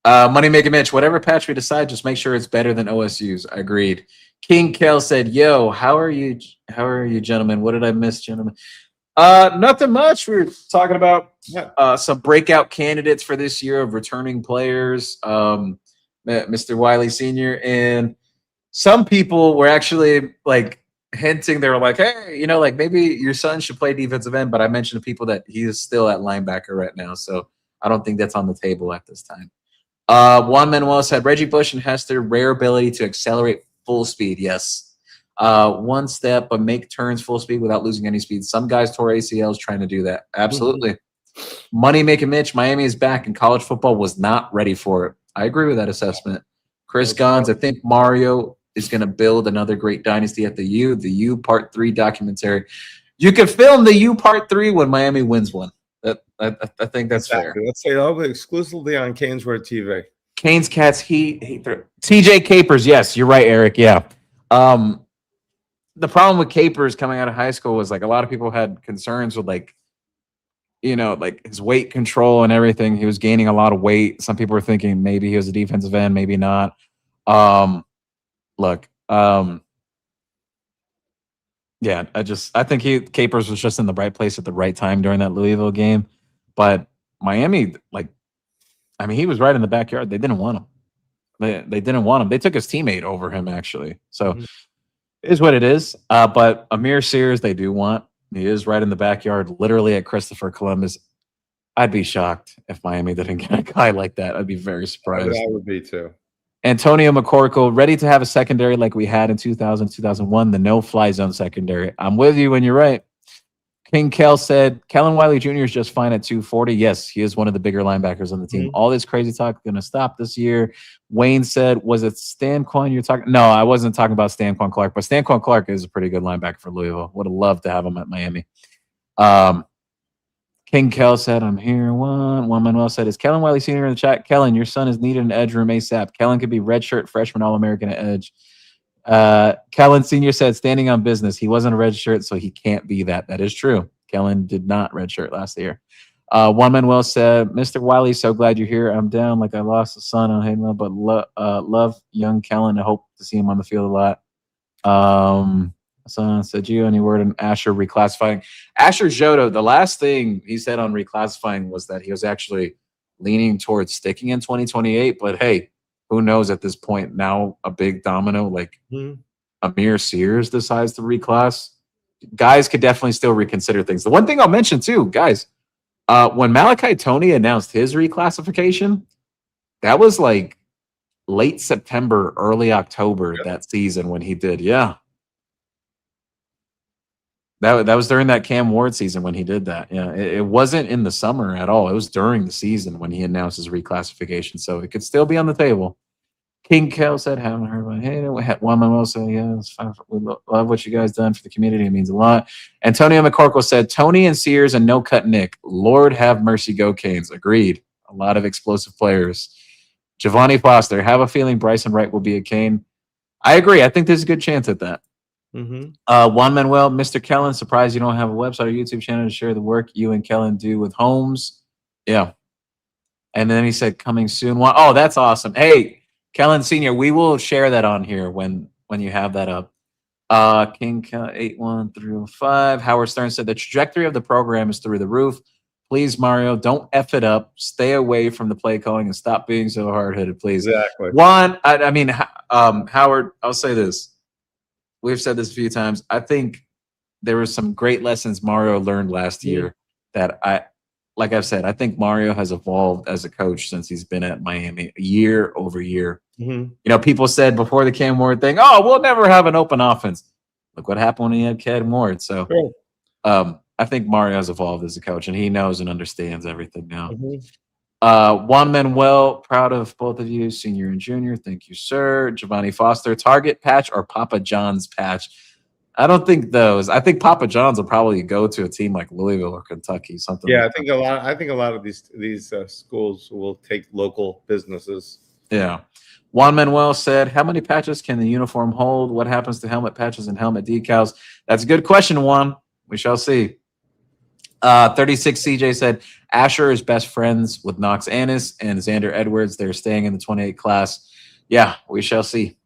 Money Making Mitch, whatever patch we decide, just make sure it's better than OSU's. Agreed. King Kel said, "Yo, how are you, gentlemen? What did I miss, gentlemen? Nothing much. We were talking about Yeah. some breakout candidates for this year of returning players. Mr. Wiley Sr. and some people were actually like hinting. They were like, "Hey, like maybe your son should play defensive end." But I mentioned to people that he is still at linebacker right now, so I don't think that's on the table at this time. Juan Manuel said Reggie Bush and Hester rare ability to accelerate full speed. Yes. One step, but make turns full speed without losing any speed. Some guys tore ACLs trying to do that. Absolutely. Money making Mitch, Miami is back, and college football was not ready for it. I agree with that assessment. Chris Gons, I think Mario is going to build another great dynasty at the U Part 3 documentary. You could film the U Part 3 when Miami wins one. I think that's fair. Let's say exclusively on Canes Word TV. Canes, Cats, TJ Capers. Yes, you're right, Eric. Yeah. The problem with Capers coming out of high school was like a lot of people had concerns with like his weight control and everything. He was gaining a lot of weight. Some people were thinking maybe he was a defensive end, maybe not. Look, yeah, I think Capers was just in the right place at the right time during that Louisville game. But Miami, he was right in the backyard. They didn't want him. They didn't want him. They took his teammate over him, actually. So it is what it is. But Amir Sears, they do want. He is right in the backyard, literally at Christopher Columbus. I'd be shocked if Miami didn't get a guy like that. I'd be very surprised. I would be too. Antonio McCorkle, ready to have a secondary like we had in 2000, 2001, the no-fly zone secondary. I'm with you when you're right. King Kel said, Kellen Wiley Jr. is just fine at 240. Yes, he is one of the bigger linebackers on the team. All this crazy talk going to stop this year. Wayne said, was it Stanquan you're talking? No, I wasn't talking about Stanquan Clark, but Stanquan Clark is a pretty good linebacker for Louisville. Would have loved to have him at Miami. King Kel said, I'm here. Juan Manuel said, is Kellen Wiley Sr. in the chat? Kellen, your son is needed in edge room ASAP. Kellen could be redshirt freshman All-American at edge. Kellen Sr. said, standing on business. He wasn't a red shirt, so he can't be that. That is true. Kellen did not redshirt last year. Juan Manuel said, Mr. Wiley, so glad you're here. I'm down like I lost a son on Halo, but love young Kellen. I hope to see him on the field a lot. Someone said, you any word on Asher reclassifying? Asher Jodo, the last thing he said on reclassifying was that he was actually leaning towards sticking in 2028. But hey, who knows at this point? Now a big domino like Amir Sears decides to reclass. Guys could definitely still reconsider things. The one thing I'll mention too, guys, when Malachi Tony announced his reclassification, that was like late September, early October that season when he did. Yeah. That was during that Cam Ward season when he did that. Yeah, it wasn't in the summer at all. It was during the season when he announced his reclassification. So it could still be on the table. King Kel said, haven't heard about it. Hey, Juan Manuel said, yeah, it's fine. We love what you guys done for the community. It means a lot. Antonio McCorkle said, Tony and Sears and no cut Nick. Lord have mercy, go Canes. Agreed. A lot of explosive players. Giovanni Foster, have a feeling Bryson Wright will be a Cane. I agree. I think there's a good chance at that. Juan Manuel, Mr. Kellen, surprised you don't have a website or YouTube channel to share the work you and Kellen do with Holmes. Yeah. And then he said, coming soon. Oh, that's awesome. Hey, Kellen Sr., we will share that on here when you have that up. King 81305. Howard Stern said the trajectory of the program is through the roof. Please, Mario, don't F it up. Stay away from the play calling and stop being so hard-headed, please. Exactly. Howard, I'll say this. We've said this a few times. I think there were some great lessons Mario learned last year that like I've said, I think Mario has evolved as a coach since he's been at Miami year over year. People said before the Cam Ward thing, oh, we'll never have an open offense. Look what happened when he had Cam Ward. So I think Mario has evolved as a coach, and he knows and understands everything now. Juan Manuel, proud of both of you, senior and junior. Thank you, sir. Giovanni Foster, Target patch or Papa John's patch? I don't think those. I think Papa John's will probably go to a team like Louisville or Kentucky, something. Yeah, like I think a lot of these schools will take local businesses. Yeah. Juan Manuel said, how many patches can the uniform hold? What happens to helmet patches and helmet decals? That's a good question, Juan. We shall see. 36 CJ said, Asher is best friends with Knox Annis and Xander Edwards. They're staying in the 28 class. Yeah, we shall see.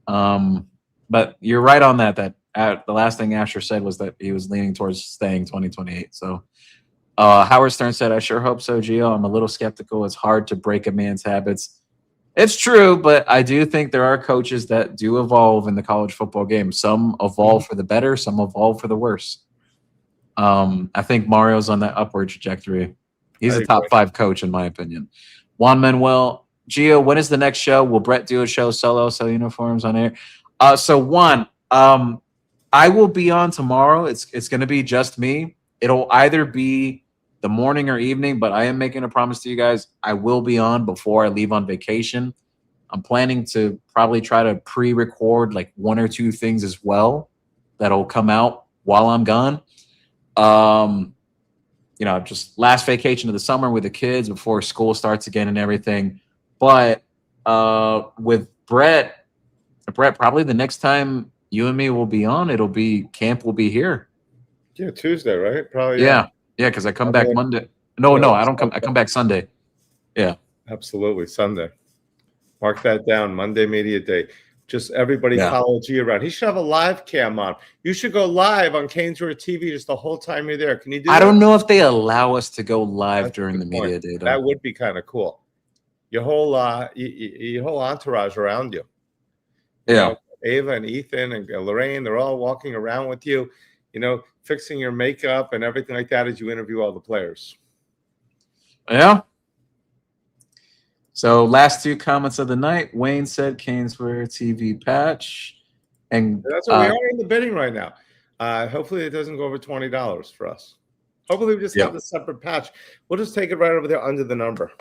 But you're right on that the last thing Asher said was that he was leaning towards staying 2028. So Howard Stern said, I sure hope so, Gio. I'm a little skeptical. It's hard to break a man's habits. It's true, but I do think there are coaches that do evolve in the college football game. Some evolve for the better, some evolve for the worse. I think Mario's on that upward trajectory. He's a top 5 coach, in my opinion. Juan Manuel, Gio, when is the next show? Will Brett do a show solo, sell uniforms on air? So Juan, I will be on tomorrow. It's going to be just me. It'll either be the morning or evening, but I am making a promise to you guys. I will be on before I leave on vacation. I'm planning to probably try to pre-record like 1 or 2 things as well that'll come out while I'm gone. Just last vacation of the summer with the kids before school starts again and everything. But with Brett, probably the next time you and me will be on, camp will be here. Yeah, Tuesday, right? Probably. Yeah, because I come back Monday. No, I don't come. I come back Sunday. Yeah, absolutely, Sunday. Mark that down. Monday Media Day. Just everybody follow G around. He should have a live cam on. You should go live on Canesburg TV just the whole time you're there. Can you do that? I don't know if they allow us to go live during the media day. That would be kind of cool. Your whole entourage around you. Yeah. Ava and Ethan and Lorraine, they're all walking around with you, fixing your makeup and everything like that as you interview all the players. Yeah. So last 2 comments of the night. Wayne said Canesburg TV patch. And that's what we are in the bidding right now. Hopefully it doesn't go over $20 for us. Hopefully we just have the separate patch. We'll just take it right over there under the number.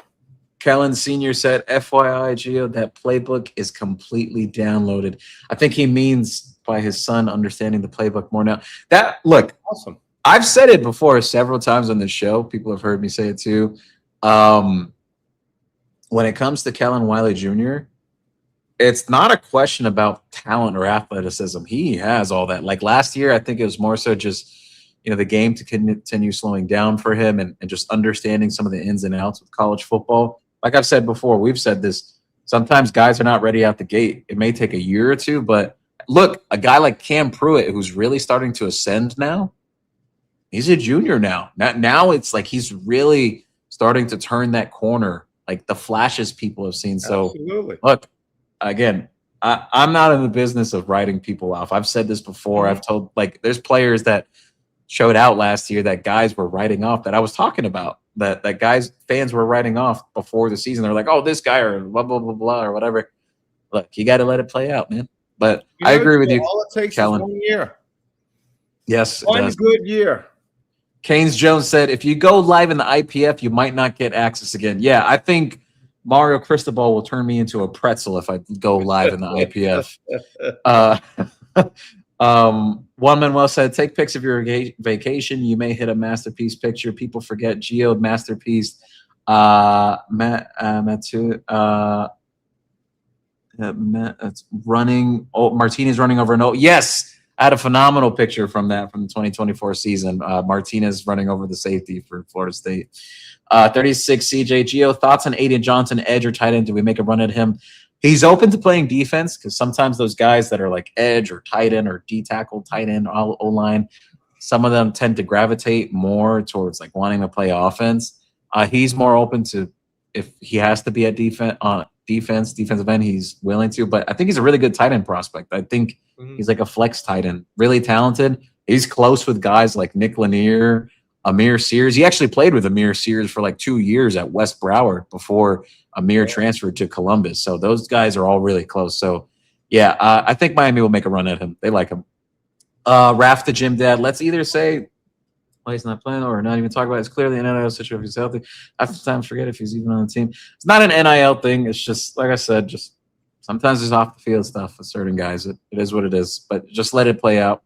Kellen Sr. said, FYI, Gio, that playbook is completely downloaded. I think he means by his son understanding the playbook more now. Look, awesome. I've said it before several times on the show. People have heard me say it too. When it comes to Kellen Wiley Jr., it's not a question about talent or athleticism. He has all that. Like last year, I think it was more so just, the game to continue slowing down for him and just understanding some of the ins and outs of college football. Like I've said before, we've said this, sometimes guys are not ready out the gate. It may take a year or 2, but look, a guy like Cam Pruitt, who's really starting to ascend now, he's a junior now. Now it's like he's really starting to turn that corner, like the flashes people have seen. So absolutely. Look, again, I'm not in the business of writing people off. I've said this before. I've told, there's players that showed out last year that guys were writing off that I was talking about, that fans were writing off before the season. They're like, oh, this guy or blah, blah, blah, blah, or whatever. Look, you got to let it play out, man. But I agree with you, all it takes Kellen. is 1 year. Yes, one good year. Keynes Jones said, if you go live in the IPF, you might not get access again. Yeah, I think Mario Cristobal will turn me into a pretzel if I go live in the IPF. Juan Manuel said, take pics of your vacation. You may hit a masterpiece picture. People forget Geo masterpiece. It's running. Oh, Martinez running over an. Yes, I had a phenomenal picture from the 2024 season. Martinez running over the safety for Florida State. 36 CJ Geo, thoughts on Aiden Johnson, edge or tight end? Do we make a run at him? He's open to playing defense because sometimes those guys that are like edge or tight end or D tackle, tight end, O-line, some of them tend to gravitate more towards like wanting to play offense. He's more open to, if he has to be at defensive end, he's willing to. But I think he's a really good tight end prospect. I think he's like a flex tight end, really talented. He's close with guys like Nick Lanier, Amir Sears. He actually played with Amir Sears for like 2 years at West Broward before Amir transferred to Columbus. So those guys are all really close. So, yeah, I think Miami will make a run at him. They like him. Raf the Gym Dad, let's either say why he's not playing or not even talk about it. It's clearly an NIL situation if he's healthy. Sometimes forget if he's even on the team. It's not an NIL thing. It's just, like I said, just sometimes there's off the field stuff with certain guys. It is what it is. But just let it play out.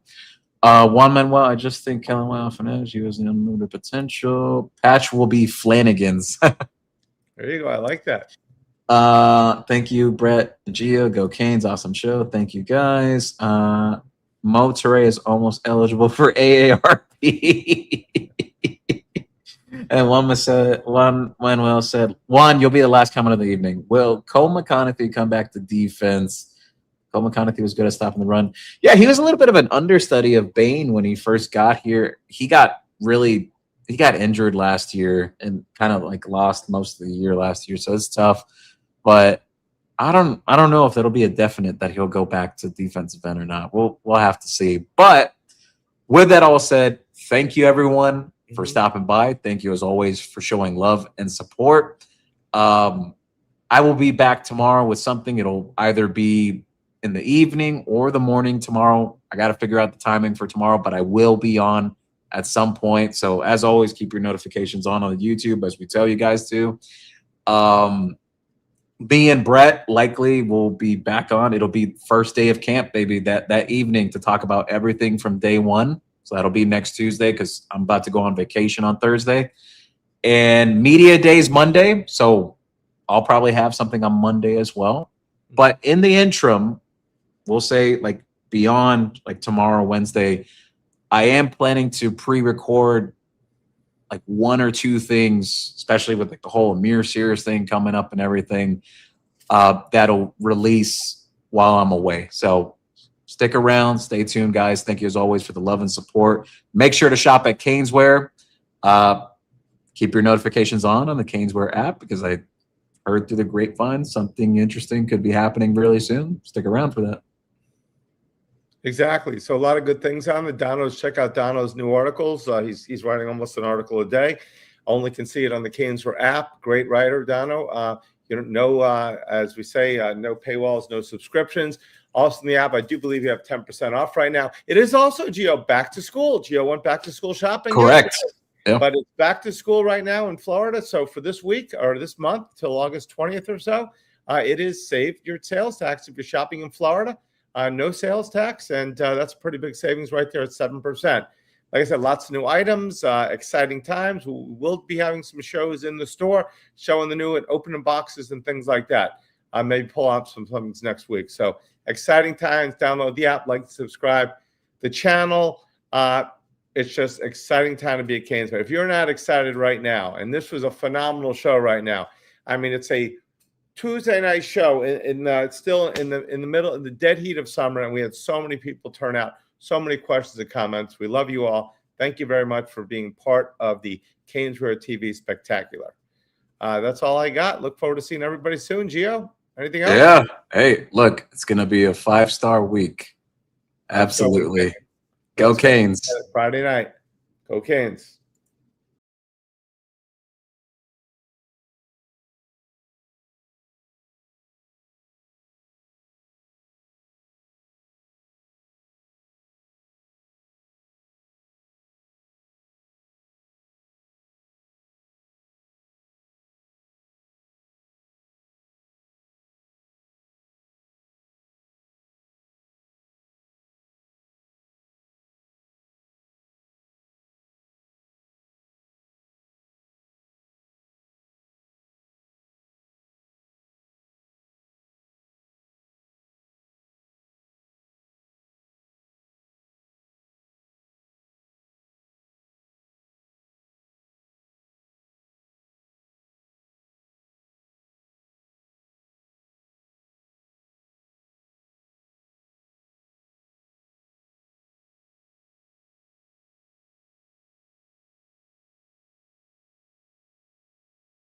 Juan Manuel, I just think Kellen went off an edge. He was an unlimited potential. Patch will be Flanagan's. There you go. I like that. Thank you, Brett. Gio, go Canes. Awesome show. Thank you, guys. Mo Ture is almost eligible for AARP. And Juan Manuel said, Juan, you'll be the last comment of the evening. Will Cole McConaughey come back to defense? Colt McConaughey was good at stopping the run. Yeah, he was a little bit of an understudy of Bane when he first got here. He got injured last year and kind of like lost most of the year last year, so it's tough. But I don't know if that'll be a definite that he'll go back to defensive end or not. We'll have to see. But with that all said, thank you everyone for stopping by. Thank you as always for showing love and support. I will be back tomorrow with something. It'll either be in the evening or the morning tomorrow. I got to figure out the timing for tomorrow, but I will be on at some point. So as always, keep your notifications on YouTube as we tell you guys to. Me and Brett likely will be back on. It'll be first day of camp, baby, that evening to talk about everything from day one. So that'll be next Tuesday because I'm about to go on vacation on Thursday. And media days Monday. So I'll probably have something on Monday as well. But in the interim, we'll say like beyond like tomorrow, Wednesday, I am planning to pre-record like one or two things, especially with like the whole Amir Sears thing coming up and everything, that'll release while I'm away. So stick around, stay tuned, guys. Thank you as always for the love and support. Make sure to shop at Caneswear. Keep your notifications on the Caneswear app because I heard through the grapevine something interesting could be happening really soon. Stick around for that. Exactly. So a lot of good things on the Dono's. Check out Dono's new articles. He's writing almost an article a day. Only can see it on the Caneswear app. Great writer, Dono. As we say, no paywalls, no subscriptions. Also in the app, I do believe you have 10% off right now. It is also, Gio, back to school. Gio went back to school shopping. Correct. Yeah. But it's back to school right now in Florida. So for this week or this month till August 20th or so, it is save your sales tax if you're shopping in Florida. No sales tax, and that's a pretty big savings right there at 7%. Like I said, lots of new items, exciting times. We'll be having some shows in the store, showing the new and opening boxes and things like that. Maybe pull out some things next week. So exciting times. Download the app, like, subscribe the channel. It's just exciting time to be at Caneswear. If you're not excited right now, and this was a phenomenal show right now. I mean, it's a Tuesday night show still in the middle of the dead heat of summer, and we had so many people turn out, so many questions and comments. We love you all. Thank you very much for being part of the Caneswear TV Spectacular. That's all I got. Look forward to seeing everybody soon. Gio, anything else? Yeah. Hey, look, it's gonna be a 5-star week. Absolutely. Go Canes. Friday night. Go Canes.